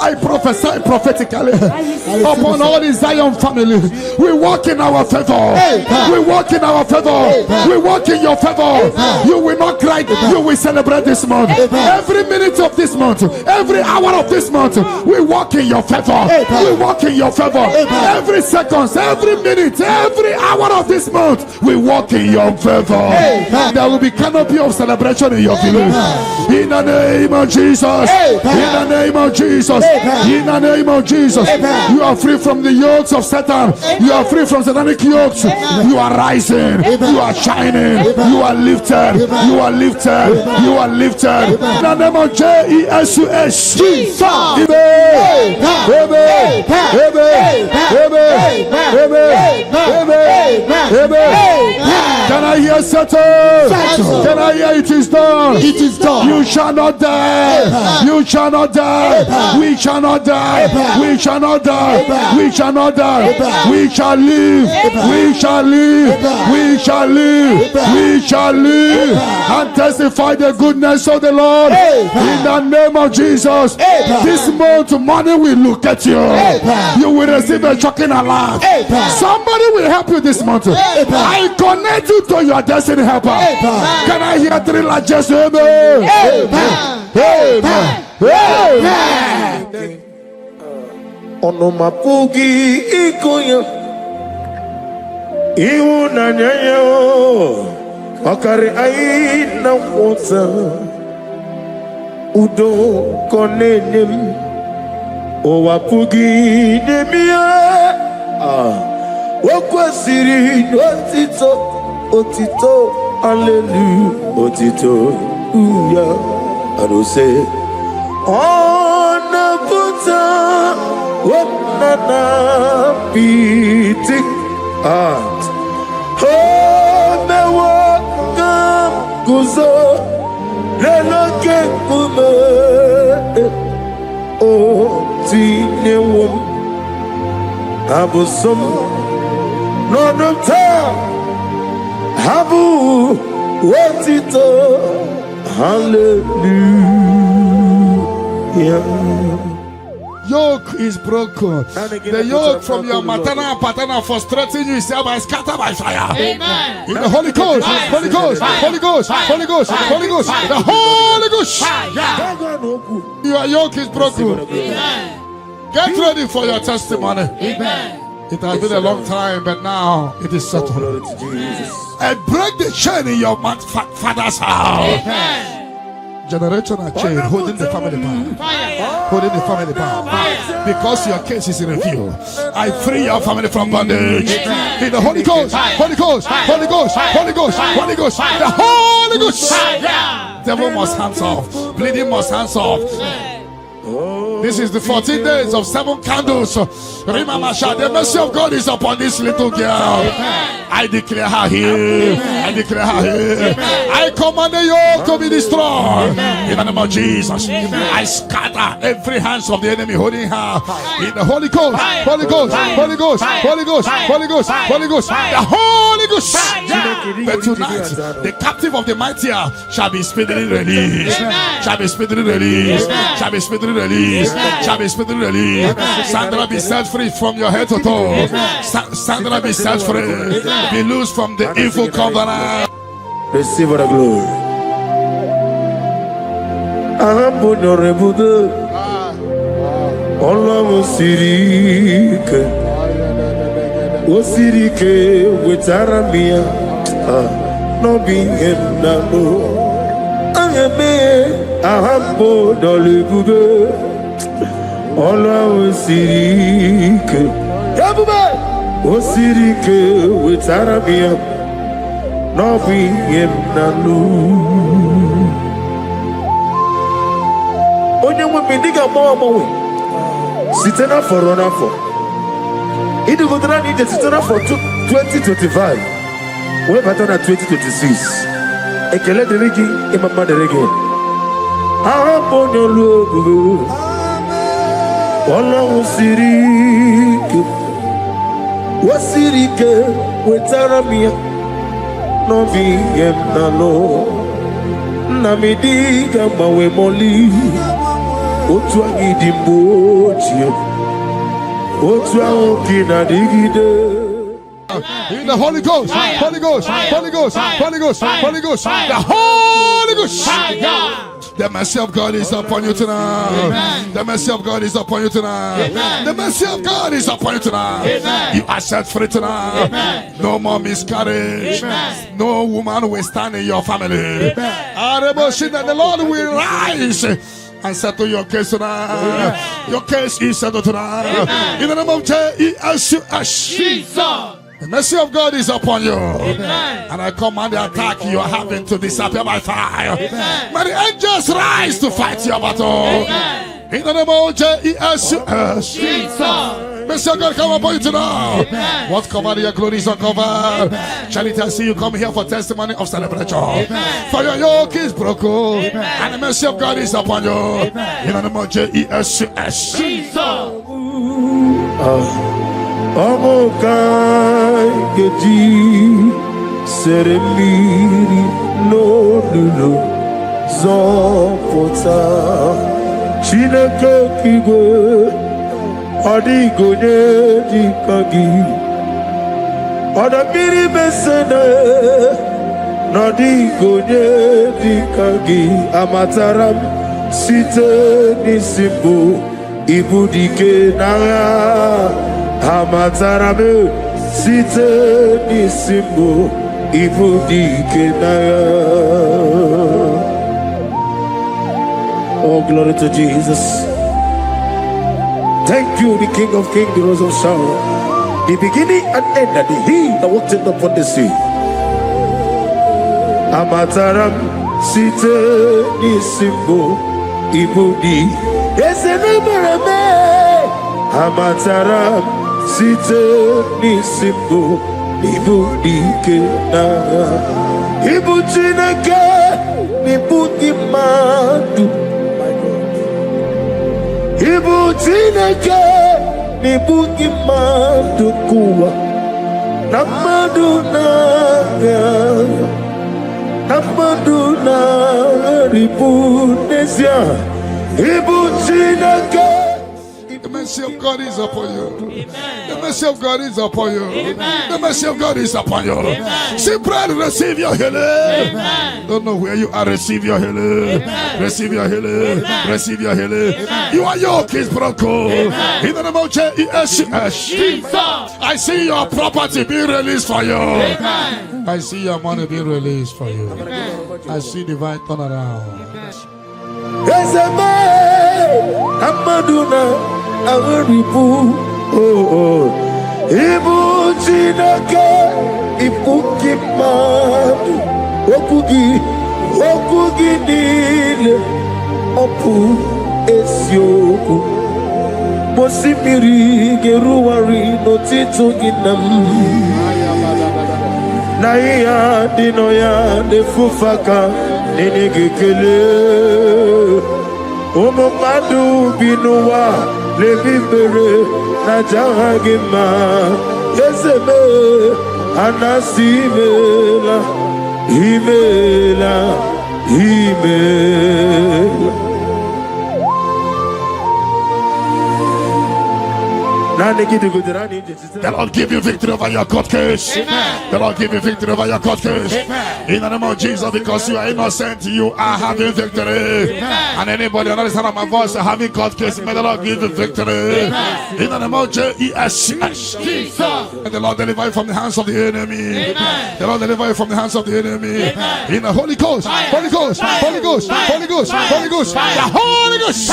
I prophesy prophetically upon all the Zion family. We walk in our favor. We walk in our favor. We walk in your favor. You will not cry. You will celebrate this month. Every minute of this month, every hour of this month, we walk in your favor. We walk in your favor. Every second, every minute, every hour of this month, we walk in your favor. There will be canopy of celebration in your village. In the name of Jesus. In the name of Jesus. In the name of Jesus. You are free from the yokes of Satan. You are free from satanic yokes. You are rising. You are shining. You are lifted. You are lifted. You are lifted. In the name of Jesus. Jesus. Amen. Amen. Amen. Amen. Can I hear settle? Can I hear it is done? It is done. You shall not die. You shall not die. We shall not die. We shall not die. We shall not die. We shall live. We shall live. We shall live. We shall live and testify the goodness of the Lord. In the name of Jesus. This month money will look at you. You will receive a shocking alarm. Somebody will help you this month. I connect you to your destiny helper. Can I hear three largest amen? Amen. Amen. Ono mapugi ikoya iu nanyayo akari aina wota udo konenem o wapugi nemia wakwasiri otito hallelujah otito uya arose ona puta Wanana beating heart. Oh, me wakam kuzo lelake kume. Oh, tine wom abusum nonota habu watito hallelujah. Yoke is broken. The yoke from your maternal and paternal frustrating you is hereby scattered by fire. Amen. In the Holy Ghost, Holy Ghost, Holy Ghost, Holy Ghost, Holy Ghost, the Holy Ghost. Your yoke is broken. Amen. Get ready for your testimony. Amen. It has been a long time, but now it is settled. And break the chain in your father's house. Amen. Generational chain holding the family power. Fire. Holding the family power. Because your case is in review. I free your family from bondage. In the Holy Ghost, Holy Ghost, Holy Ghost, Holy Ghost, Holy Ghost, the Holy Ghost. Devil must hands off. Bleeding must hands off. This is the 14 days of 7 candles. Remember, the mercy of God is upon this little girl. I declare her here. I declare her here. I command the yoke to be destroyed. In the name of Jesus. I scatter every hands of the enemy holding her. In the Holy Ghost, Holy Ghost, Holy Ghost, Holy Ghost, Holy Ghost, Holy Ghost, the Holy Ghost. But tonight, the captive of the mighty shall be speedily released. Shall be speedily released. Shall be speedily released. Shall be speedily released. Sandra, be set free from your head to toe. Sandra, be set free. Be loose from the evil covenant. Receive the glory. Allah Osirike wetaramia no being no ayame ahambo dolebube Allah Osirike yabube Osirike wetaramia no being no onye nwe bidiga mo sitena for run for it will not need the season for 2025. We're better than 2026. A kele de regi, a mama de regi. I'm on your logo. All was Sirike. Was Sirike with Taramia? No VM Nano. Namidiga Mawe Moli. Otua Idimbo. In the Holy Ghost, Holy Ghost, Holy Ghost, Holy Ghost, Holy Ghost, the Holy Ghost. The mercy of God is upon you tonight. The mercy of God is upon you tonight. The mercy of God is upon you tonight. You are set free tonight. No more miscarriage. No woman will stand in your family. And the Lord will rise and settle your case tonight. Your case is settled tonight. In the name of Jesus. The mercy of God is upon you. And I command the attack you are having to disappear by fire. May the angels rise to fight your battle. In the name of Jesus. Mercy of God come upon you tonight. What covered your glory is uncovered. Charity, I see you come here for testimony of celebration. For your yoke is broken. And the mercy of God is upon you. In the name of Jesus. Amokai geji seremiri no zopota Chineke kigwe adigonye dikagi adamiri mesene nadigonye dikagi amataram site nisimbu ibudike naya Amatarame site nisimbo ibudike naya. Oh, glory to Jesus. Thank you, the King of Kings, the Rose of Sharon, the beginning and end, and the He that walked upon the sea. Amataram site nisimbo ibudi. Esenemereme. Amataram site nisimbo ibudike na ibuchineke nibuki madu ibuchineke nibuki madu kuwa namadu na ribunesia ibuchineke. The mercy of God is upon you. The mercy of God is upon you. The mercy of God is upon you. Simply receive your healing. Don't know where you are. Receive your healing. Receive your healing. Receive your healing. Your yoke is broken. In the name of Jesus. I see your property being released for you. I see your money being released for you. I see divine turnaround. Amaduna Agaribu Ibu Chinake Ibuki Madu Okugi Nile Opu Esioku Mosimiri Geruwari Notito Ginam Naya Dinoya Nefufaka Nenegekele Omomadu binuwa lebibere na jahagima Yeseme anasimela Imela The Lord give you victory over your court case. The Lord give you victory over your court case. In the name of Jesus, because you are innocent, you are having victory. And anybody under the sound of my voice having court case, may the Lord give you victory. In the name of Jesus. And the Lord deliver you from the hands of the enemy. The Lord deliver you from the hands of the enemy. In the Holy Ghost, Holy Ghost, Holy Ghost, Holy Ghost, Holy Ghost, the Holy Ghost.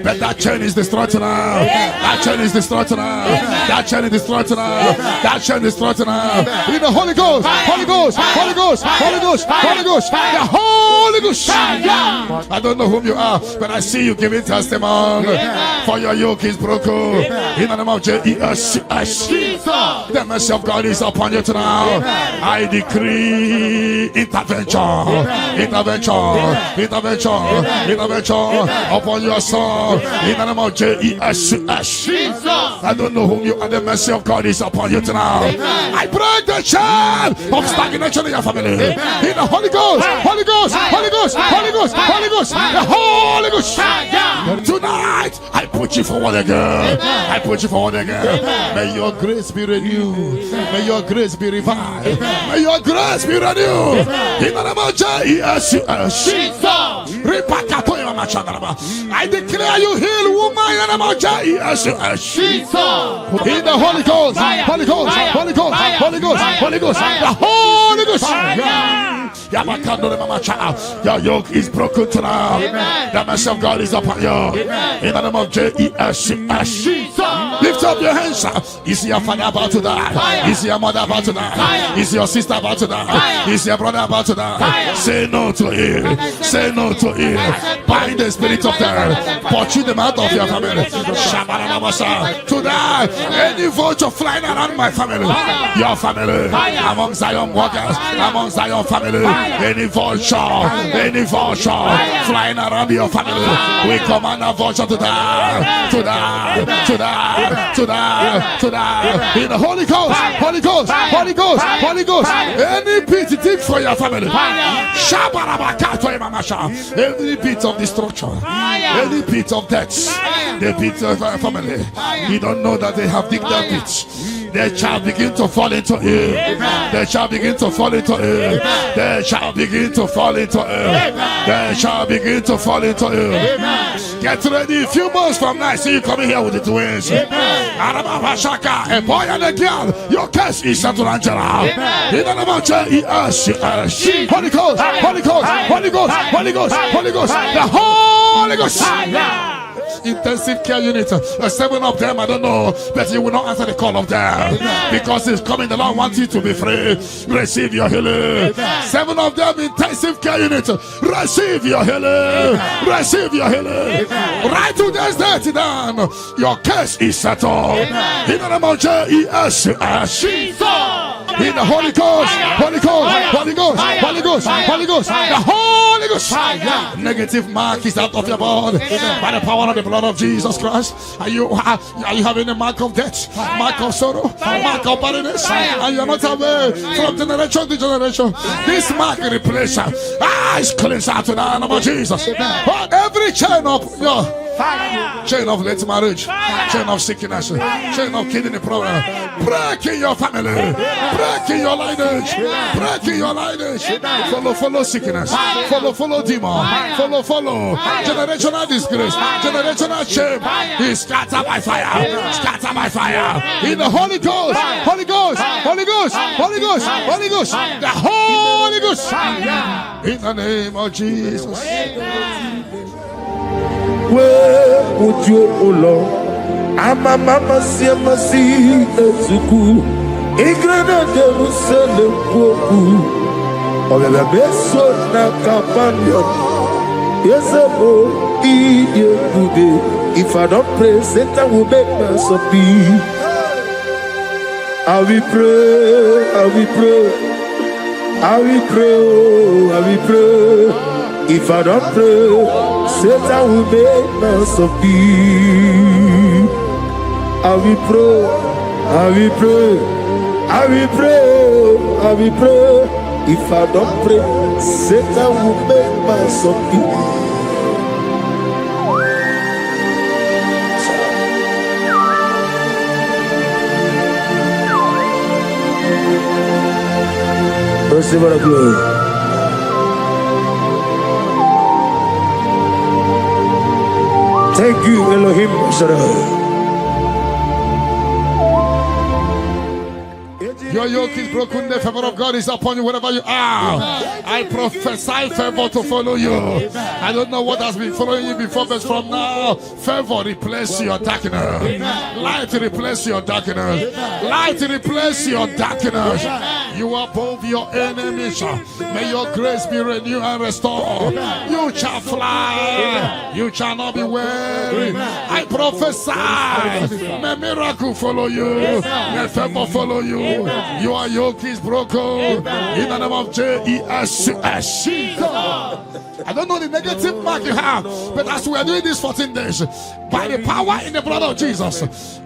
But that chain is destroyed tonight. That chain is destroyed tonight. That chain is destroyed tonight. That chain is destroyed tonight. In the Holy Ghost, Holy Ghost, Holy Ghost, Holy Ghost, Holy Ghost, the Holy Ghost. I don't know whom you are, but I see you giving testimony. For your yoke is broken. In the name of Jesus, the mercy of God is upon you tonight. I decree intervention, intervention, intervention, intervention upon your soul. In the name of Jesus. I don't know whom you are. The mercy of God is upon you tonight. I break the chain of stagnation in your family. In the Holy Ghost, Holy Ghost, Holy Ghost, Holy Ghost, Holy Ghost, the Holy Ghost. Tonight, I put you forward again. I put you forward again. May your grace be renewed. May your grace be revived. May your grace be renewed. In the name of Jesus. I declare you heal, woman. In the name of Jesus. In the Holy Ghost, Holy Ghost, Holy Ghost, Holy Holy Ghost, Holy Ghost, the Holy Ghost. Your yoke is broken tonight. The mercy of God is upon you. In the name of Jesus. Lift up your hands. Is your father about to die? Is your mother about to die? Is your sister about to die? Is your brother about to die? Say no to it. Say no to it. Bind the spirit of death. Pursue them out of your family. To die. Any vulture flying around my family, your family, among Zion walkers, among Zion family, any vulture flying around your family, we command a vulture to die, to die, to die, to die, to die. In the Holy Ghost, Holy Ghost, Holy Ghost, Holy Ghost. Any pit dig for your family. Every pit of destruction, any pit of death, the pit of our family. You don't know that they have digged that pit. They shall begin to fall into it. They shall begin to fall into it. They shall begin to fall into it. They shall begin to fall into it. Get ready. A few months from now, see you coming here with the twins. A boy and a girl. Your case is settled, Angela. In the name of Jesus. Holy Ghost, Holy Ghost, Holy Ghost, Holy Ghost, Holy Ghost, the Holy Ghost. Intensive care unit, 7 of them, I don't know, but you will not answer the call of them because it's coming. The Lord wants you to be free. Receive your healing. 7 of them, intensive care unit. Receive your healing. Receive your healing. Right to this day, down. Your case is settled. In the name of Jesus. In the Holy Ghost, Holy Ghost, Holy Ghost, Holy Ghost, Holy Ghost, the Holy Ghost. Negative mark is out of your body by the power of the blood of Jesus Christ. Are you having a mark of death, mark of sorrow, mark of barrenness, and you are not aware from generation to generation? This mark replace is cleansed out to the name of Jesus. Every chain of your chain of late marriage, chain of sickness, chain of kidney problem, break in your family, break in your lineage, break in your lineage. Follow sickness, follow demon, follow generational disgrace, generational shame. Is scattered by fire, scattered by fire. In the Holy Ghost, Holy Ghost, Holy Ghost, Holy Ghost, Holy Ghost, the Holy Ghost. In the name of Jesus. Where would you, O Lord? Ama mama siama si ezuku. Igrana Jerusalem woku. Ogebe beso na kapanyo. Yesebo iye bude. If I don't pray, Satan will make us a peace. I will pray, I will pray, I will pray, I will pray. If I don't pray, Satan will make us a peace. I will pray, I will pray, I will pray, I will pray. If I don't pray, Satan will make us a peace. Receive the glory. Thank you, Elohim Shaddai. Your yoke is broken. The favor of God is upon you wherever you are. I prophesy favor to follow you. I don't know what has been following you before, but from now, favor replace your darkness. Light replace your darkness. Light replace your darkness. You are above your enemies. May your grace be renewed and restored. You shall fly. You shall not be weary. I prophesy. May miracle follow you. May favor follow you. Your yoke is broken. In the name of Jesus. I don't know the negative mark you have, but as we are doing this 14 days, by the power in the blood of Jesus,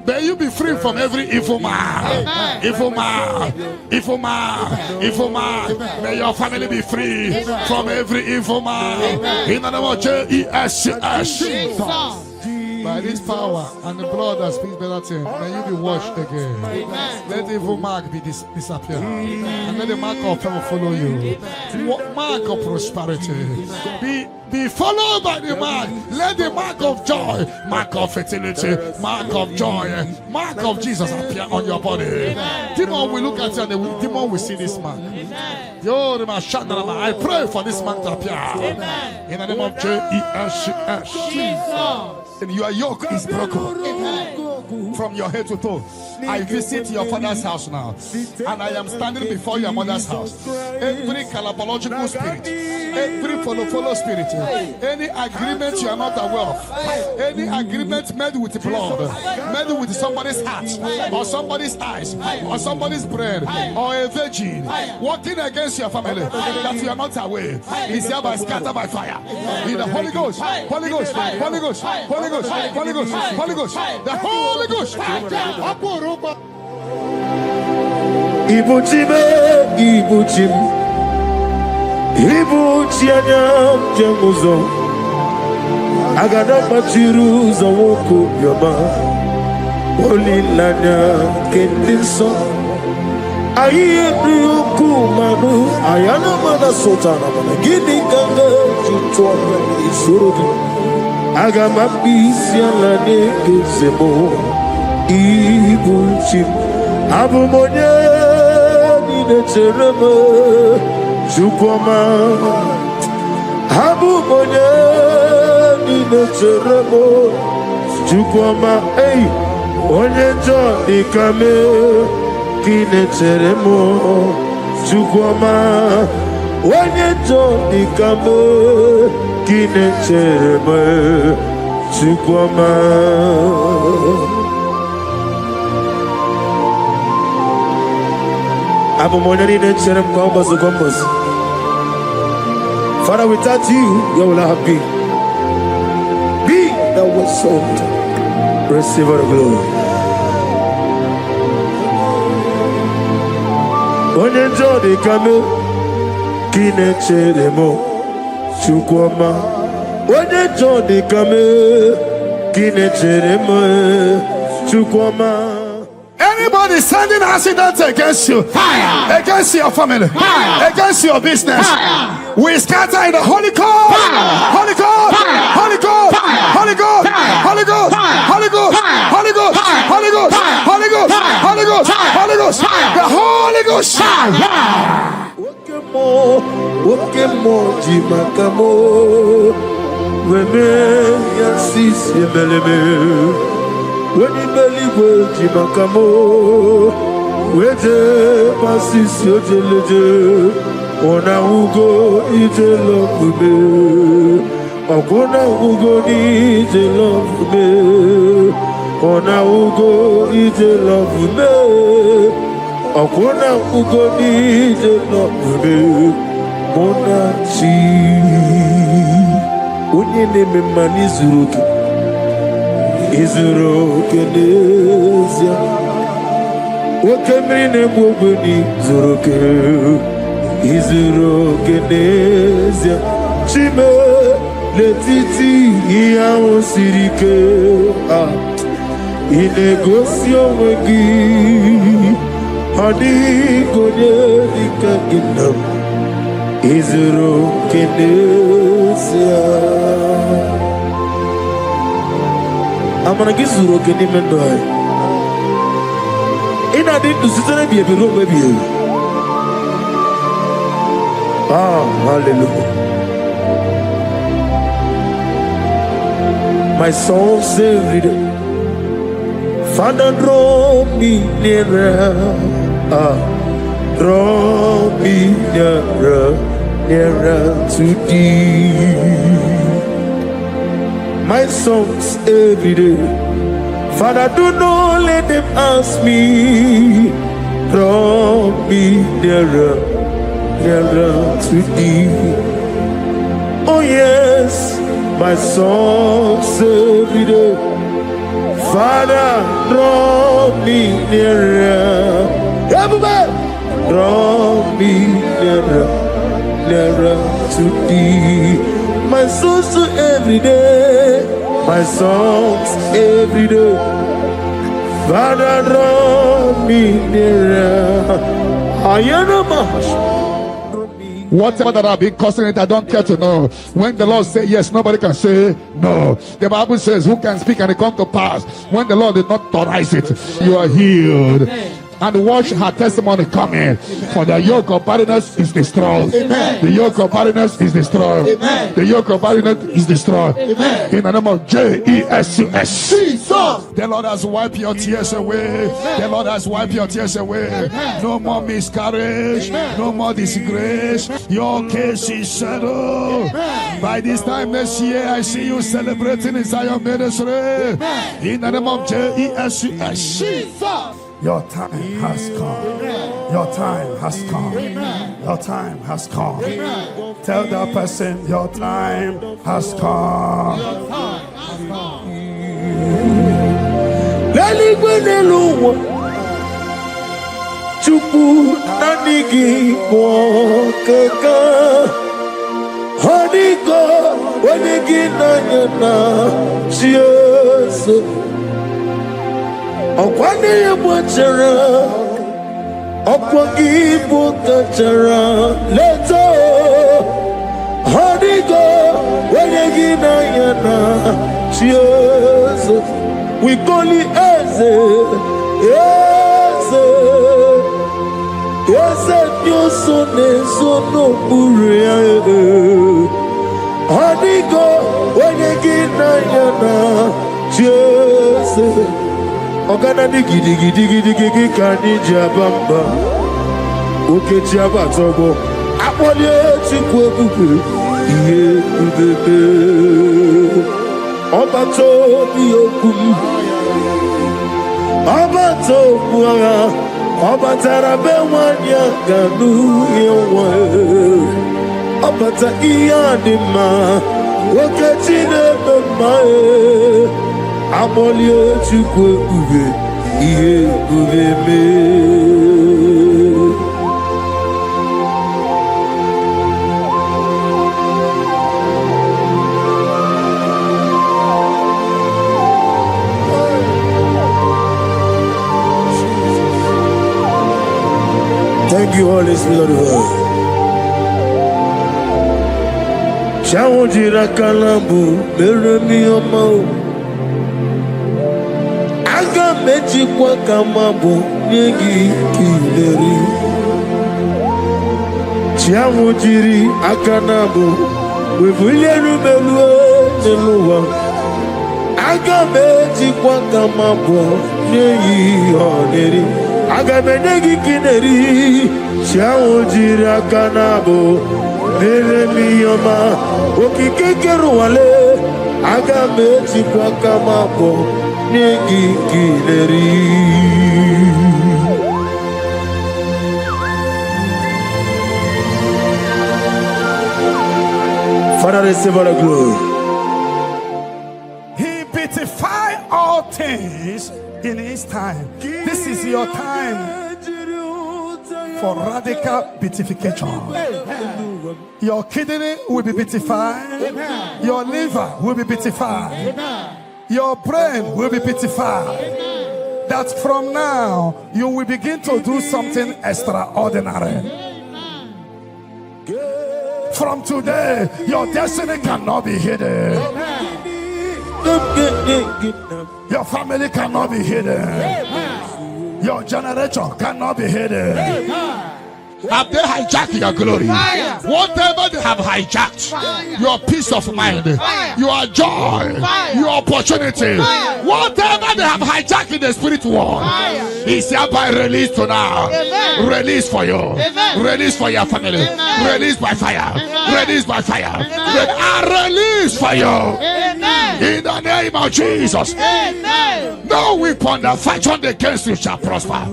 may you be free from every evil man. Evil man. Evil man. Evil man. May your family be free from every evil man. In the name of Jesus. By this power and the blood that speaks better things, may you be washed again. Let the evil mark be disappear. And let the mark of favor follow you. Mark of prosperity. Be followed by the mark. Let the mark of joy, mark of fertility, mark of joy, mark of Jesus appear on your body. Demon will look at you and the demon will see this mark. I pray for this mark to appear. In the name of Jesus. And your yoke is broken from your head to toe. I visit your father's house now, and I am standing before your mother's house. Every calabological spirit, every follow spirit, any agreement you are not aware of, any agreement made with blood, made with somebody's heart, or somebody's eyes, or somebody's brain, or a virgin, working against your family that you are not aware, is hereby scattered by fire. In the Holy Ghost, Holy Ghost, Holy Ghost, Holy Ghost, Holy Ghost, Holy Ghost, the Holy Ghost. Ibuchime, Ibuchim, Ibuchianyam Jamuzo, Agadamachiru Zawoko Yama, Holy Lanya Kendinson, Ayuku Manu, Ayana Mana Sotana, Gini Ganga, Jutuana, Isurugi, Agamapisia Lane Gizemo, Ibuchim, Abumonya. Cherema Chukoma Habu Monya Nina Cheremo Chukoma Hey Onyenjo Nikame Kine Cheremo Chukoma Onyenjo Nikame Kine Cheremo Chukoma. Father, without you, you will not be. Be that was sold. Receive the glory. Onyenjo de kame kine cheremo chukwama. Onyenjo de kame kine cheremo chukwama. Anybody sending accidents against you, fire. Against your family, fire. Against your business, fire. We scatter in the Holy Ghost, Holy Ghost, Holy Ghost, Holy Ghost, Holy Ghost, Holy Ghost, Holy Ghost, Holy Ghost, Holy Ghost, Holy Ghost, Holy Ghost, the Holy Ghost. Wokemo jimakamo, weme yasis yemeleme. When you believe with Jimakamo, with the passes your jelly, on a Ugo, eat a love with me, or Gona Ugo, eat a love with me, on a Ugo, eat a love with me, or Gona Ugo, eat a love with me, Mona Chi, when you name him Manizuki. Izuro Kenezia Wakemrine Bobuni Zuroke Izuro Kenezia Chime Letiti Iao Sirike Inegosio Wegi Hadi Gonye Dikaginam Izuro Kenezia. I'm gonna get Zuro Kenimendo. In a did to Susan be a below baby. Ah, hallelujah. My soul saved it. Father, draw me nearer. Draw me nearer, nearer to thee. My songs every day. Father, do not let them ask me. Draw me nearer, nearer to thee. Oh yes, my songs every day. Father, draw me nearer. Everybody, draw me nearer, nearer to thee. My soul every day. my songs every day. Father, draw me nearer. I am a Whatever that I've been causing it, I don't care to know. When the Lord say yes, nobody can say no. The Bible says, who can speak and it come to pass? When the Lord did not authorize it, you are healed. And watch her testimony coming. For the yoke of barrenness is destroyed. Amen. The yoke of barrenness is destroyed. Amen. The yoke of barrenness is destroyed. Amen. In the name of Jesus. The Lord has wiped your tears away. Amen. The Lord has wiped your tears away. Amen. No more miscarriage. Amen. No more disgrace. Your case is settled. Amen. By this time next year, I see you celebrating in Zion ministry. Amen. In the name of Jesus. Your time has come. Amen. Your time has come. Amen. Your time has come. Amen. Tell that person, your time has come. Your time has come. Chupu nanigi kaka honigo wanigi nanyana Jesus. Okwane yemwachara Okwagi bukachara Leto Honigo Wenegina yana Jesus. We call it Eze Nyosone sono buria Honigo Wenegina yana Jesus. Ogana ni gidi kani jabamba oke jaba togo apole chukwu ebube iye ubebe ọba tó bí okun ọba tó bu ara ọba tara be wanya ganu yewa ọba ta iya di ma oke chinebe ma Amolie chukwu ube ihe ube me. Thank you, Holy Spirit of God. Shawojira kalambu meremi omo. Meji kwa kamabu nyegi kileri Chiamu jiri akanabu Wevulie rumelue neluwa Aga meji kwa kamabu nyegi oneri Aga menegi kineri Chiamu jiri akanabu Meremi yoma Okikekeru wale Aga meji kwa kamabu Father, receive all the glory. He beautified all things in his time. This is your time for radical beatification. Your kidney will be beatified. Your liver will be beatified. Your brain will be beatified. That from now you will begin to do something extraordinary. From today, your destiny cannot be hidden. Your family cannot be hidden. Your generation cannot be hidden. Have they hijacked your glory? Fire. Whatever they have hijacked, fire. Your peace of mind, fire. Your joy, fire. Your opportunity, fire. Whatever they have hijacked in the spirit world, is hereby released to now. Amen. Release for you. Amen. Release for your family. Amen. Release by fire. Amen. Release by fire. Release for you. Amen. In the name of Jesus. Amen. No weapon that fashioned against you shall prosper.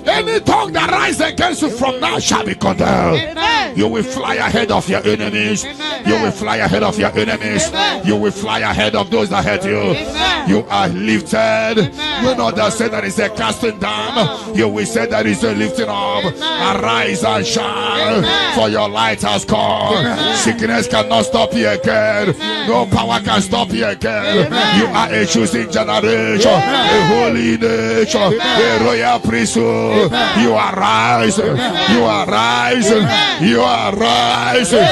Any tongue that rises against you from now shall be condemned. Amen. You will fly ahead of your enemies. Amen. You will fly ahead of your enemies. Amen. You will fly ahead of those that hurt you. Amen. You are lifted. Amen. You know that say that is a casting down. You will say that is a lifting up. Amen. Arise and shine, Amen. for your light has come. Amen. Sickness cannot stop you again. Amen. No power can stop you again. Amen. You are a choosing generation, a holy nation, a royal priesthood. You are rising. You are rising. You are rising.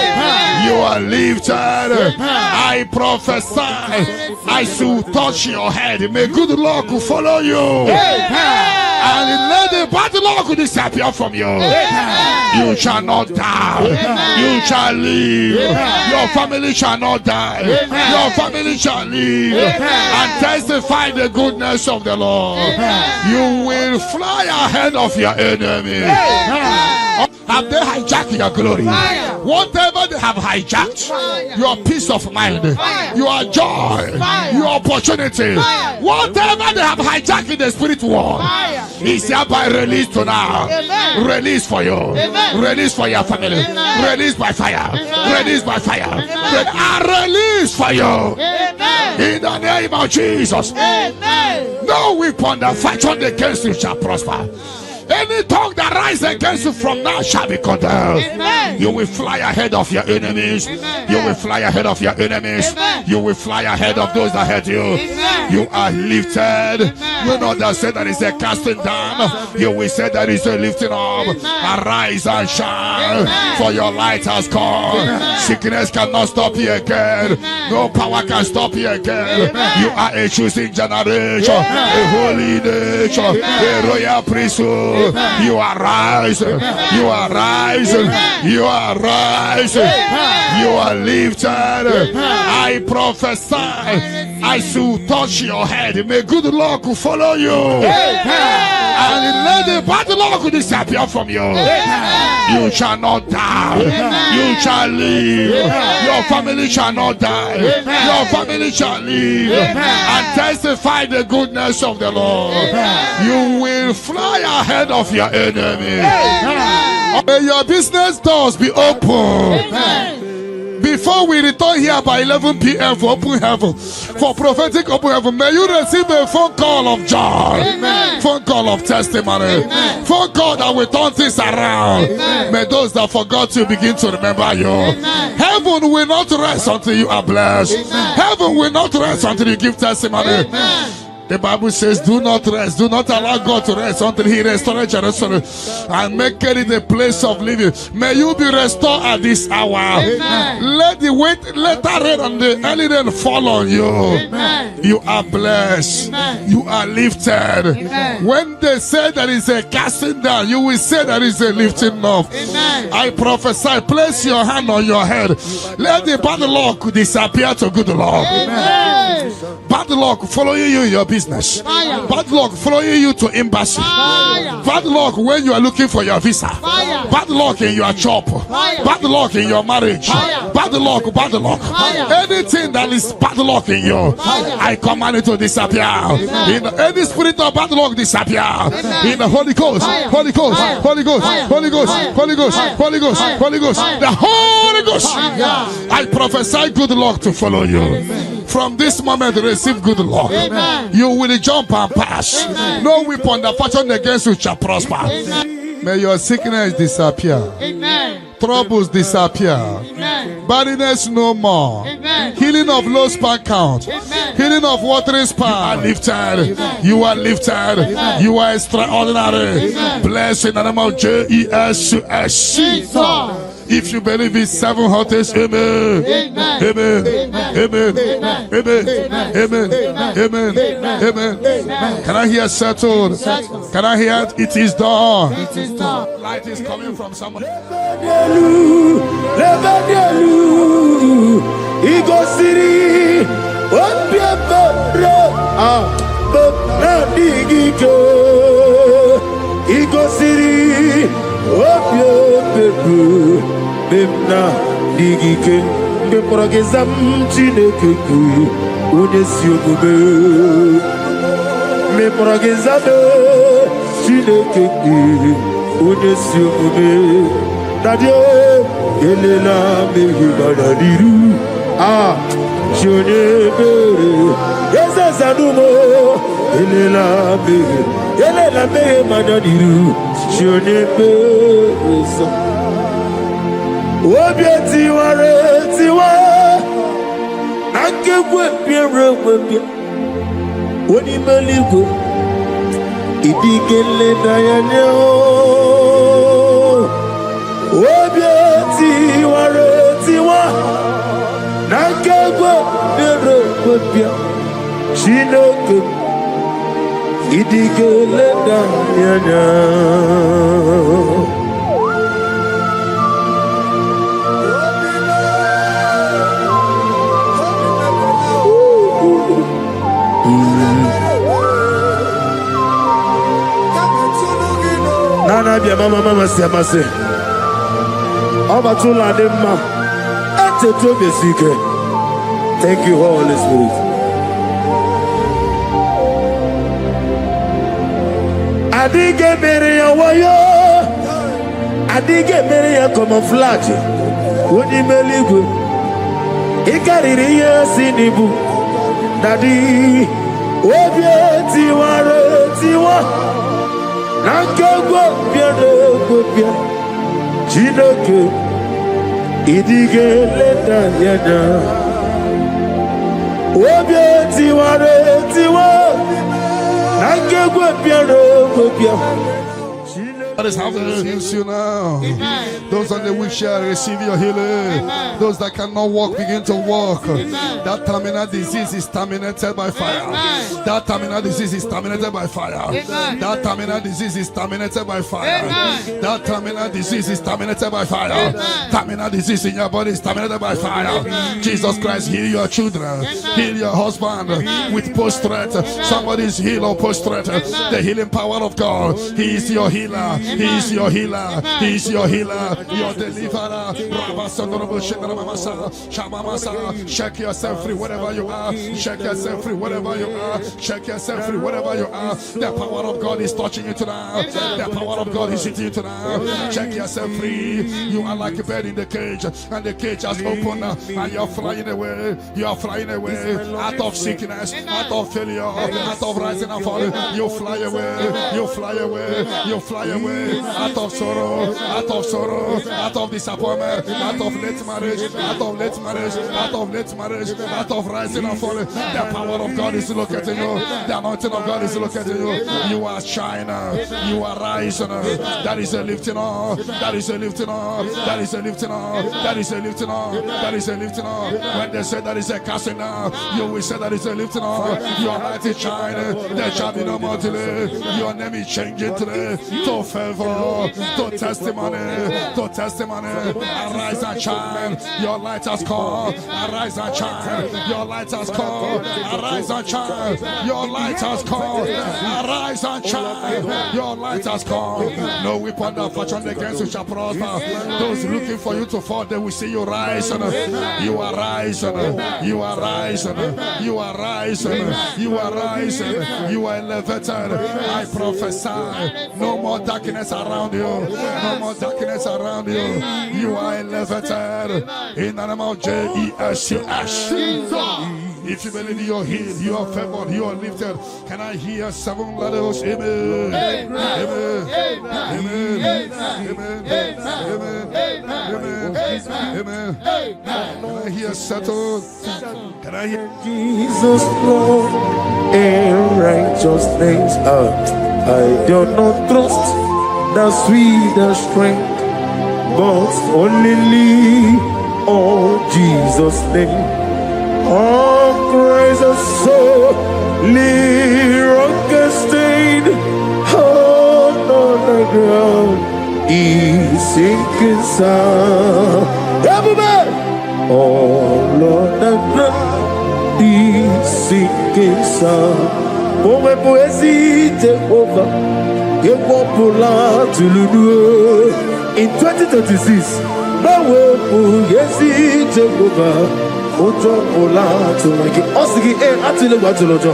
You are lifted. I prophesy, I should touch your head. May good luck follow you. And let the bad luck disappear from you. You shall not die. You shall live. Your family shall not die. Your family shall live and testify the goodness of the Lord. You will fly ahead of your enemy. Have they hijacked your glory? Whatever they have hijacked, your peace of mind, your joy, your opportunity, whatever they have hijacked in the spirit world, is hereby released to now. Release for you. Release for your family. Release by fire. Release by fire. Release for you. In the name of Jesus. No weapon that fashioned against you shall prosper. Any tongue that rises against you from now shall be condemned. Amen. You will fly ahead of your enemies. Amen. You will fly ahead of your enemies. Amen. You will fly ahead of those that hurt you. Amen. You are lifted. Amen. You know that say that is a casting down. You will say that is a lifting up. Amen. Arise and shine, Amen. for your light has come. Amen. Sickness cannot stop you again. Amen. No power can stop you again. Amen. You are a choosing generation, Amen. a holy nation, a royal priesthood. You are rising. You are rising. You are rising. You are lifted. I prophesy, I should touch your head. May good luck follow you. And let the bad luck disappear from you. You shall not die. You shall live. Your family shall not die. Your family shall live and testify the goodness of the Lord. You will fly ahead of your enemy. May your business doors be open. Before we return here by 11 p.m. for open heaven, for prophetic open heaven, may you receive a phone call of joy, phone call of testimony, phone call that will turn things around. May those that forgot you begin to remember you. Heaven will not rest until you are blessed. Heaven will not rest until you give testimony. The Bible says, do not rest, do not allow God to rest until he restores Jerusalem and make it a place of living. May you be restored at this hour. Let the latter rain and the early rain fall on you. You are blessed. You are lifted. When they say there is a casting down, you will say there is a lifting up. I prophesy, place your hand on your head. Let the bad luck disappear to good luck. Bad luck following you in your business. Bad luck following you to embassy. Bad luck when you are looking for your visa. Bad luck in your job. Bad luck in your marriage. Bad luck, bad luck. Anything that is bad luck in you, I command it to disappear. In any spirit of bad luck, disappear. In the Holy Ghost, Holy Ghost, Holy Ghost, Holy Ghost, Holy Ghost, Holy Ghost, Holy Ghost, the Holy Ghost. I prophesy good luck to follow you. From this moment, receive good luck. You will jump and pass. No weapon that fashioned against you shall prosper. May your sickness disappear. Troubles disappear. Barrenness no more. Healing of low sperm count. Healing of watering sperm. You are lifted. You are lifted. You are extraordinary. Blessed in the name of Jesus. If you believe it, 7 hottest, amen. Amen. Amen. Amen. Amen. Amen. Can I hear settled? Can I hear it is done? It is done. Light is coming from someone. Ego City, Ego City, Memna digike ke progezam chineke ku onye si omume me progezado Chineke Unesiume Nadio Elela Mehi Badadiru Shonebe Eza Zanumo Elela Mehi Badadiru Shonebe Obieti ware tiwa Nankekwe Pierre Woni Meligo Idigele Dayane Obieti ware tiwa Nankekwe Pierre Chinoke Idigele Dayane Nana bia mama siamase Obatula demma Ete to besike. Thank you, Holy Spirit. Adige meria wayo Adige meria camouflage Woni meligo Ikariri sinibu Dadi Obieti ware tiwa Nankego biado gobia Chinoke Idige leda yada Obieti ware tiwa Nankego biado gobia That is how to use you now. Amen. Those on the wheelchair receive your healing. Amen. Those that cannot walk begin to walk. Amen. That terminal disease is terminated by fire. Amen. That terminal disease is terminated by fire. Amen. That terminal disease is terminated by fire. Amen. That terminal disease is terminated by fire. Amen. Terminal disease in your body is terminated by fire. Amen. Jesus Christ, heal your children. Amen. Heal your husband. Amen. With post-threat. Somebody is healed or post-threat. The healing power of God. He is your healer. He is your healer. He is your healer. Your deliverer. Shake yourself free wherever you are. Shake yourself free wherever you are. Shake yourself free wherever you are. The power of God is touching you tonight. The power of God is hitting you tonight. Shake yourself free. You are like a bird in the cage, and the cage has opened, and you are flying away. You are flying away out of sickness, out of failure, out of rising and falling. You fly away. You fly away. You fly away. Out of sorrow, out of disappointment, out of late marriage, out of late marriage, out of rising and falling. The power of God is locating you. The anointing of God is locating you. You are shining. You are rising. That is a lifting up. That is a lifting up. That is a lifting up. That is a lifting up. That is a lifting up. When they say that is a casting down, you will say that is a lifting up. Your light is shining. There shall be no more delay. Your name is changing today to favor, to testimony, to testimony. Arise and shine. Your light has come. Arise and shine. Your light has come. Arise and shine. Your light has come. Arise and shine. Your light has come. No weapon that fashion against you shall prosper. Those looking for you to fall, they will see you rise. You are rising. You are rising. You are rising. You are rising. You are elevated. I prophesy. No more darkness around you. No more darkness around you. You are elevated. In the name of Jesus. If you believe you're healed, you are favored, you are lifted. Can I hear 7 letters? Amen. Amen. Amen. Amen. Amen. Amen. Can I hear settled? Can I hear Jesus Lord and righteousness? I do not trust the sweetest strength, but only on Jesus' name. Oh, praise the soul, rock stain, on the ground, he's sinking sound. Everybody, oh Lord, the ground, he's sinking sound. Oh, my poesy take over, you won't pull out to Lulu. In 2036, no way, poesy take over. Ojo ola to like it. Osigi actually what to lojo.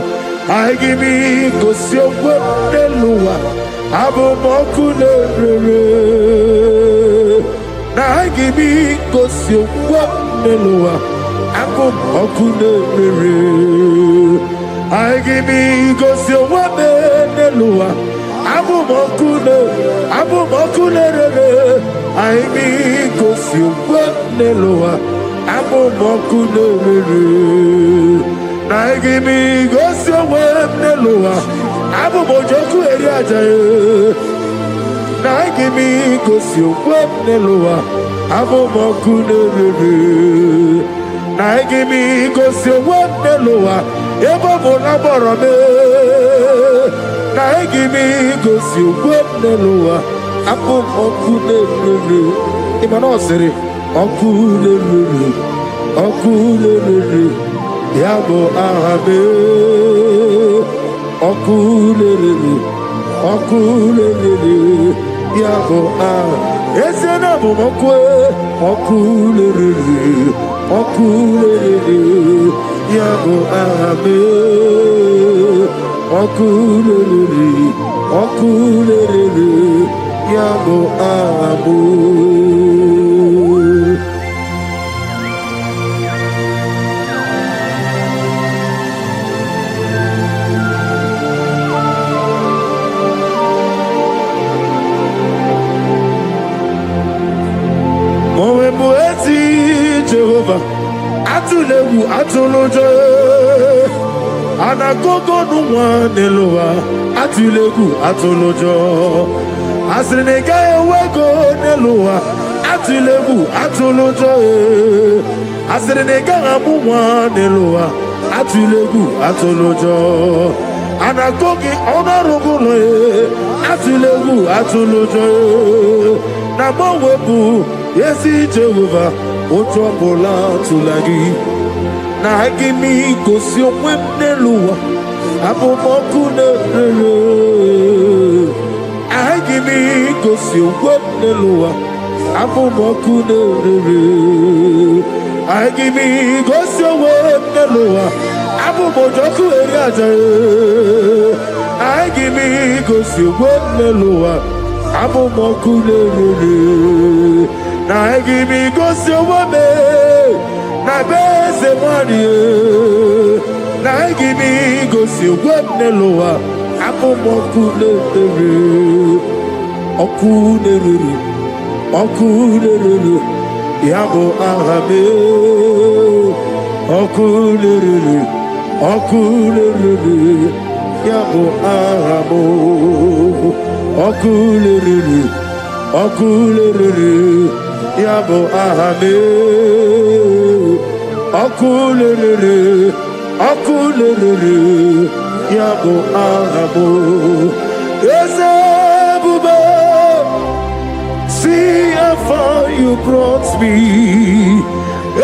I give me cause your word Nelua Abo Mokune I give me cause your word Nelua Abo Mokune I give me cause your word Nelua Abo Mokune I give me cause your word Nelua Abo Mokune I give me goes your word, Nelua. Abu Mojoku Eriaja. I give me goes your word, Nelua. Abu Mokune. I give me goes your word, Nelua. Ebo Monaborame. I give me goes your word, Nelua. Abu Mokune. Imanosiri. Okune. Yabo Ahabe Okulele Yabo Ah Esena Momokwe Okulele Yabo Ahabe Okulele Yabo Ahabu. Jehovah, Atulewu, Atolojo, Anagogo Nuwa Neloa, Atulewu, Atolojo, Asrenega Ewego Neloa, Atulewu, Atolojo, Asrenega Amuwa Neloa, Atulewu, Atolojo, Anagogi Honorable, Atulewu, Atolojo, Namowebu, Yes, Jehovah. Otropola tulagi na agimi kosi omwenelua abomokune agimi kosi omwenelua abomokune agimi kosi omwenelua abomojoku eriaja agimi kosi omwenelua abomokune na give me go so woman na beze money na give me go so woman loa apo mokule okule yabo ahabe okule yabo ahabo okule Yabo Ahame Okulele Yabo Ahabo Ezebube See how far you brought me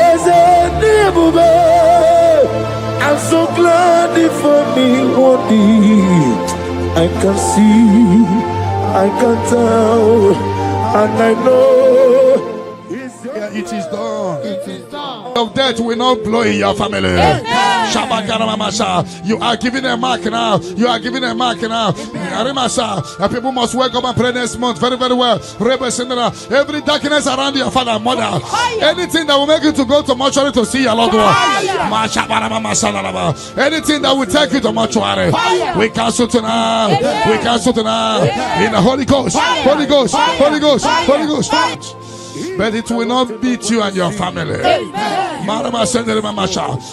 Ezebube I'm so glad for me one day I can see I can tell and I know it is done. It is done. Of death will not blow in your family. You are giving a mark now. You are giving a mark now. People must wake up and pray next month very, very well. Every darkness around your father and mother, anything that will make you to go to mortuary to see your loved one, anything that will take you to mortuary, we cancel tonight. We cancel tonight in the Holy Ghost. Holy Ghost. Holy Ghost. Holy Ghost. But it will not beat you and your family.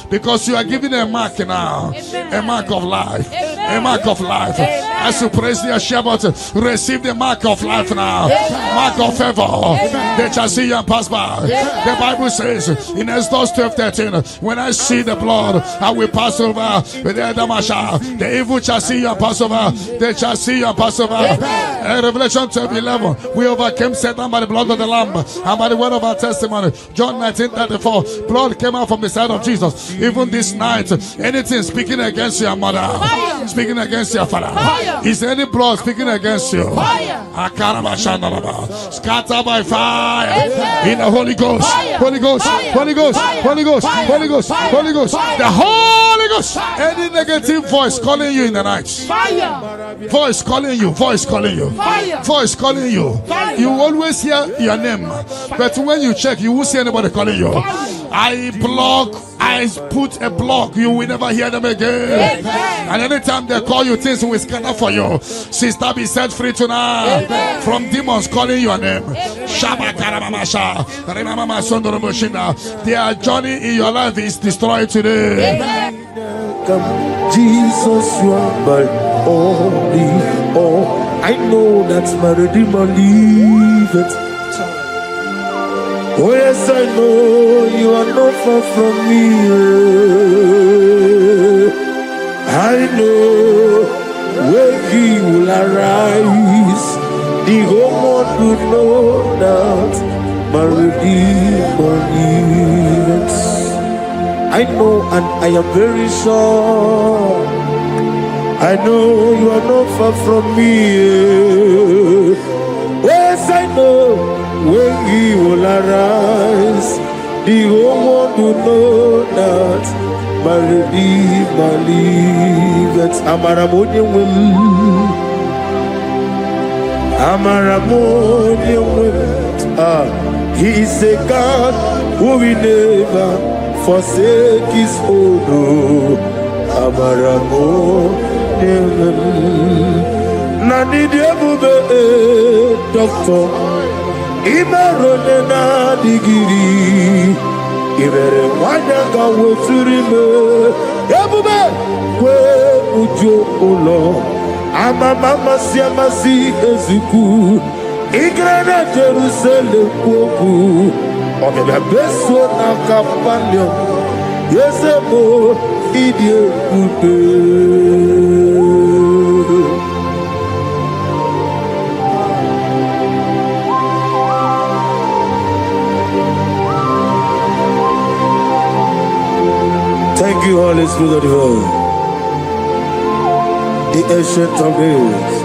Because you are giving a mark now. A mark of life. A mark of life. As you praise the Shabbat, receive the mark of life now. Mark of favor. They shall see you and pass by. The Bible says in Exodus 12:13, when I see the blood, I will pass over. The evil shall see you and pass over. They shall see you and pass over. Revelation 12:11, we overcame Satan by the blood of the Lamb and by the word of our testimony. John 19:34, blood came out from the side of Jesus. Even this night, anything speaking against your mother, speaking against your father, is there any blood speaking against you? Scatter by fire in the Holy Ghost. Holy Ghost. Holy Ghost. Holy Ghost. Holy Ghost. Holy Ghost. The Holy Ghost. Ghost. Any negative voice calling you in the night. Fire. Voice calling you. Voice calling you. Fire. Voice calling you. Fire. You always hear your name, but when you check, you won't see anybody calling you. I block. I put a block. You will never hear them again. Amen. And anytime they call you, things will scatter for you. Sister, be set free tonight. Amen. From demons calling your name. Their journey in your life is destroyed today. Amen. Come, Jesus, you are my only all. I know that's my Redeemer liveth. Oh yes, I know you are not far from me. I know when he will arise, the whole world will know that my Redeemer liveth. I know and I am very sure. I know you are not far from me. Yes, I know when he will arise, the whole world will know that my Redeemer liveth. Amaramonium will. Amaramonium will. He is a God who will never forsake his own. Amaramonium. Nani diabube doctor. Imerone na digiri. Ibere wanyanga weturime. Ebube kwe ujo ulo. Amama siamasi eziku. Igrana Jerusalem kwoku. Omebe beso na kapalyo. Yesebo idie kude. Thank you, Holy Spirit of God, the ancient of days,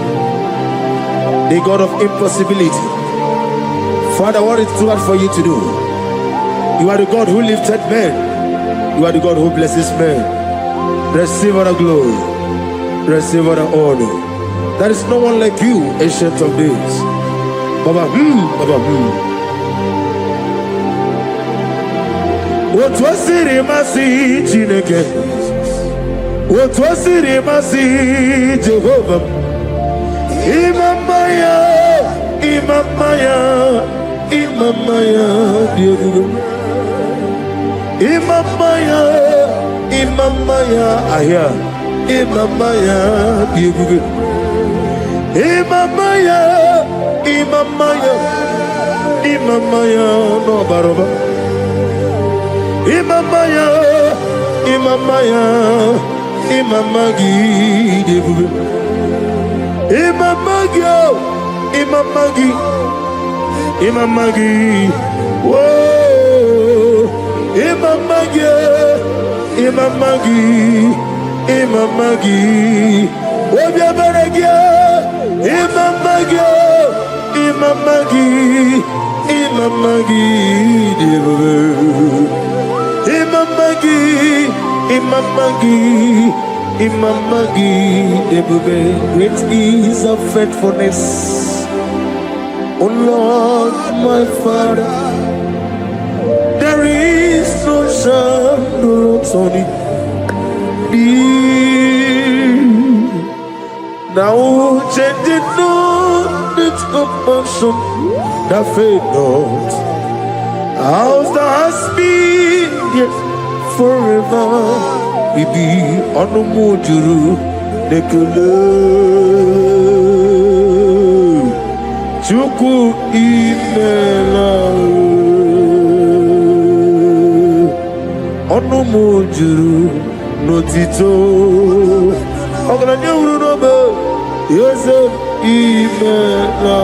the God of impossibility. Father, what is too hard for you to do? You are the God who lifted men. You are the God who blesses men. Receive all the glory. Receive all the honor. There is no one like you, ancient of days. Baba, Baba, What was it, Masi Chineke? What was it, Masi Jehovah? Imamaya, Imamaya, Imamaya, Imamaya, Imamaya, Aya, Imamaya, Imamaya, Imamaya, Imamaya, no Baroba. Imamaya, Imamaya, Imamagi, Imamagi, Imamagi, Imamagi, whoa, Imamagi, Imamagi, Imamagi, Obiabaragi, Imamagi, Imamagi, Imamagi, Imamagi, Imamagi, Imamagi, great is of faithfulness. Oh Lord, my Father, there is no shadow on it. Now changing not its compassion that fade not. How's the husband yet forever? We be on the mojuru nekele chuku imela on the mojuru notito ogana nyuru no be yese imela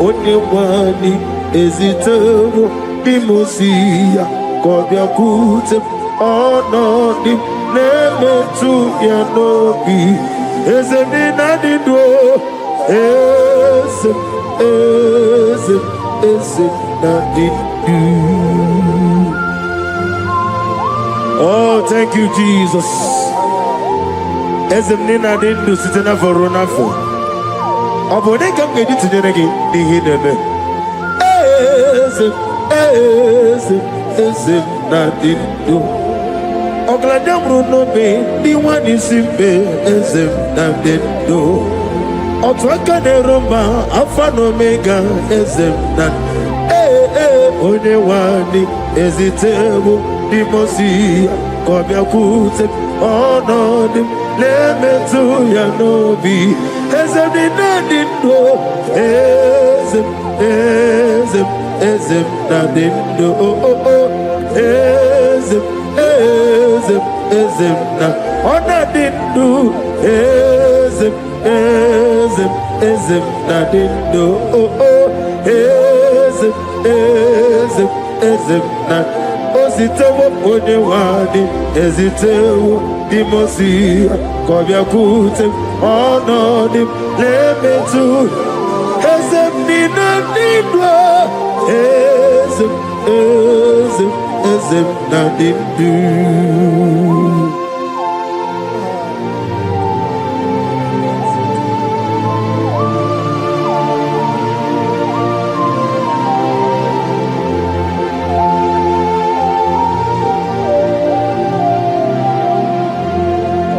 onye wani ezitebo imosia kobia kute ono dim nemetu ya nobi ezeni nadido eze nadido Oh, thank you, Jesus. As the Nina didn't do sit enough for run off. Oh, but they come get it to the again. The hidden. As if nothing do. Oh, Gladam Bruno be the one is simple as if nothing do. Oh, Twaka de Roma, Alpha and Omega as if not. Only one is it terrible. The Mosi, Kobiakute, oh no, the Lemetu Yanobi, as if they didn't know, as if nothing do, as if not, oh nothing do, as if nothing do, as if not. Ositewo onye wadi ezitewo dimosi kobiakute onodi lemetu ezem nina nidwa ezem na dindu.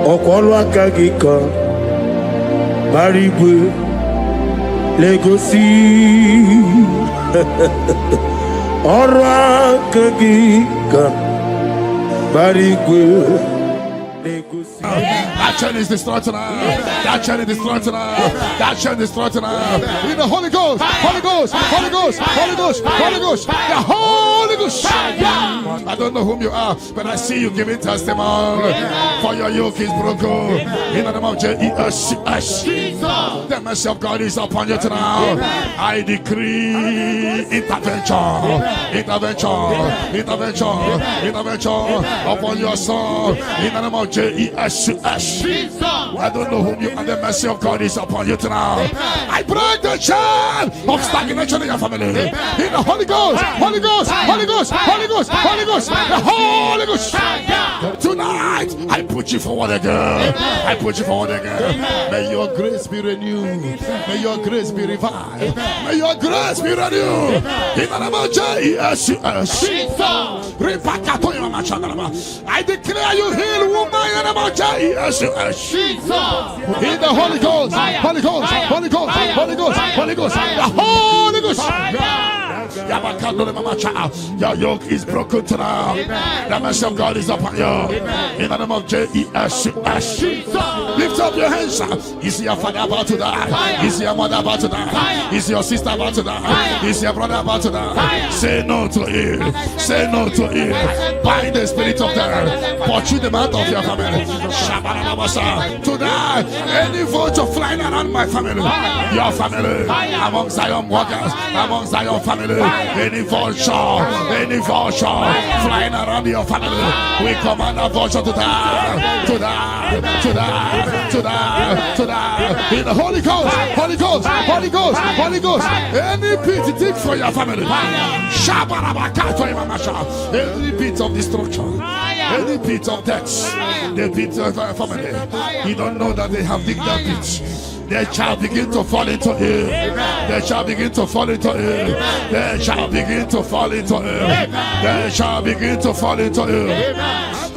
Ọkwọlụ aka gị ka bara igwe legosi ọrụ aka gị ka bara igwe legosi. That chain is destroyed tonight. That chain is destroyed tonight. That chain is destroyed tonight. In the Holy Ghost, Holy Ghost, Holy Ghost, Holy Ghost, Holy Ghost, the Holy Ghost. I don't know whom you are, but I see you giving testimony. For your yoke is broken. In the name of Jesus, the mercy of God is upon you tonight. I decree intervention, intervention, intervention, intervention upon your soul. In the name of Jesus. I don't know whom you are. The mercy of God is upon you tonight. I break the chain of stagnation in your family. In the Holy Ghost, Holy Ghost, Holy Ghost, Holy Ghost, Holy Ghost, the Holy Ghost. Tonight, I put you forward again. I put you forward again. May your grace be renewed. May your grace be revived. May your grace be renewed. In the name of Jesus. I declare you heal, woman. In the name of Jesus. In the Holy Ghost, Holy Ghost, Holy Ghost, Holy Ghost, Holy Ghost, the Holy Ghost. Your yoke is broken tonight. The mercy of God is upon you. In the name of Jesus. Lift up your hands. Is your father about to die? Is your mother about to die? Is your sister about to die? Is your brother about to die? Say no to it. Say no to it. Bind the spirit of death. Pursue them out of your family. Tonight, any vulture flying around my family, your family, among Zion workers, among Zion family, any vulture flying around your family, we command a vulture to die, to die, to die, to die, to die. In the Holy Ghost, Holy Ghost, Holy Ghost, Holy Ghost. Any pit dig for your family, any pit of destruction, any pit of death, the pit of your family. You don't know that they have digged that pit. They shall begin to fall into it. They shall begin to fall into it. They shall begin to fall into it. They shall begin to fall into it.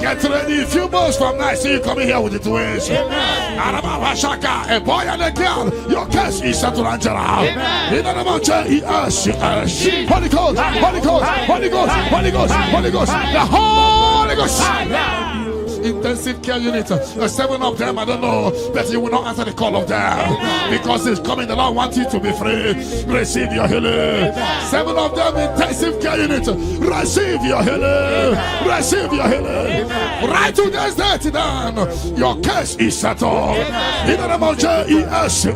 Get ready. A few months from now, see you coming here with the twins. A boy and a girl. Your case is settled, Angela. In the name of Jesus. Holy Ghost, Holy Ghost, Holy Ghost, Holy Ghost, Holy Ghost, the Holy Ghost. Intensive care unit, 7 of them, I don't know, but you will not answer the call of them because it's coming. The Lord wants you to be free. Receive your healing. 7 of them, intensive care unit, receive your healing. Receive your healing. Right to this day, down. Your case is settled. In the name of Jesus.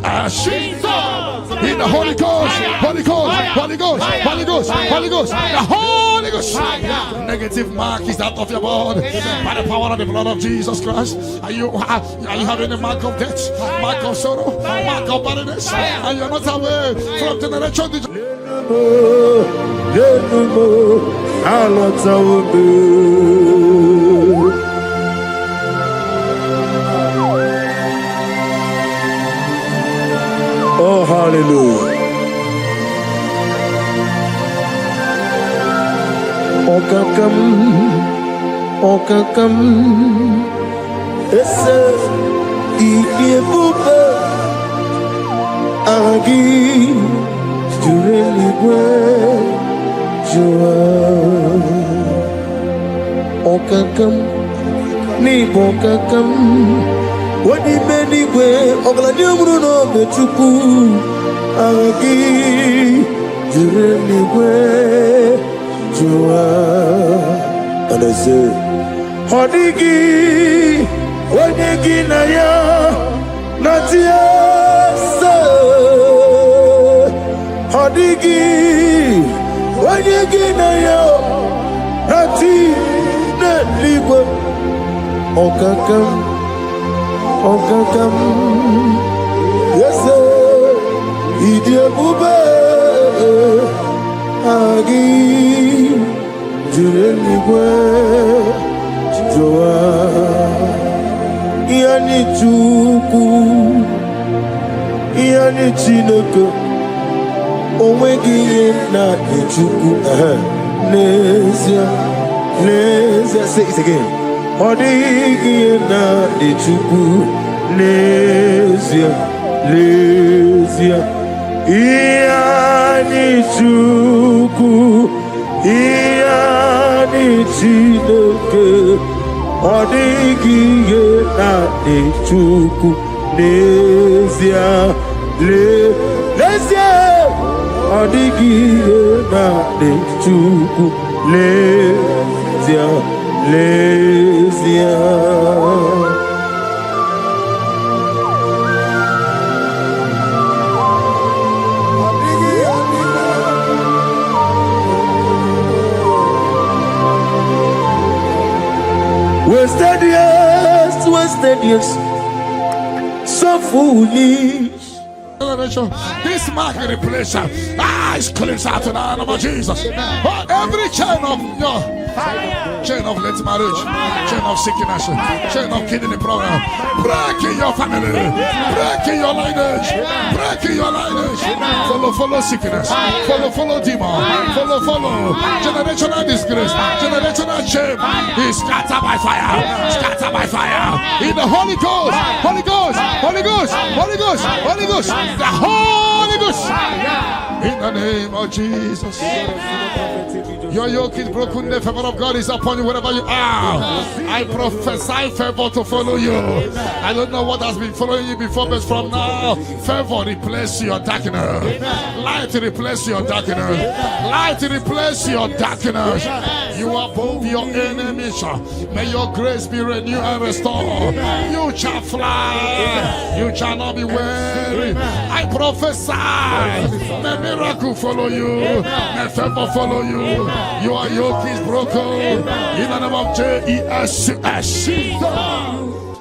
In the Holy Ghost, Holy Ghost, Holy Ghost, Holy Ghost, Holy Ghost, the Holy Ghost. Negative mark is out of your body by the power of the blood of Jesus Christ. Are you having a mark of death, mark of sorrow, mark of barrenness, and you're not away from generation to generation? Hallelujah. Okakam, ese EBUKA, agi, jureligwe, jua. Okakam, ni bokakam, wadi benigwe, ogladi bruno bechuku, agi, jureligwe, jua. And I say, Hodigi, Wadigi Naya, Natia, Hodigi, Wadigi Naya, Nati, Netliba, Okakam, yes, sir, Idiabube, Agi. Jureligwe joa yani chuku yani chineke onwegi na chuku nezia say it again odigi na chuku nezia yani chuku yani chineke odigi na chuku nezia odigi na chuku nezia wasted years, so foolish. This mark replacer, it's cleansed out in the name of Jesus. But every chain of your chain of late marriage, chain of sickness, chain of kidney problem, break in your family, break in your lineage, break in your lineage. Follow sickness, follow demon, follow generational disgrace, generational shame. Be scattered by fire, in the Holy Ghost, the Holy Ghost, in the name of Jesus. Your yoke is broken, the favor of God is upon you wherever you are. I prophesy favor to follow you. I don't know what has been following you before, but from now, favor replace your darkness. Light replace your darkness. You are above your enemies. May your grace be renewed and restored. You shall fly. You shall not be weary. I prophesy. May miracle follow you. May favor follow you. Your yoke is broken. In the name of Jesus.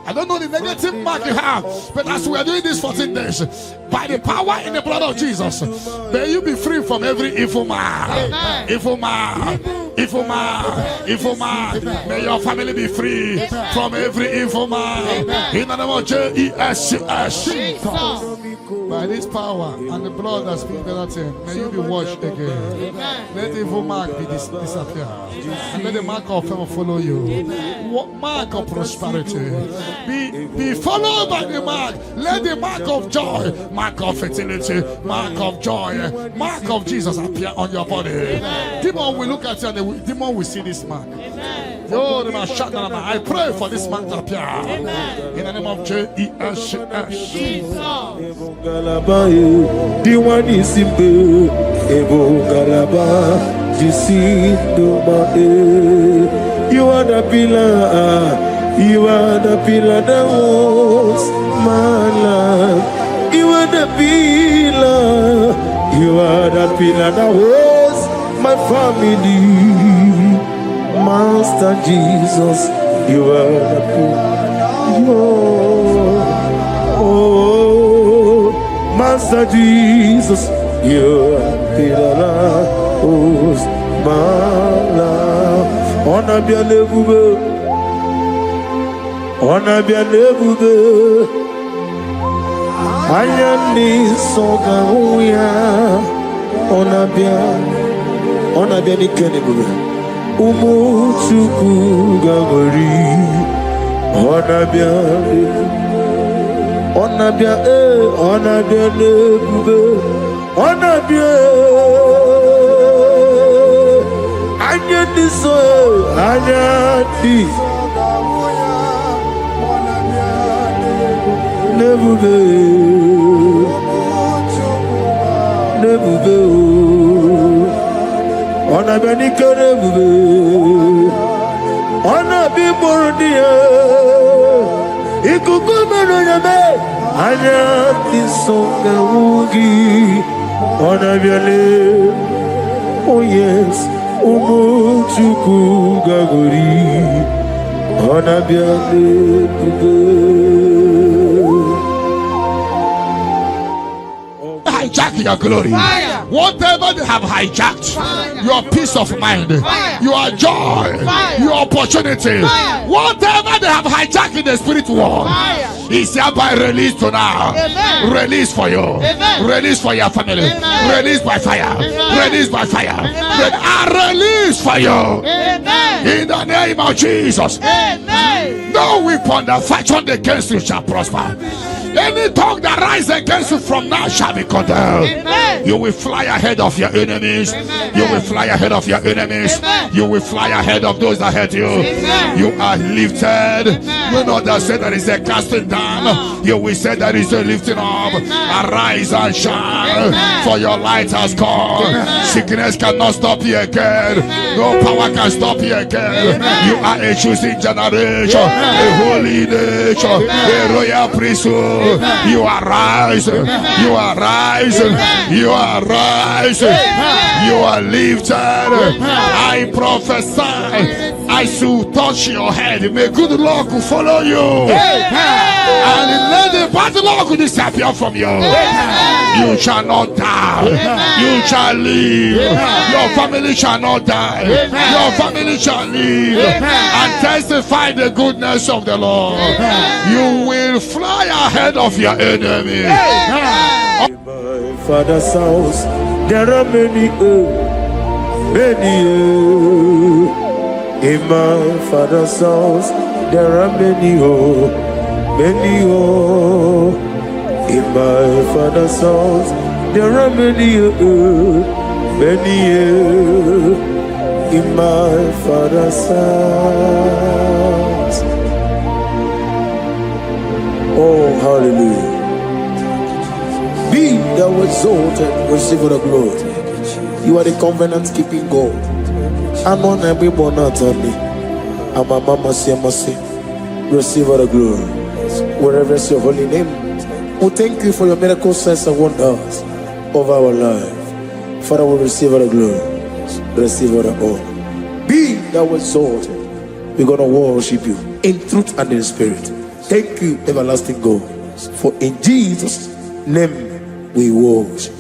I don't know the negative mark you have, but as we are doing this 14 days, by the power in the blood of Jesus, may you be free from every evil man. Evil man. May your family be free from every evil man. In the name of Jesus. By this power and the blood that speaks better things, may you be washed again. Let the evil mark be disappear. And let the mark of favor follow you. Mark of prosperity. Be followed by the mark. Let the mark of joy, mark of fertility, mark of joy, mark of Jesus appear on your body. Demon will look at you and the demon will see this mark. I pray for this mark to appear. In the name of Jesus. You are the pillar. You are the pillar that holds my life. You are the pillar. You are the pillar that holds my family. Master Jesus, you are the pillar. Oh, Master Jesus, you are the pillar that holds my life. On a bien levé. On a bien évolué. Ayani soga uya onabia ni kene bube umuchuku gagori onabia ne bube onabia anyani so anyani nebube onabia ni kene bube onabi mordia ikukumeno nyame anya tisonga ugi onabiale oh yes umuchuku gagori onabiale bube. Hijack your glory. Fire. Whatever they have hijacked, Fire. your peace of mind, Fire. your joy, Fire. your opportunity, Fire. whatever they have hijacked in the spirit world, Fire. is hereby released to now. Amen. Release for you. Amen. Release for your family. Amen. Release by fire. Amen. Release by fire. Amen. Release for you. Amen. In the name of Jesus. Amen. No weapon that fashioned against you shall prosper. Any tongue that rises against you from now shall be condemned. Amen. You will fly ahead of your enemies. Amen. You will fly ahead of your enemies. Amen. You will fly ahead of those that hurt you. Amen. You are lifted. Amen. You know that say there is a casting down. You will say there is a lifting up. Amen. Arise and shine, Amen. for your light has come. Amen. Sickness cannot stop you again. Amen. No power can stop you again. Amen. You are a choosing generation, a holy nation, a royal priesthood. You are rising. You are rising. You are rising. You are lifted. I prophesy. I should touch your head. May good luck follow you. And let the bad luck disappear from you. You shall not die. You shall live. Your family shall not die. Your family shall live and testify the goodness of the Lord. You will fly ahead of your enemy. In my father's house there are many. In my father's house there are many. In my father's house there are many. In my father's house. Oh, hallelujah. Be thou exalted, receive the glory. You are the covenant keeping God. I'm on every born out on me. I'm a mama, say, receive the glory. Wherever is your holy name. We thank you for your miracle signs and wonders over our life. Father, we receive the glory. Receive the honor. Be thou exalted. We're going to worship you in truth and in spirit. Thank you, everlasting God. For in Jesus' name we worship.